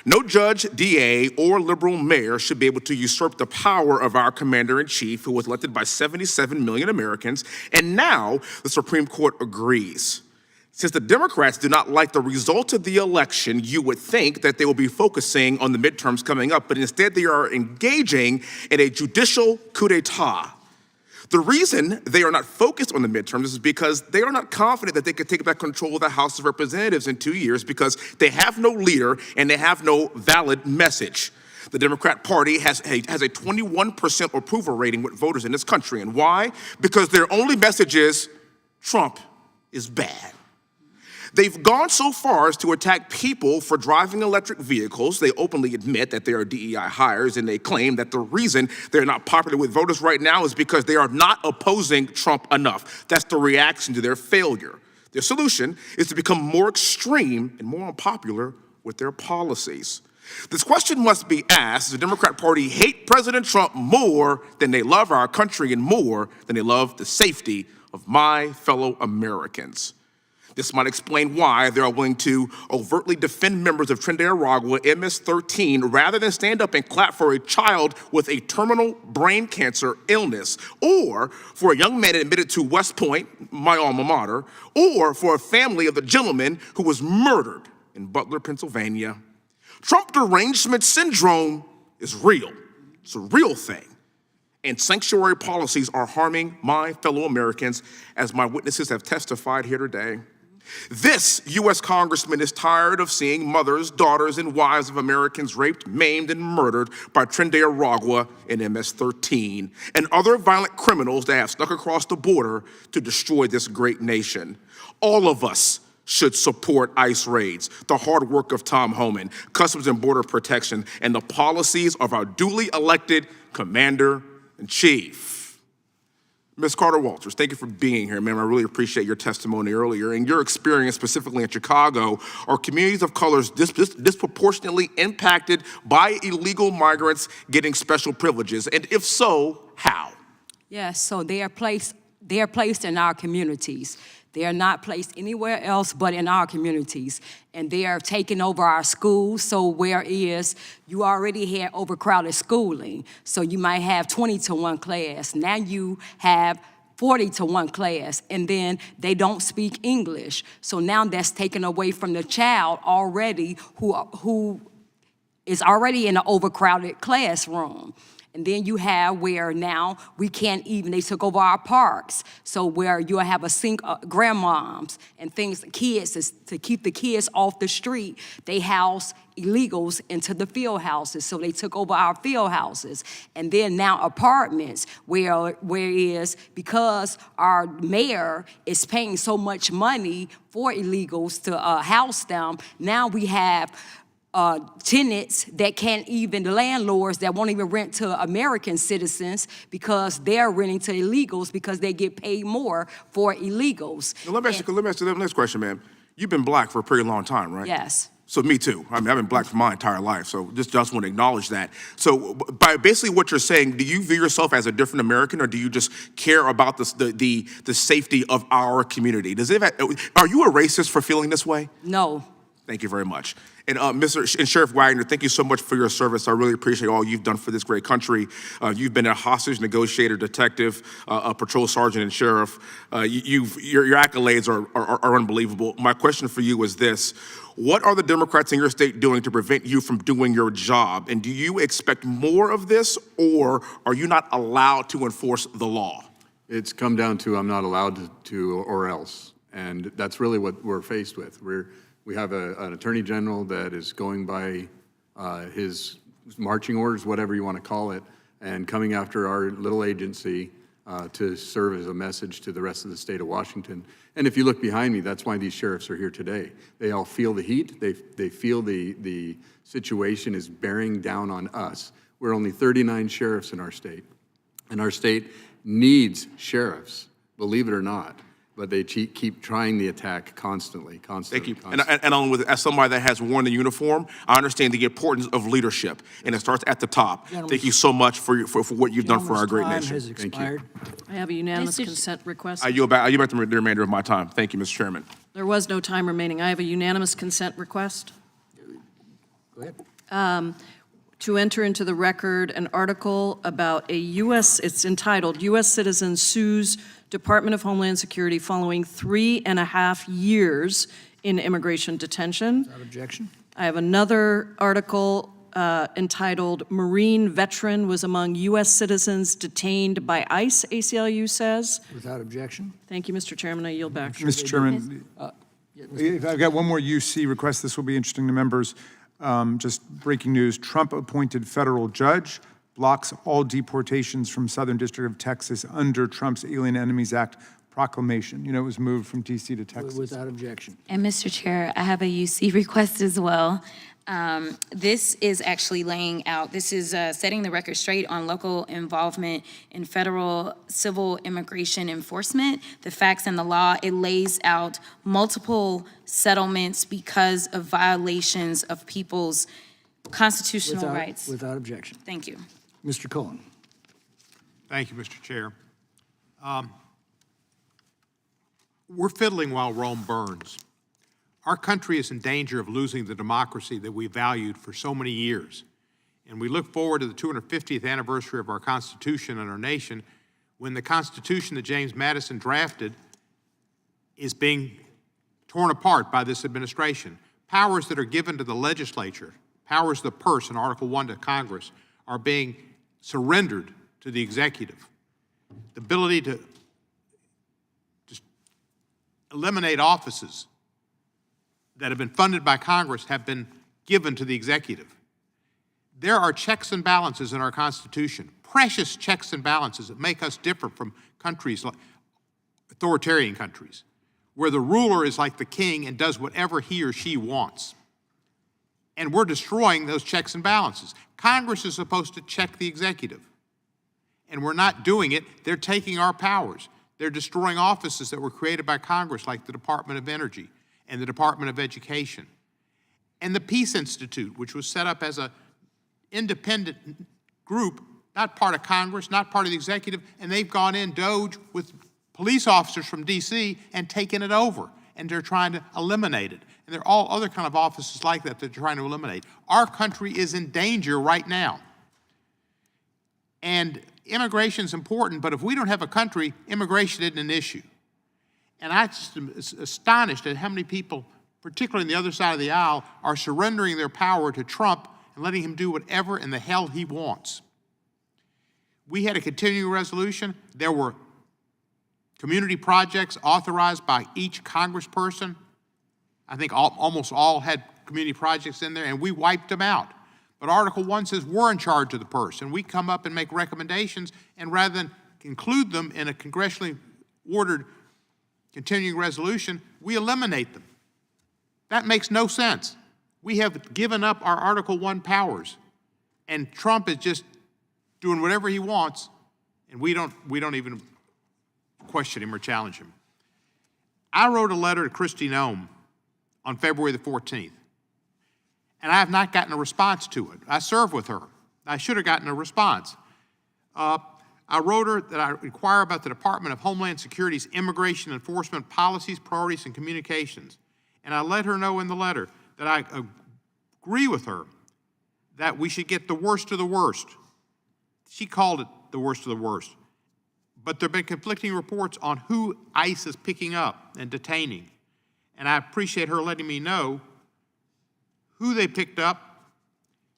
No judge, DA, or liberal mayor should be able to usurp the power of our commander-in-chief, who was elected by 77 million Americans, and now the Supreme Court agrees. Since the Democrats do not like the result of the election, you would think that they will be focusing on the midterms coming up, but instead they are engaging in a judicial coup d'etat. The reason they are not focused on the midterms is because they are not confident that they can take back control of the House of Representatives in 2 years, because they have no leader and they have no valid message. The Democrat Party has a 21% approval rating with voters in this country. And why? Because their only message is Trump is bad. They've gone so far as to attack people for driving electric vehicles. They openly admit that they are DEI hires, and they claim that the reason they're not popular with voters right now is because they are not opposing Trump enough. That's the reaction to their failure. Their solution is to become more extreme and more unpopular with their policies. This question must be asked: does the Democrat Party hate President Trump more than they love our country and more than they love the safety of my fellow Americans? This might explain why they are willing to overtly defend members of Trinidad MS-13 rather than stand up and clap for a child with a terminal brain cancer illness, or for a young man admitted to West Point, my alma mater, or for a family of the gentleman who was murdered in Butler, Pennsylvania. Trump derangement syndrome is real. It's a real thing. And sanctuary policies are harming my fellow Americans, as my witnesses have testified here today. This U.S. congressman is tired of seeing mothers, daughters, and wives of Americans raped, maimed, and murdered by Trinidad and MS-13 and other violent criminals that have snuck across the border to destroy this great nation. All of us should support ICE raids, the hard work of Tom Homan, Customs and Border Protection, and the policies of our duly elected Commander-in-Chief. Ms. Carter-Walters, thank you for being here, ma'am. I really appreciate your testimony earlier. In your experience, specifically in Chicago, are communities of colors disproportionately impacted by illegal migrants getting special privileges? And if so, how? Yes, so they are placed in our communities. They are not placed anywhere else but in our communities. And they are taking over our schools. So whereas you already had overcrowded schooling, so you might have 20 to 1 class. Now you have 40 to 1 class, and then they don't speak English. So now that's taken away from the child already who is already in an overcrowded classroom. And then you have where now we can't even, they took over our parks. So where you'll have grandmoms and things, kids, to keep the kids off the street, they house illegals into the field houses. So they took over our field houses. And then now apartments, whereas because our mayor is paying so much money for illegals to house them, now we have tenants that can't even, the landlords that won't even rent to American citizens because they're renting to illegals because they get paid more for illegals. Now, let me ask you the next question, ma'am. You've been black for a pretty long time, right? Yes. So me too. I mean, I've been black for my entire life, so just want to acknowledge that. So by basically what you're saying, do you view yourself as a different American, or do you just care about the safety of our community? Are you a racist for feeling this way? No. Thank you very much. And Sheriff Wagner, thank you so much for your service. I really appreciate all you've done for this great country. You've been a hostage negotiator, detective, a patrol sergeant, and sheriff. Your accolades are unbelievable. My question for you is this: what are the Democrats in your state doing to prevent you from doing your job? And do you expect more of this, or are you not allowed to enforce the law? It's come down to I'm not allowed to or else. And that's really what we're faced with. We have an attorney general that is going by his marching orders, whatever you want to call it, and coming after our little agency to serve as a message to the rest of the state of Washington. And if you look behind me, that's why these sheriffs are here today. They all feel the heat. They feel the situation is bearing down on us. We're only 39 sheriffs in our state, and our state needs sheriffs, believe it or not. But they keep trying the attack constantly. Thank you. And as somebody that has worn the uniform, I understand the importance of leadership, and it starts at the top. Thank you so much for what you've done for our great nation. Has expired. I have a unanimous consent request. I yield back the remainder of my time. Thank you, Mr. Chairman. There was no time remaining. I have a unanimous consent request. Go ahead. To enter into the record an article about it's entitled, U.S. Citizen Sues Department of Homeland Security Following 3.5 Years in Immigration Detention. Without objection. I have another article entitled, Marine Veteran Was Among U.S. Citizens Detained by ICE, ACLU says. Without objection. Thank you, Mr. Chairman. I yield back. Mr. Chairman, I've got one more UC request. This will be interesting to members. Just breaking news, Trump appointed federal judge, blocks all deportations from Southern District of Texas under Trump's Alien Enemies Act proclamation. You know, it was moved from DC to Texas. Without objection. And Mr. Chair, I have a UC request as well. This is actually laying out, this is setting the record straight on local involvement in federal civil immigration enforcement, the facts and the law. It lays out multiple settlements because of violations of people's constitutional rights. Without objection. Thank you. Mr. Cohen. Thank you, Mr. Chair. We're fiddling while Rome burns. Our country is in danger of losing the democracy that we valued for so many years. And we look forward to the 250th anniversary of our Constitution and our nation, when the Constitution that James Madison drafted is being torn apart by this administration. Powers that are given to the legislature, powers of the purse in Article 1 to Congress, are being surrendered to the executive. The ability to just eliminate offices that have been funded by Congress have been given to the executive. There are checks and balances in our Constitution, precious checks and balances that make us different from countries like authoritarian countries, where the ruler is like the king and does whatever he or she wants. And we're destroying those checks and balances. Congress is supposed to check the executive, and we're not doing it. They're taking our powers. They're destroying offices that were created by Congress, like the Department of Energy and the Department of Education. And the Peace Institute, which was set up as an independent group, not part of Congress, not part of the executive, and they've gone in, Doge, with police officers from D.C. and taken it over, and they're trying to eliminate it. And there are all other kind of offices like that they're trying to eliminate. Our country is in danger right now. And immigration is important, but if we don't have a country, immigration isn't an issue. And I just am astonished at how many people, particularly on the other side of the aisle, are surrendering their power to Trump and letting him do whatever in the hell he wants. We had a continuing resolution. There were community projects authorized by each congressperson. I think almost all had community projects in there, and we wiped them out. But Article 1 says we're in charge of the purse, and we come up and make recommendations, and rather than include them in a congressionally ordered continuing resolution, we eliminate them. That makes no sense. We have given up our Article 1 powers, and Trump is just doing whatever he wants, and we don't even question him or challenge him. I wrote a letter to Kristi Noem on February the 14th, and I have not gotten a response to it. I served with her. I should have gotten a response. I wrote her that I inquire about the Department of Homeland Security's immigration enforcement policies, priorities, and communications. And I let her know in the letter that I agree with her that we should get the worst of the worst. She called it the worst of the worst. But there have been conflicting reports on who ICE is picking up and detaining. And I appreciate her letting me know who they picked up,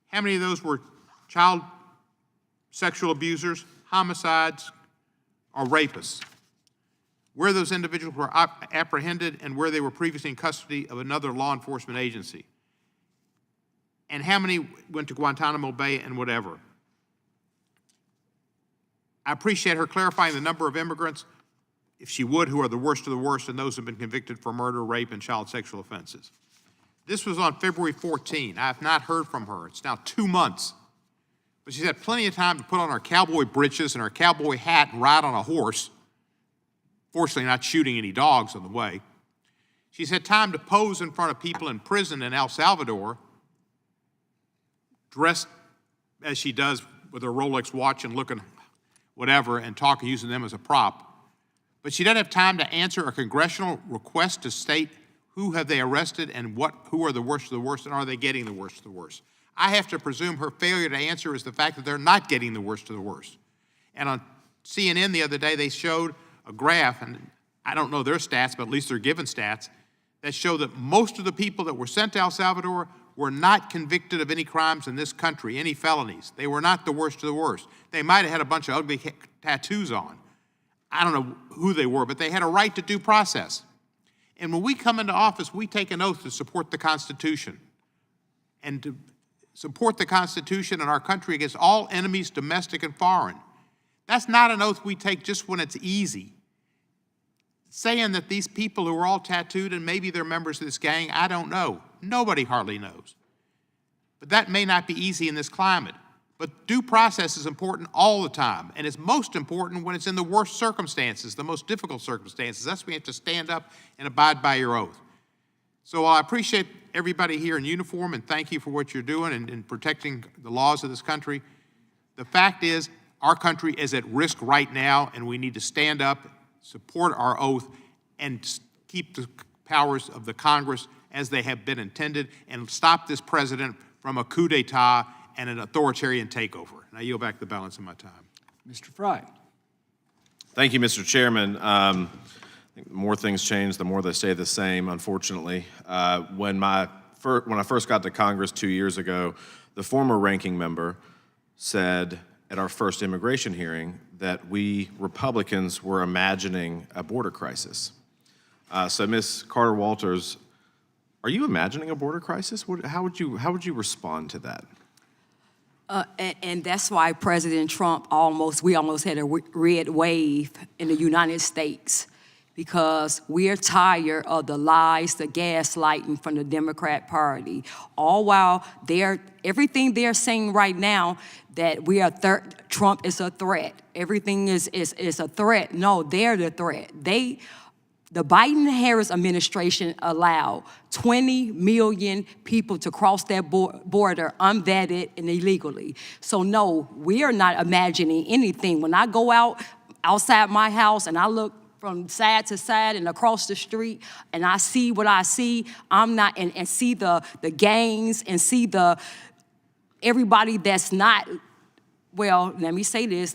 how many of those were child sexual abusers, homicides, or rapists, where those individuals were apprehended and where they were previously in custody of another law enforcement agency, and how many went to Guantanamo Bay and whatever. I appreciate her clarifying the number of immigrants, if she would, who are the worst of the worst, and those who have been convicted for murder, rape, and child sexual offenses. This was on February 14. I have not heard from her. It's now 2 months. But she's had plenty of time to put on her cowboy breeches and her cowboy hat and ride on a horse, fortunately not shooting any dogs on the way. She's had time to pose in front of people in prison in El Salvador, dressed as she does with her Rolex watch and looking whatever and talking, using them as a prop. But she doesn't have time to answer a congressional request to state who have they arrested and who are the worst of the worst, and are they getting the worst of the worst. I have to presume her failure to answer is the fact that they're not getting the worst of the worst. And on CNN the other day, they showed a graph, and I don't know their stats, but at least they're given stats, that show that most of the people that were sent to El Salvador were not convicted of any crimes in this country, any felonies. They were not the worst of the worst. They might have had a bunch of ugly tattoos on. I don't know who they were, but they had a right to due process. And when we come into office, we take an oath to support the Constitution and to support the Constitution and our country against all enemies, domestic and foreign. That's not an oath we take just when it's easy. Saying that these people who are all tattooed, and maybe they're members of this gang, I don't know. Nobody hardly knows. But that may not be easy in this climate. But due process is important all the time, and it's most important when it's in the worst circumstances, the most difficult circumstances. That's when you have to stand up and abide by your oath. So I appreciate everybody here in uniform, and thank you for what you're doing in protecting the laws of this country. The fact is, our country is at risk right now, and we need to stand up, support our oath, and keep the powers of the Congress as they have been intended and stop this president from a coup d'etat and an authoritarian takeover. And I yield back the balance of my time. Mr. Fry. Thank you, Mr. Chairman. I think the more things change, the more they stay the same, unfortunately. When I first got to Congress 2 years ago, the former ranking member said at our first immigration hearing that we Republicans were imagining a border crisis. So, Ms. Carter-Walters, are you imagining a border crisis? How would you respond to that? And that's why President Trump we almost had a red wave in the United States, because we're tired of the lies, the gaslighting from the Democrat Party. All while everything they're saying right now that Trump is a threat. Everything is a threat. No, they're the threat. The Biden-Harris administration allowed 20 million people to cross that border unvetted and illegally. So no, we are not imagining anything. When I go outside my house and I look from side to side and across the street and I see what I see, and see the gangs and see everybody that's not, well, let me say this,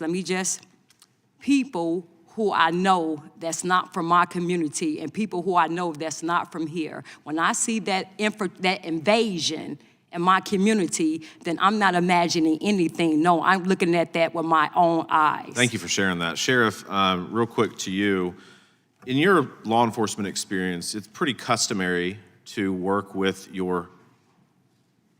people who I know that's not from my community and people who I know that's not from here. When I see that invasion in my community, then I'm not imagining anything. No, I'm looking at that with my own eyes. Thank you for sharing that. Sheriff, real quick to you, in your law enforcement experience, it's pretty customary to work with your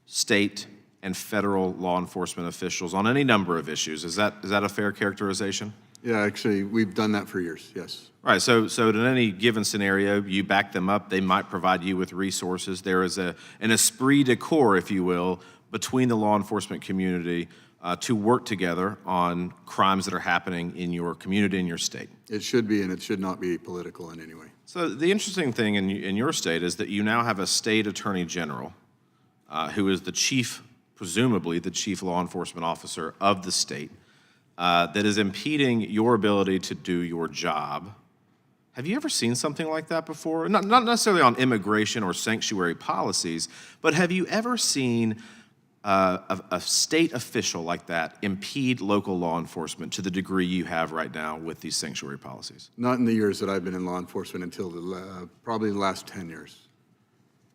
state and federal law enforcement officials on any number of issues. Is that a fair characterization? Yeah, actually, we've done that for years, yes. Right, so in any given scenario, you back them up, they might provide you with resources. There is an esprit de corps, if you will, between the law enforcement community to work together on crimes that are happening in your community, in your state. It should be, and it should not be political in any way. So the interesting thing in your state is that you now have a state attorney general who is presumably the chief law enforcement officer of the state, that is impeding your ability to do your job. Have you ever seen something like that before? Not necessarily on immigration or sanctuary policies, but have you ever seen a state official like that impede local law enforcement to the degree you have right now with these sanctuary policies? Not in the years that I've been in law enforcement until probably the last 10 years.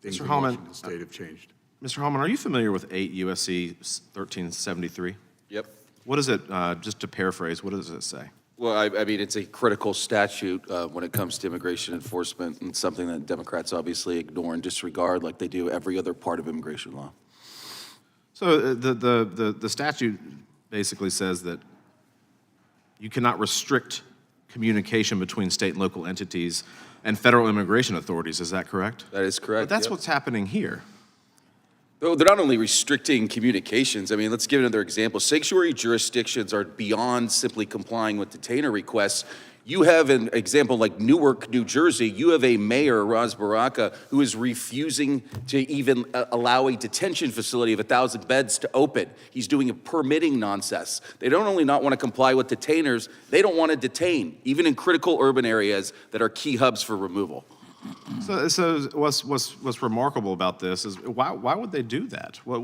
Things in Washington State have changed. Mr. Hallman, are you familiar with 8 U.S.C. 1373? Yep. What is it, just to paraphrase, what does it say? Well, I mean, it's a critical statute when it comes to immigration enforcement, and something that Democrats obviously ignore and disregard like they do every other part of immigration law. So the statute basically says that you cannot restrict communication between state and local entities and federal immigration authorities, is that correct? That is correct. But that's what's happening here. Though they're not only restricting communications, I mean, let's give another example. Sanctuary jurisdictions are beyond simply complying with detainer requests. You have an example like Newark, New Jersey. You have a mayor, Ras Baraka, who is refusing to even allow a detention facility of 1,000 beds to open. He's doing a permitting nonsense. They don't only not want to comply with detainers, they don't want to detain, even in critical urban areas that are key hubs for removal. So what's remarkable about this is why would they do that? What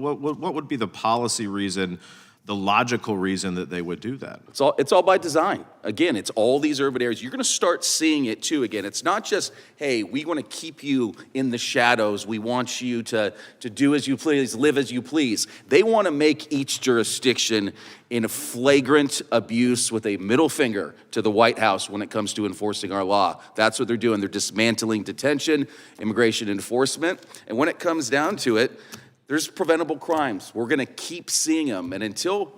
would be the policy reason, the logical reason that they would do that? It's all by design. Again, it's all these urban areas. You're going to start seeing it too. Again, it's not just, hey, we want to keep you in the shadows. We want you to do as you please, live as you please. They want to make each jurisdiction in a flagrant abuse with a middle finger to the White House when it comes to enforcing our law. That's what they're doing. They're dismantling detention, immigration enforcement, and when it comes down to it, there's preventable crimes. We're going to keep seeing them, and until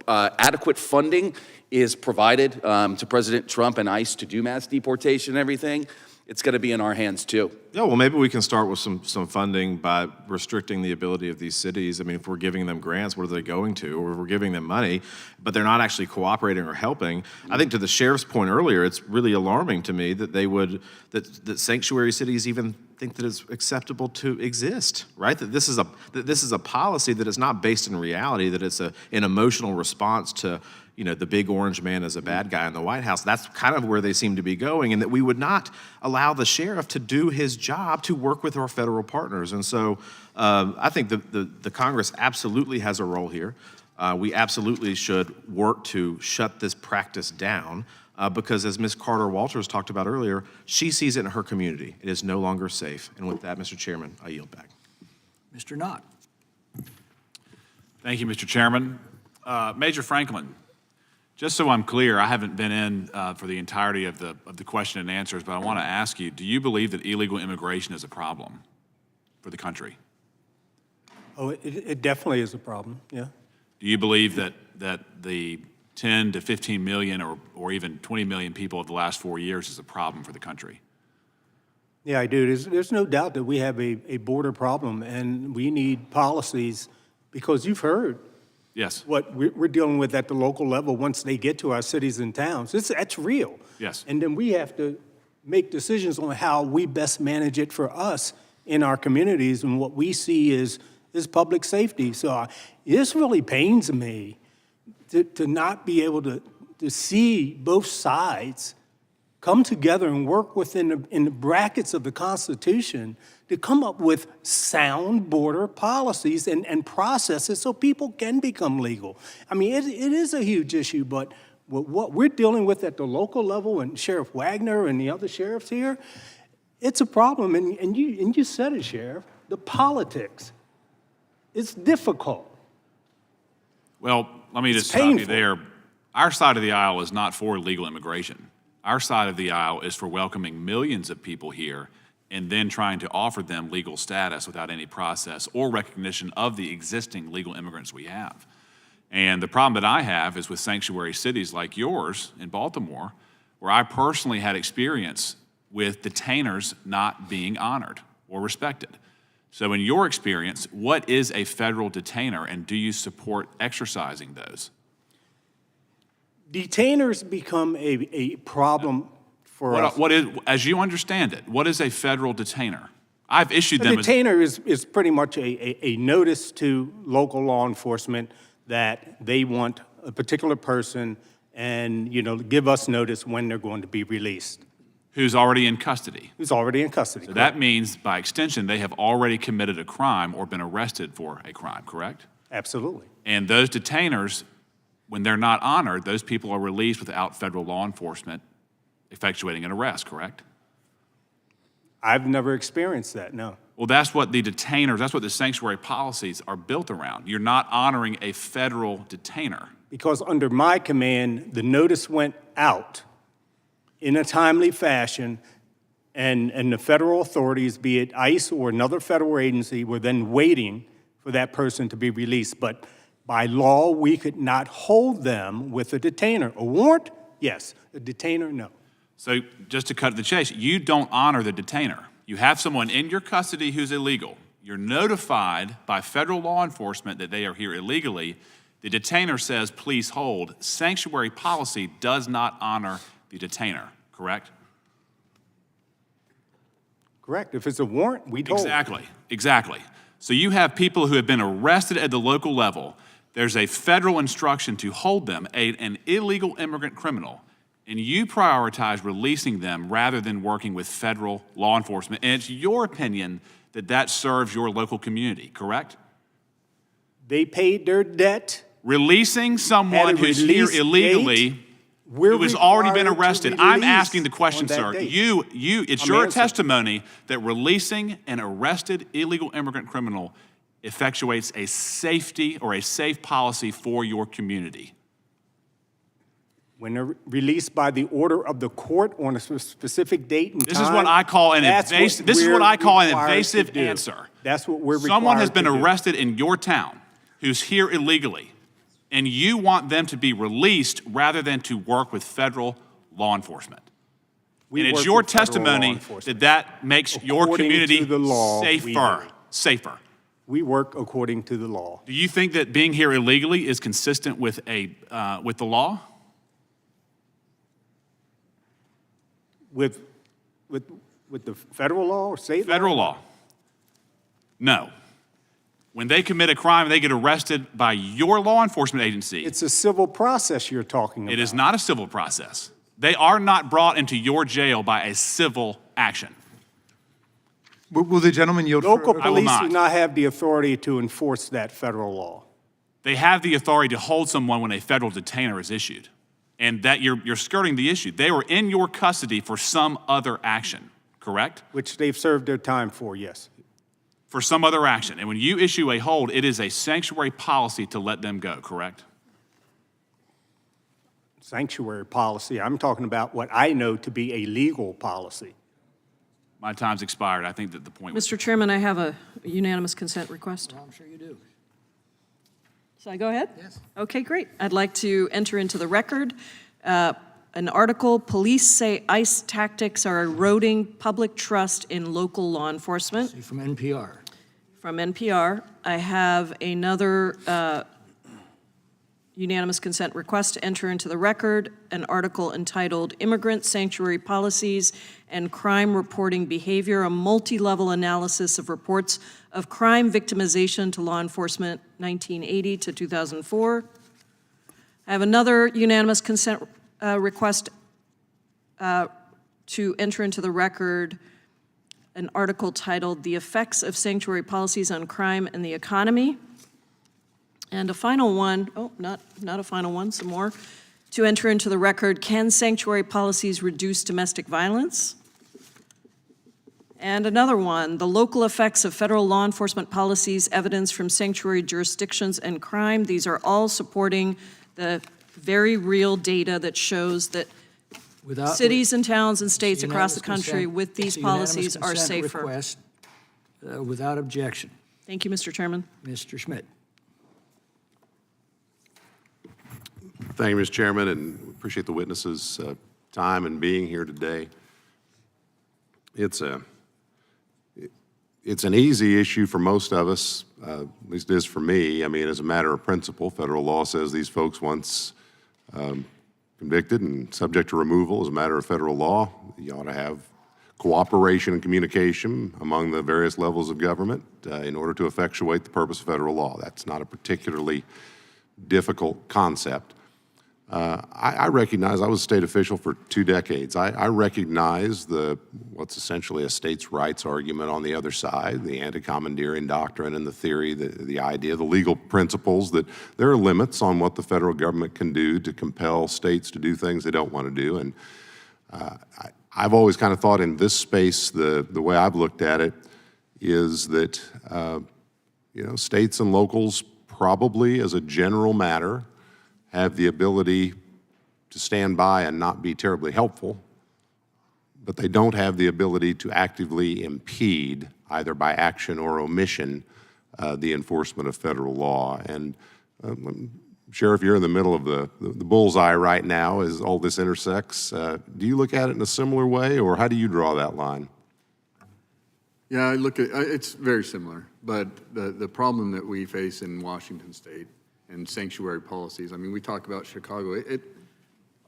adequate funding is provided to President Trump and ICE to do mass deportation and everything, it's going to be in our hands too. Yeah, well, maybe we can start with some funding by restricting the ability of these cities. I mean, if we're giving them grants, what are they going to? Or if we're giving them money, but they're not actually cooperating or helping. I think to the sheriff's point earlier, it's really alarming to me that that sanctuary cities even think that it's acceptable to exist, right? That this is a policy that is not based in reality, that it's an emotional response to, you know, the big orange man as a bad guy in the White House. That's kind of where they seem to be going, and that we would not allow the sheriff to do his job to work with our federal partners. And so I think the Congress absolutely has a role here. We absolutely should work to shut this practice down. Because as Ms. Carter Walters talked about earlier, she sees it in her community. It is no longer safe. And with that, Mr. Chairman, I yield back. Mr. Knott. Thank you, Mr. Chairman. Major Franklin, just so I'm clear, I haven't been in for the entirety of the question and answers, but I want to ask you, do you believe that illegal immigration is a problem for the country? Oh, it definitely is a problem, yeah. Do you believe that the 10 to 15 million or even 20 million people of the last 4 years is a problem for the country? Yeah, I do. There's no doubt that we have a border problem, and we need policies, because you've heard Yes. what we're dealing with at the local level once they get to our cities and towns. That's real. Yes. And then we have to make decisions on how we best manage it for us in our communities, and what we see is public safety. So this really pains me to not be able to see both sides come together and work within the brackets of the Constitution to come up with sound border policies and processes so people can become legal. I mean, it is a huge issue, but what we're dealing with at the local level, and Sheriff Wagner and the other sheriffs here, it's a problem. And you said it, Sheriff, the politics. It's difficult. Well, let me just stop you there. Our side of the aisle is not for legal immigration. Our side of the aisle is for welcoming millions of people here and then trying to offer them legal status without any process or recognition of the existing legal immigrants we have. And the problem that I have is with sanctuary cities like yours in Baltimore, where I personally had experience with detainers not being honored or respected. So in your experience, what is a federal detainer, and do you support exercising those? Detainers become a problem for us. What is, as you understand it, what is a federal detainer? I've issued them A detainer is pretty much a notice to local law enforcement that they want a particular person, and give us notice when they're going to be released. Who's already in custody. Who's already in custody. So that means, by extension, they have already committed a crime or been arrested for a crime, correct? Absolutely. And those detainers, when they're not honored, those people are released without federal law enforcement effectuating an arrest, correct? I've never experienced that, no. Well, that's what the detainers, that's what the sanctuary policies are built around. You're not honoring a federal detainer. Because under my command, the notice went out in a timely fashion, and the federal authorities, be it ICE or another federal agency, were then waiting for that person to be released. But by law, we could not hold them with a detainer. A warrant? Yes. A detainer? No. So just to cut to the chase, you don't honor the detainer. You have someone in your custody who's illegal. You're notified by federal law enforcement that they are here illegally. The detainer says, please hold. Sanctuary policy does not honor the detainer, correct? Correct. If it's a warrant, we hold. Exactly. So you have people who have been arrested at the local level. There's a federal instruction to hold them, an illegal immigrant criminal, and you prioritize releasing them rather than working with federal law enforcement. And it's your opinion that that serves your local community, correct? They paid their debt. Releasing someone who's here illegally, who has already been arrested. I'm asking the question, sir. It's your testimony that releasing an arrested illegal immigrant criminal effectuates a safety or a safe policy for your community. When they're released by the order of the court on a specific date and time. This is what I call an invasive. This is what I call an invasive answer. That's what we're required to do. Someone has been arrested in your town who's here illegally, and you want them to be released rather than to work with federal law enforcement. And it's your testimony that makes your community safer. We work according to the law. Do you think that being here illegally is consistent with the law? With with the federal law or state law? Federal law. No. When they commit a crime, they get arrested by your law enforcement agency. It's a civil process you're talking about. It is not a civil process. They are not brought into your jail by a civil action. Will the gentleman yield? Local I will police not. do not have the authority to enforce that federal law. They have the authority to hold someone when a federal detainer is issued. And that you're skirting the issue. They were in your custody for some other action, correct? Which they've served their time for, yes. For some other action. And when you issue a hold, it is a sanctuary policy to let them go, correct? Sanctuary policy. I'm talking about what I know to be a legal policy. My time's expired. I think that the point was... Mr. Chairman, I have a unanimous consent request. I'm sure you do. Shall I go ahead? Yes. Okay, great. I'd like to enter into the record an article, Police Say ICE Tactics Are Eroding Public Trust in Local Law Enforcement. See, from NPR. From NPR. I have another unanimous consent request to enter into the record an article entitled Immigrant Sanctuary Policies and Crime Reporting Behavior, a multi-level analysis of reports of crime victimization to law enforcement 1980 to 2004. I have another unanimous consent request to enter into the record an article titled The Effects of Sanctuary Policies on Crime and the Economy. And a final one, not a final one, some more, to enter into the record, Can Sanctuary Policies Reduce Domestic Violence? And another one, The Local Effects of Federal Law Enforcement Policies, Evidence from Sanctuary Jurisdictions and Crime. These are all supporting the very real data that shows that cities and towns and states across the country with these policies are safer. Request, without objection. Thank you, Mr. Chairman. Mr. Schmidt. Thank you, Mr. Chairman, and appreciate the witnesses' time and being here today. It's an easy issue for most of us, at least it is for me. I mean, as a matter of principle, federal law says these folks, once convicted and subject to removal as a matter of federal law, you ought to have cooperation and communication among the various levels of government in order to effectuate the purpose of federal law. That's not a particularly difficult concept. I recognize, I was a state official for 2 decades. I recognize what's essentially a states' rights argument on the other side, the anti-commandeering doctrine and the theory, the idea, the legal principles that there are limits on what the federal government can do to compel states to do things they don't want to do. And I've always kind of thought in this space, the way I've looked at it is that, states and locals probably, as a general matter, have the ability to stand by and not be terribly helpful, but they don't have the ability to actively impede, either by action or omission, the enforcement of federal law. And Sheriff, you're in the middle of the bullseye right now as all this intersects. Do you look at it in a similar way, or how do you draw that line? Yeah, I look at it's very similar, but the problem that we face in Washington State and sanctuary policies. I mean, we talk about Chicago.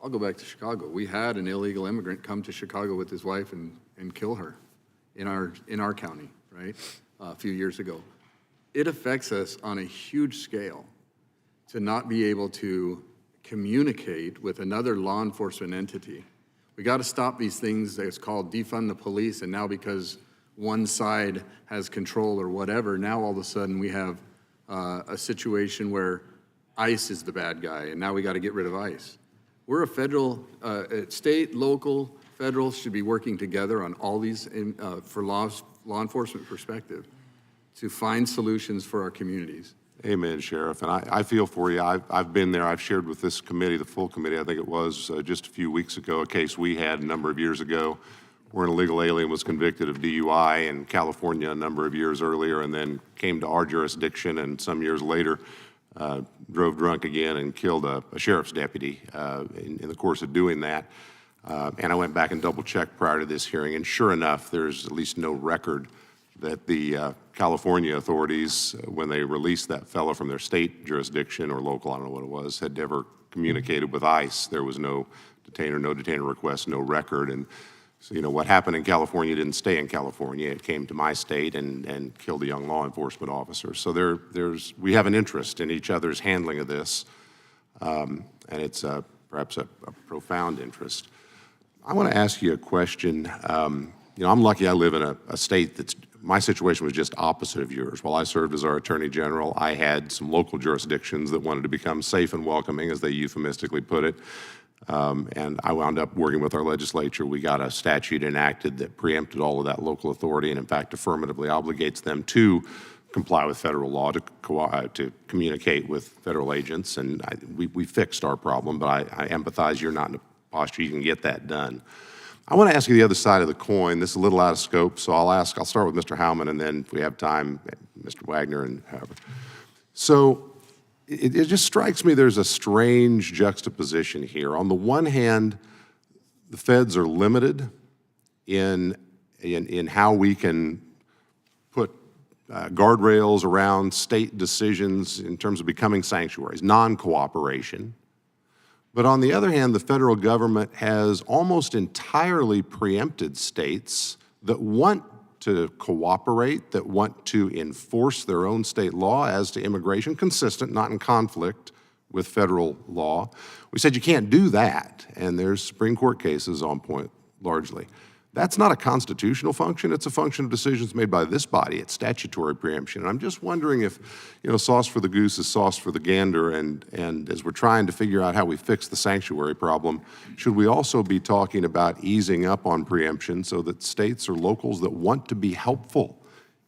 I'll go back to Chicago. We had an illegal immigrant come to Chicago with his wife and kill her in our county, right? A few years ago. It affects us on a huge scale to not be able to communicate with another law enforcement entity. We got to stop these things that's called defund the police, and now because one side has control or whatever, now all of a sudden we have a situation where ICE is the bad guy, and now we got to get rid of ICE. We're a federal, state, local, federal should be working together on all these for law enforcement perspective to find solutions for our communities. Amen, Sheriff. And I feel for you. I've been there. I've shared with this committee, the full committee, I think it was just a few weeks ago, a case we had a number of years ago where an illegal alien was convicted of DUI in California a number of years earlier and then came to our jurisdiction and some years later drove drunk again and killed a sheriff's deputy in the course of doing that. And I went back and double-checked prior to this hearing, and sure enough, there's at least no record that the California authorities, when they released that fellow from their state jurisdiction or local, I don't know what it was, had ever communicated with ICE. There was no detainer request, no record. And So, what happened in California didn't stay in California. It came to my state and killed a young law enforcement officer. So we have an interest in each other's handling of this, and it's perhaps a profound interest. I want to ask you a question. I'm lucky I live in a state that's, my situation was just opposite of yours. While I served as our Attorney General, I had some local jurisdictions that wanted to become safe and welcoming, as they euphemistically put it. And I wound up working with our legislature. We got a statute enacted that preempted all of that local authority and, in fact, affirmatively obligates them to comply with federal law, to communicate with federal agents. And we fixed our problem, but I empathize you're not in a posture you can get that done. I want to ask you the other side of the coin. This is a little out of scope, so I'll start with Mr. Howman, and then if we have time, Mr. Wagner and whoever. So it just strikes me there's a strange juxtaposition here. On the one hand, the feds are limited in how we can put guardrails around state decisions in terms of becoming sanctuaries, non-cooperation. But on the other hand, the federal government has almost entirely preempted states that want to cooperate, that want to enforce their own state law as to immigration, consistent, not in conflict with federal law. We said you can't do that, and there's Supreme Court cases on point largely. That's not a constitutional function. It's a function of decisions made by this body. It's statutory preemption. And I'm just wondering if, sauce for the goose is sauce for the gander, and as we're trying to figure out how we fix the sanctuary problem, should we also be talking about easing up on preemption so that states or locals that want to be helpful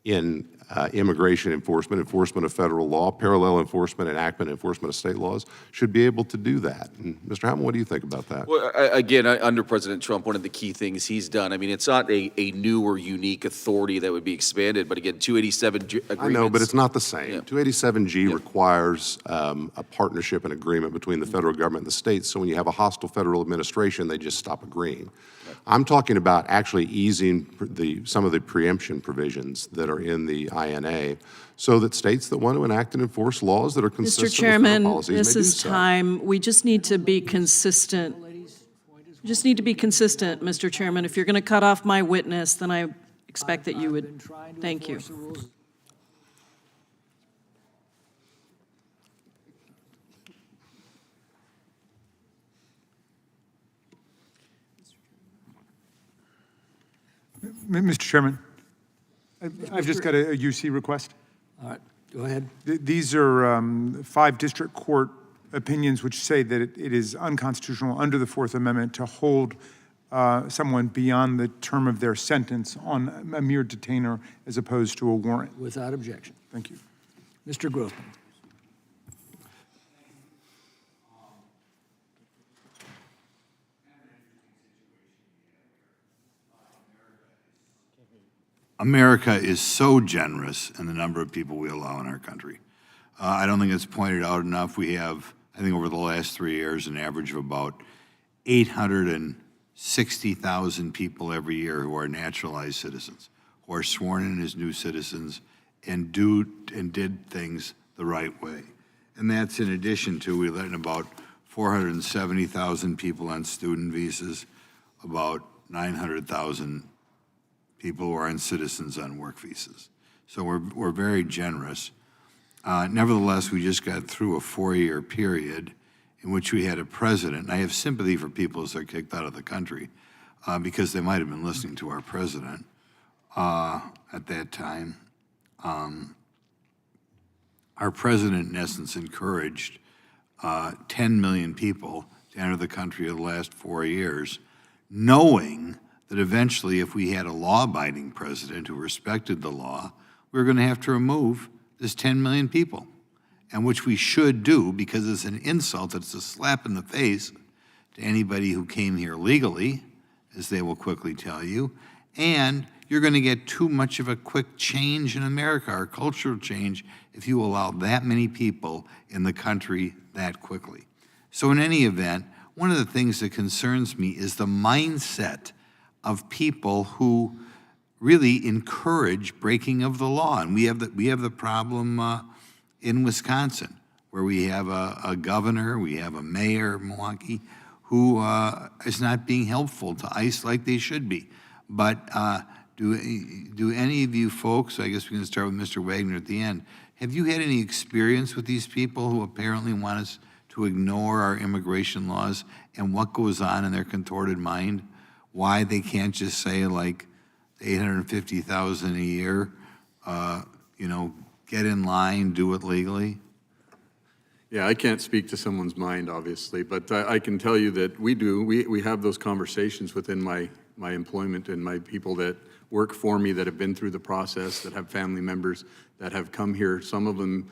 in immigration enforcement of federal law, parallel enforcement, enactment, enforcement of state laws, should be able to do that? And Mr. Hamilton, what do you think about that? Well, again, under President Trump, one of the key things he's done, it's not a new or unique authority that would be expanded, but again, 287 agreements. I know, but it's not the same. Yeah. 287G requires a partnership and agreement between the federal government and the states, so when you have a hostile federal administration, they just stop agreeing. I'm talking about actually easing some of the preemption provisions that are in the INA so that states that want to enact and enforce laws that are consistent Mr. Chairman, with federal policies may do so. this is time. We just need to be consistent. Mr. Chairman. If you're going to cut off my witness, then I expect that you would. Thank you. Mr. Chairman, I've just got a UC request. All right, go ahead. These are 5 district court opinions which say that it is unconstitutional under the Fourth Amendment to hold someone beyond the term of their sentence on a mere detainer as opposed to a warrant. Without objection. Thank you. Mr. Grossman. America is so generous in the number of people we allow in our country. I don't think it's pointed out enough. We have, I think over the last 3 years, an average of about 860,000 people every year who are naturalized citizens, who are sworn in as new citizens and did things the right way. And that's in addition to, we let in about 470,000 people on student visas, about 900,000 people who are on citizens on work visas. So we're very generous. Nevertheless, we just got through a 4-year period in which we had a president, and I have sympathy for people as they're kicked out of the country because they might have been listening to our president at that time. Our president, in essence, encouraged 10 million people to enter the country in the last 4 years, knowing that eventually, if we had a law-abiding president who respected the law, we were going to have to remove this 10 million people, and which we should do because it's an insult, it's a slap in the face to anybody who came here legally, as they will quickly tell you, and you're going to get too much of a quick change in America, our cultural change, if you allow that many people in the country that quickly. So in any event, one of the things that concerns me is the mindset of people who really encourage breaking of the law. And we have the problem in Wisconsin, where we have a governor, we have a mayor of Milwaukee, who is not being helpful to ICE like they should be. But do any of you folks, I guess we can start with Mr. Wagner at the end, have you had any experience with these people who apparently want us to ignore our immigration laws and what goes on in their contorted mind? Why they can't just say, like, 850,000 a year, you know, get in line, do it legally? Yeah, I can't speak to someone's mind, obviously, but I can tell you that we have those conversations within my employment and my people that work for me that have been through the process, that have family members that have come here, some of them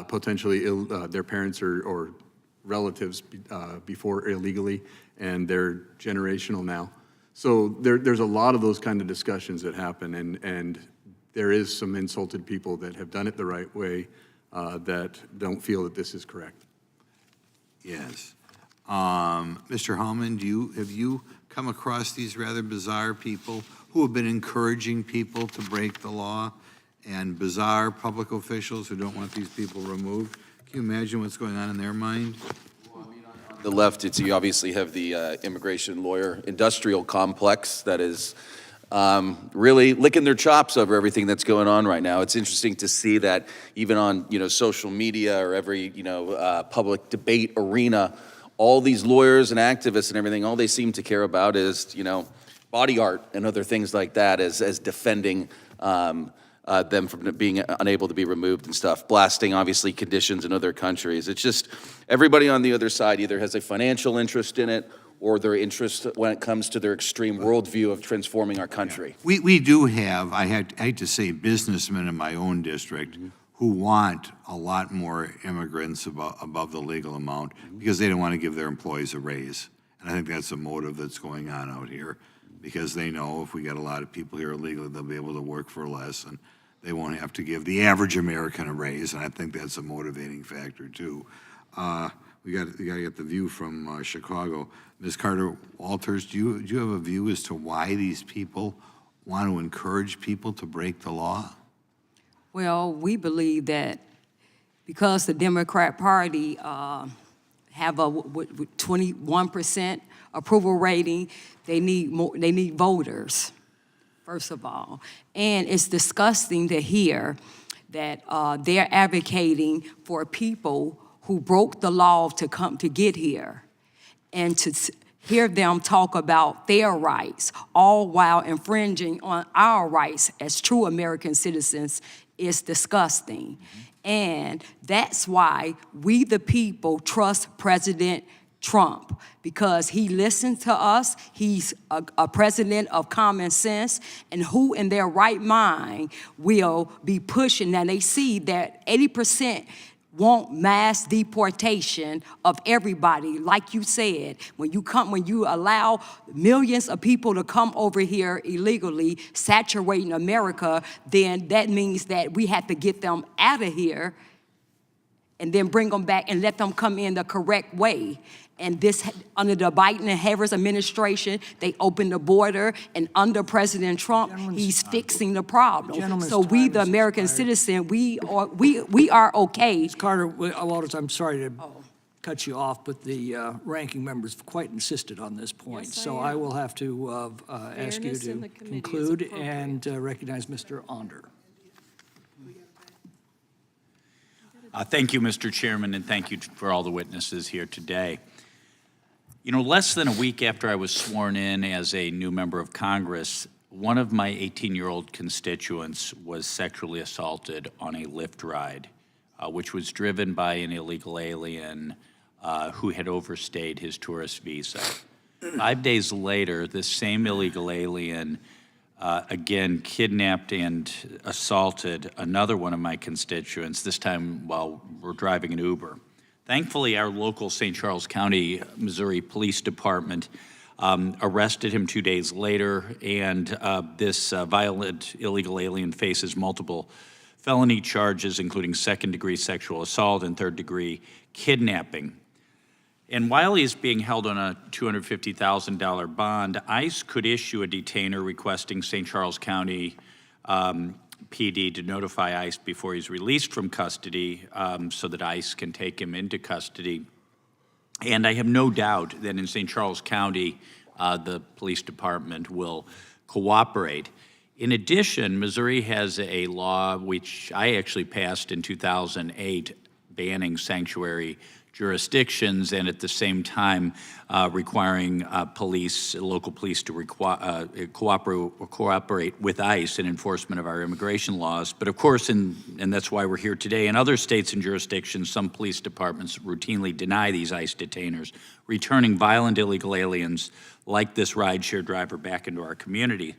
potentially their parents or relatives before illegally, and they're generational now. So there's a lot of those kind of discussions that happen, and there is some insulted people that have done it the right way that don't feel that this is correct. Yes. Mr. Hallman, have you come across these rather bizarre people who have been encouraging people to break the law, and bizarre public officials who don't want these people removed? Can you imagine what's going on in their mind? On the left, you obviously have the immigration lawyer industrial complex that is really licking their chops over everything that's going on right now. It's interesting to see that even on social media or every public debate arena, all these lawyers and activists and everything, all they seem to care about is body art and other things like that as defending them from being unable to be removed and stuff, blasting obviously conditions in other countries. It's just everybody on the other side either has a financial interest in it or their interest when it comes to their extreme worldview of transforming our country. We do have, I hate to say, businessmen in my own district who want a lot more immigrants above the legal amount because they don't want to give their employees a raise. And I think that's a motive that's going on out here, because they know if we got a lot of people here illegally, they'll be able to work for less and they won't have to give the average American a raise. And I think that's a motivating factor too. We got to get the view from Chicago. Ms. Carter-Walters, do you have a view as to why these people want to encourage people to break the law? Well, we believe that because the Democrat Party have a 21% approval rating, they need voters, first of all. And it's disgusting to hear that they're advocating for people who broke the law to come to get here, and to hear them talk about their rights, all while infringing on our rights as true American citizens, is disgusting. And that's why we, the people, trust President Trump, because he listens to us. He's a president of common sense, and who in their right mind will be pushing. Now they see that 80% want mass deportation of everybody. Like you said, when you allow millions of people to come over here illegally, saturating America, then that means that we have to get them out of here and then bring them back and let them come in the correct way. And this, under the Biden and Harris administration, they opened the border, and under President Trump, he's fixing the problem. So we, the American citizen, we are okay. Ms. Carter-Walters, I'm sorry to cut you off, but the ranking members quite insisted on this point. Yes, So I will have to ask you Fairness in the to committee is conclude appropriate. and recognize Mr. Onder. Thank you, Mr. Chairman, and thank you for all the witnesses here today. You know, less than a week after I was sworn in as a new member of Congress, one of my 18-year-old constituents was sexually assaulted on a Lyft ride, which was driven by an illegal alien who had overstayed his tourist visa. 5 days later, this same illegal alien again kidnapped and assaulted another one of my constituents, this time while we're driving an Uber. Thankfully, our local St. Charles County, Missouri Police Department arrested him 2 days later, and this violent illegal alien faces multiple felony charges, including second-degree sexual assault and third-degree kidnapping. And while he's being held on a $250,000 bond, ICE could issue a detainer requesting St. Charles County PD to notify ICE before he's released from custody so that ICE can take him into custody And I have no doubt that in St. Charles County, the police department will cooperate. In addition, Missouri has a law which I actually passed in 2008 banning sanctuary jurisdictions and at the same time requiring local police to cooperate with ICE in enforcement of our immigration laws. But of course, and that's why we're here today, in other states and jurisdictions, some police departments routinely deny these ICE detainers, returning violent illegal aliens like this rideshare driver back into our communities.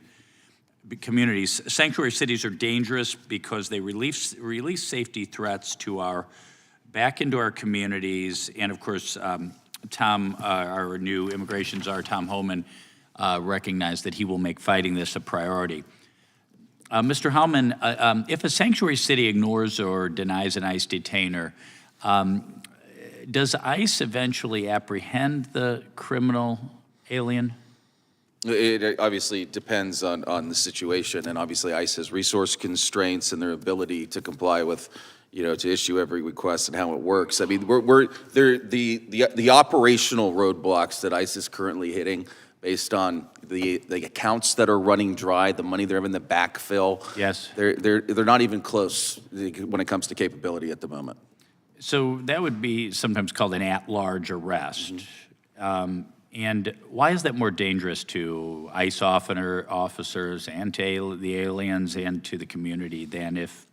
Sanctuary cities are dangerous because they release safety threats back into our communities. And of course, Tom, our new immigration czar, Tom Homan, recognized that he will make fighting this a priority. Mr. Hellman, if a sanctuary city ignores or denies an ICE detainer, does ICE eventually apprehend the criminal alien? It obviously depends on the situation, and obviously ICE has resource constraints and their ability to comply with, to issue every request and how it works. I mean, the operational roadblocks that ICE is currently hitting, based on the accounts that are running dry, the money they're having to backfill. Yes. They're not even close when it comes to capability at the moment. So that would be sometimes called an at-large arrest. And why is that more dangerous to ICE officers and to the aliens and to the community than if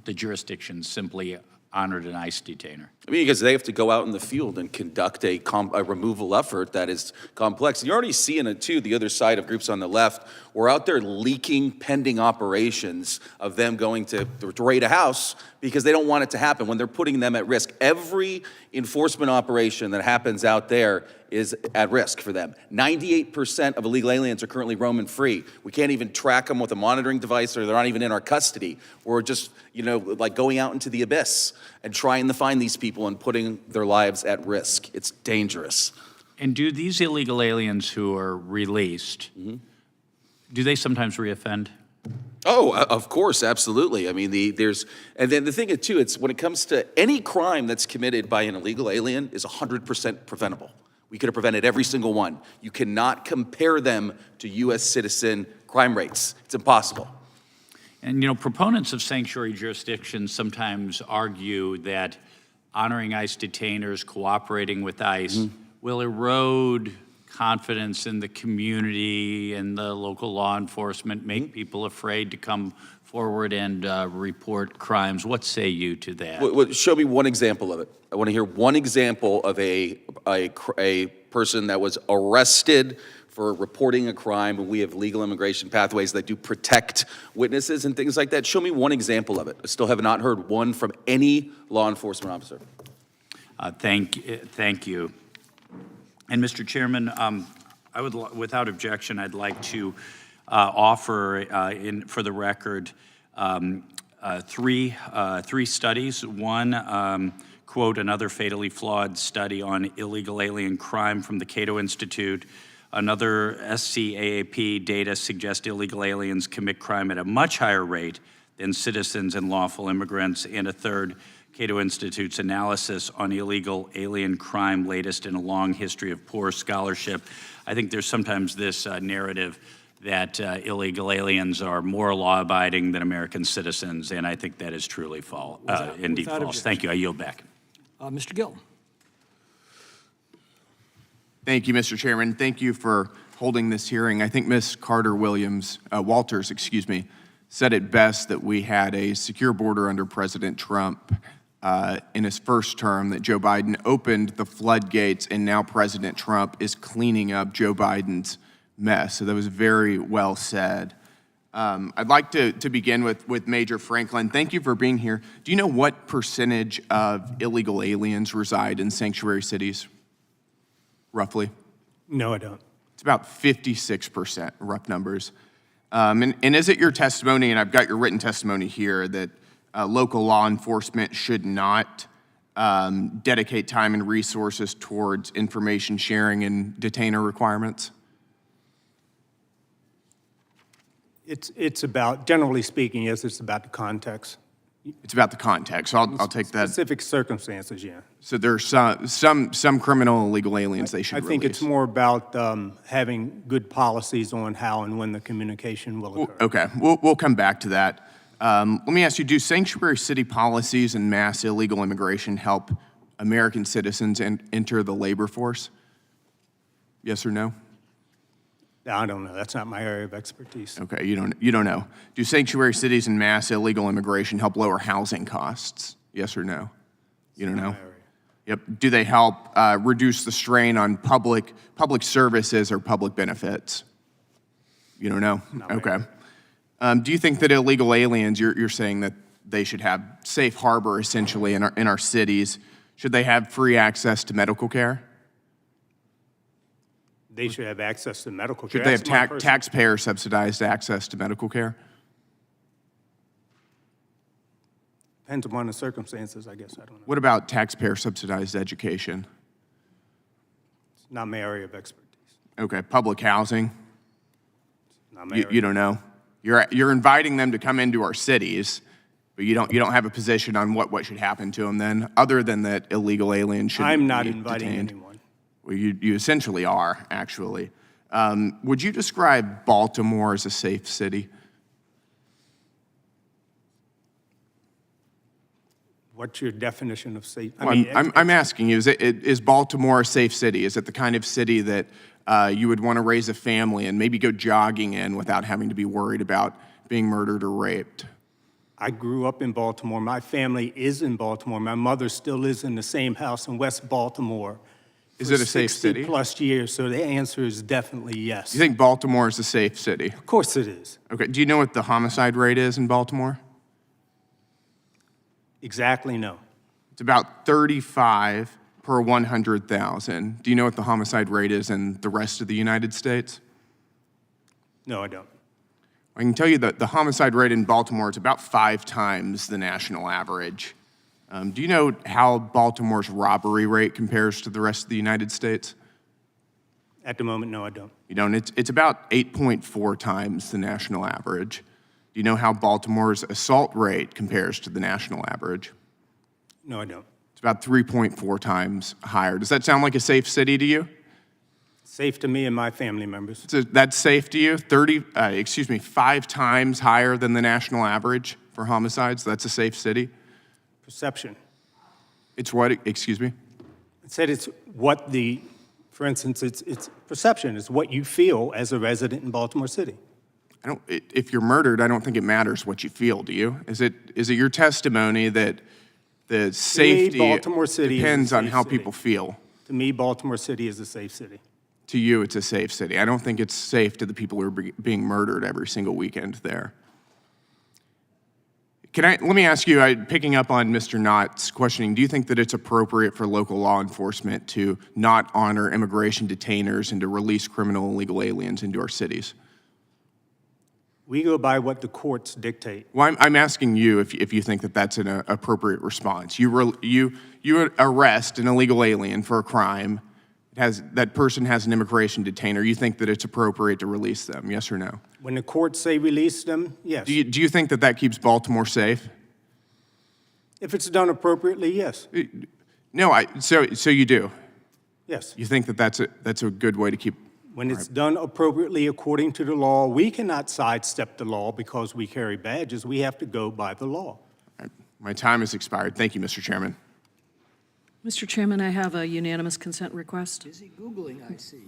the jurisdiction simply honored an ICE detainer? I mean, because they have to go out in the field and conduct a removal effort that is complex. And you're already seeing it, too, the other side of groups on the left. We're out there leaking pending operations of them going to raid a house because they don't want it to happen when they're putting them at risk. Every enforcement operation that happens out there is at risk for them. 98% of illegal aliens are currently roaming free. We can't even track them with a monitoring device, or they're not even in our custody. We're just, like going out into the abyss and trying to find these people and putting their lives at risk. It's dangerous. And do these illegal aliens who are released, do they sometimes reoffend? Oh, of course, absolutely. I mean, and then the thing is, too, it's when it comes to any crime that's committed by an illegal alien is 100% preventable. We could have prevented every single one. You cannot compare them to U.S. citizen crime rates. It's impossible. And, proponents of sanctuary jurisdictions sometimes argue that honoring ICE detainers, cooperating with ICE, will erode confidence in the community and the local law enforcement, make people afraid to come forward and report crimes. What say you to that? Show me one example of it. I want to hear one example of a person that was arrested for reporting a crime, and we have legal immigration pathways that do protect witnesses and things like that. Show me one example of it. I still have not heard one from any law enforcement officer. Thank you. And Mr. Chairman, I would, without objection, I'd like to offer, for the record, three studies. One, quote, another fatally flawed study on illegal alien crime from the Cato Institute. Another SCAAP data suggests illegal aliens commit crime at a much higher rate than citizens and lawful immigrants. And a third, Cato Institute's analysis on illegal alien crime, latest in a long history of poor scholarship. I think there's sometimes this narrative that illegal aliens are more law-abiding than American citizens, and I think that is truly indeed false. Objection. Thank you. I yield back. Mr. Gill. Thank you, Mr. Chairman. Thank you for holding this hearing. I think Ms. Walters, said it best that we had a secure border under President Trump in his first term, that Joe Biden opened the floodgates, and now President Trump is cleaning up Joe Biden's mess. So that was very well said. I'd like to begin with Major Franklin. Thank you for being here. Do you know what percentage of illegal aliens reside in sanctuary cities, roughly? No, I don't. It's about 56%, rough numbers. And is it your testimony, and I've got your written testimony here, that local law enforcement should not dedicate time and resources towards information sharing and detainer requirements? It's about, generally speaking, yes, it's about the context. It's about the context, so I'll take that. Specific circumstances, yeah. So there's some criminal and illegal aliens they should I think it's release. more about having good policies on how and when the communication will occur. Okay, we'll come back to that. Let me ask you, do sanctuary city policies and mass illegal immigration help American citizens enter the labor force? Yes or no? I don't know. That's not my area of expertise. Okay, you don't know. Do sanctuary cities and mass illegal immigration help lower housing costs? Yes or no? You don't know? Yep. Do they help reduce the strain on public services or public benefits? You don't know? Okay. Do you think that illegal aliens, you're saying that they should have safe harbor essentially in our cities? Should they have free access to medical care? They should have access to medical care. Should they have taxpayer subsidized access to medical care? Depends upon the circumstances, I guess. I don't know. What about taxpayer subsidized education? It's not my area of expertise. Okay, public housing? Not my You area. don't know? You're inviting them to come into our cities, but you don't have a position on what should happen to them then, other than that illegal aliens should I'm not be inviting detained. anyone. Well, you essentially are, actually. Would you describe Baltimore as a safe city? What's your definition of safe? I'm asking you, is Baltimore a safe city? Is it the kind of city that you would want to raise a family and maybe go jogging in without having to be worried about being murdered or raped? I grew up in Baltimore. My family is in Baltimore. My mother still lives in the same house in West Baltimore. Is it a safe city? 60+ years, so the answer is definitely yes. You think Baltimore is a safe city? Of course it is. Okay, do you know what the homicide rate is in Baltimore? Exactly no. It's about 35 per 100,000. Do you know what the homicide rate is in the rest of the United States? No, I don't. I can tell you that the homicide rate in Baltimore is about 5 times the national average. Do you know how Baltimore's robbery rate compares to the rest of the United States? At the moment, no, I don't. You don't? It's about 8.4 times the national average. Do you know how Baltimore's assault rate compares to the national average? No, I don't. It's about 3.4 times higher. Does that sound like a safe city to you? Safe to me and my family members. So that's safe to you? 5 times higher than the national average for homicides? That's a safe city? Perception. It's what, excuse me? I said it's what for instance, it's perception. It's what you feel as a resident in Baltimore City. If you're murdered, I don't think it matters what you feel, do you? Is it your testimony that the safety Baltimore City depends is a on safe how city. people feel? To me, Baltimore City is a safe city. To you, it's a safe city. I don't think it's safe to the people who are being murdered every single weekend there. Let me ask you, picking up on Mr. Knott's questioning, do you think that it's appropriate for local law enforcement to not honor immigration detainers and to release criminal and illegal aliens into our cities? We go by what the courts dictate. Well, I'm asking you if you think that that's an appropriate response. You arrest an illegal alien for a crime. That person has an immigration detainer. You think that it's appropriate to release them, yes or no? When the courts say release them, yes. Do you think that keeps Baltimore safe? If it's done appropriately, yes. No, so you do? Yes. You think that that's a good way to keep? When it's done appropriately according to the law, we cannot sidestep the law because we carry badges. We have to go by the law. My time has expired. Thank you, Mr. Chairman. Mr. Chairman, I have a unanimous consent request. Busy Googling, I see.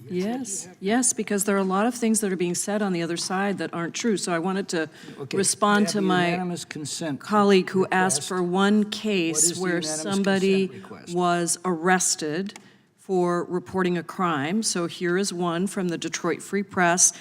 Yes, because there are a lot of things that are being said on the other side that aren't true. So I wanted to respond to my unanimous consent colleague who asked request. for one What case is the where unanimous somebody consent request? was arrested for reporting a crime. So here is one from the Detroit Free Press.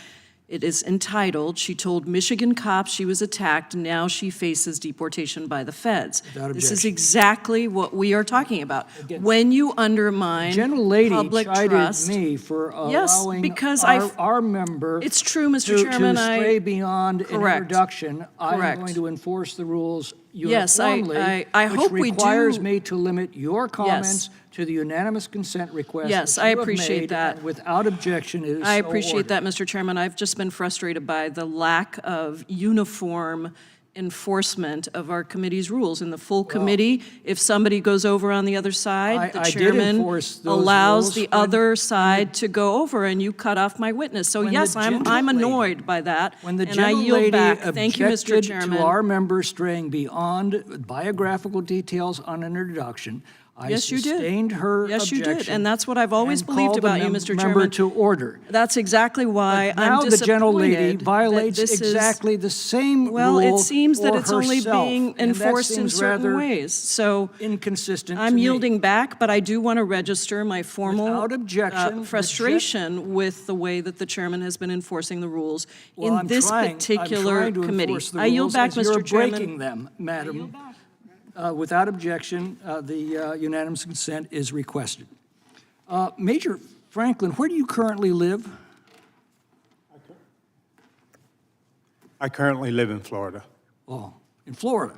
It is entitled, "She Told Michigan Cops She Was Attacked, Now She Faces Deportation by the Feds." Without This is objection. exactly what we are talking about. Again, When you undermine Gentle lady public chided trust. me for Yes, allowing because our member It's true, Mr. to Chairman. stray beyond an Correct. introduction. I'm Correct. going to enforce the rules Yes, uniformly, I hope we which requires do- me to limit your comments to the unanimous consent request. Yes, which I you have appreciate made, that. and without objection, it is I so appreciate ordered. that, Mr. Chairman. I've just been frustrated by the lack of uniform enforcement of our committee's rules. In the full committee, if somebody goes over on the other side, the chairman allows the other side to go over, and you cut off my witness. So yes, I'm annoyed by that, When the and I gentle yield lady back. Thank you, Mr. objected Chairman. to our members straying beyond biographical details on an introduction, I Yes, you did. sustained her Yes, you objection. did, and that's what I've always and believed called the about you, Mr. member Chairman. to order. That's exactly why But now I'm the gentle lady disappointed that violates this is- exactly the same Well, rule it seems that for it's only herself, being and that enforced in seems certain rather ways. So inconsistent to I'm me. yielding back, but I do want to register my formal Without objection, frustration with the way that the chairman has been enforcing the rules Well, in I'm this trying particular to committee. enforce the I yield rules back, as Mr. you're Chairman. breaking them, madam. Without objection, the unanimous consent is requested. Major Franklin, where do you currently live? I currently live in Florida. Oh, in Florida.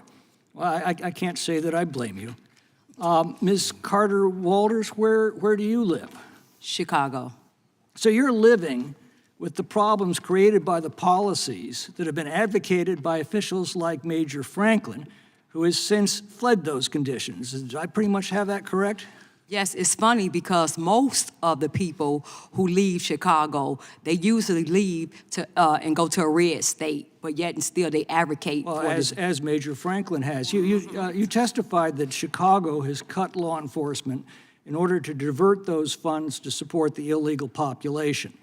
Well, I can't say that I blame you. Ms. Carter Walters, where do you live? Chicago. So you're living with the problems created by the policies that have been advocated by officials like Major Franklin, who has since fled those conditions. Did I pretty much have that correct? Yes, it's funny because most of the people who leave Chicago, they usually leave to and go to a red state, but yet and still they advocate Well, for as Major Franklin has. You testified that Chicago has cut law enforcement in order to divert those funds to support the illegal population.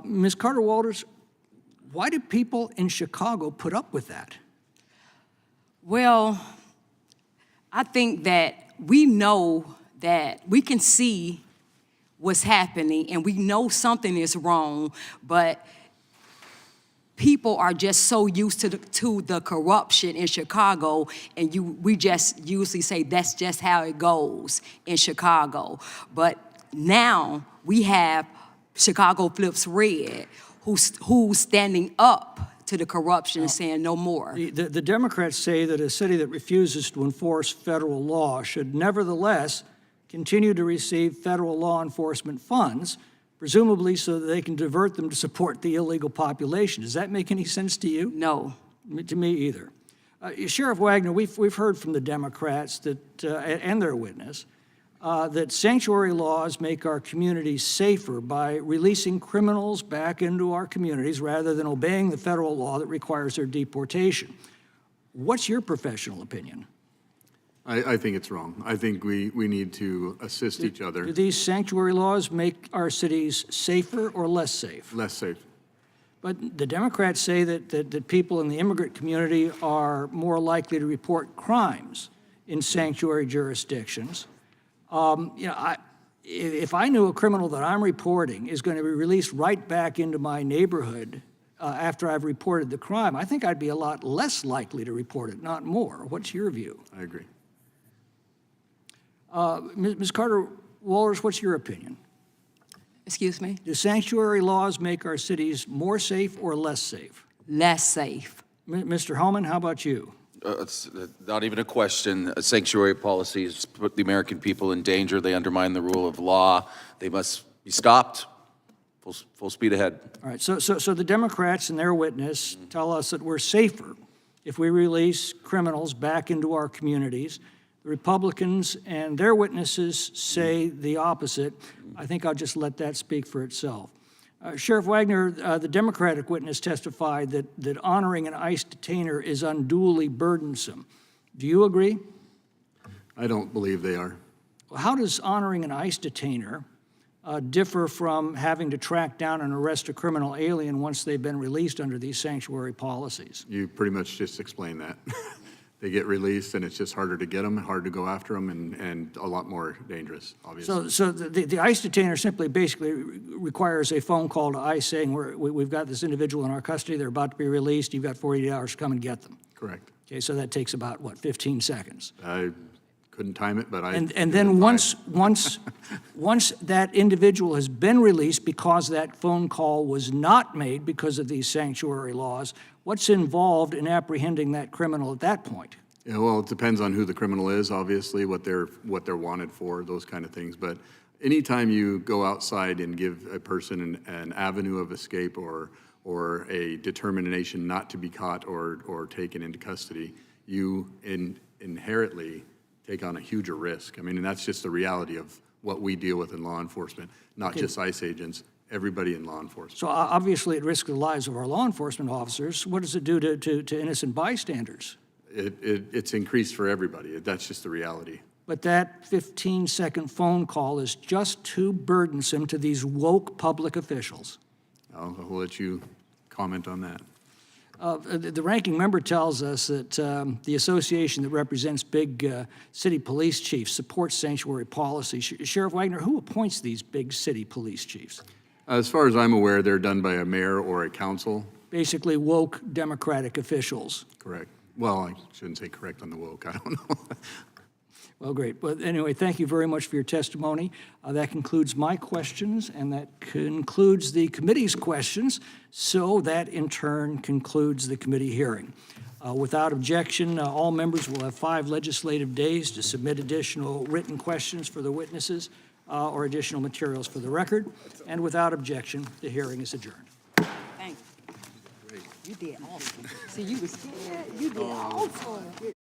Ms. Carter Walters, why do people in Chicago put up with that? Well, I think that we know that we can see what's happening and we know something is wrong, but people are just so used to the corruption in Chicago, and we just usually say that's just how it goes in Chicago. But now we have Chicago Flips Red, who's standing up to the corruption and saying no more. The Democrats say that a city that refuses to enforce federal law should nevertheless continue to receive federal law enforcement funds, presumably so that they can divert them to support the illegal population. Does that make any sense to you? No. To me either. Sheriff Wagner, we've heard from the Democrats that, and their witness, that sanctuary laws make our communities safer by releasing criminals back into our communities rather than obeying the federal law that requires their deportation. What's your professional opinion? I think it's wrong. I think we need to assist each other. Do these sanctuary laws make our cities safer or less safe? Less safe. But the Democrats say that people in the immigrant community are more likely to report crimes in sanctuary jurisdictions. If I knew a criminal that I'm reporting is going to be released right back into my neighborhood after I've reported the crime, I think I'd be a lot less likely to report it, not more. What's your view? I agree. Ms. Carter Walters, what's your opinion? Excuse me? Do sanctuary laws make our cities more safe or less safe? Less safe. Mr. Hellman, how about you? It's not even a question. Sanctuary policies put the American people in danger. They undermine the rule of law. They must be stopped. Full speed ahead. All right, so the Democrats and their witness tell us that we're safer if we release criminals back into our communities. The Republicans and their witnesses say the opposite. I think I'll just let that speak for itself. Sheriff Wagner, the Democratic witness testified that honoring an ICE detainer is unduly burdensome. Do you agree? I don't believe they are. Well, how does honoring an ICE detainer differ from having to track down and arrest a criminal alien once they've been released under these sanctuary policies? You pretty much just explained that. They get released, and it's just harder to get them, hard to go after them, and a lot more dangerous, obviously. So the ICE detainer simply basically requires a phone call to ICE saying, we've got this individual in our custody, they're about to be released, you've got 48 hours to come and get them. Correct. Okay, so that takes about, what, 15 seconds? I couldn't time it, but I... And then once that individual has been released because that phone call was not made because of these sanctuary laws, what's involved in apprehending that criminal at that point? Yeah, well, it depends on who the criminal is, obviously, what they're wanted for, those kind of things. But anytime you go outside and give a person an avenue of escape or or a determination not to be caught or taken into custody, you inherently take on a huger risk. I mean, and that's just the reality of what we deal with in law enforcement, not just ICE agents, everybody in law enforcement. So obviously, at risk of the lives of our law enforcement officers, what does it do to innocent bystanders? It's increased for everybody. That's just the reality. But that 15-second phone call is just too burdensome to these woke public officials. I'll let you comment on that. The ranking member tells us that the association that represents big city police chiefs supports sanctuary policy. Sheriff Wagner, who appoints these big city police chiefs? As far as I'm aware, they're done by a mayor or a council. Basically woke Democratic officials. Correct. Well, I shouldn't say correct on the woke. I don't know. Well, great. But anyway, thank you very much for your testimony. That concludes my questions, and that concludes the committee's questions. So that, in turn, concludes the committee hearing. Without objection, all members will have 5 legislative days to submit additional written questions for the witnesses or additional materials for the record. And without objection, the hearing is adjourned. Thank you. You did awesome. See, you was scared. You did awesome.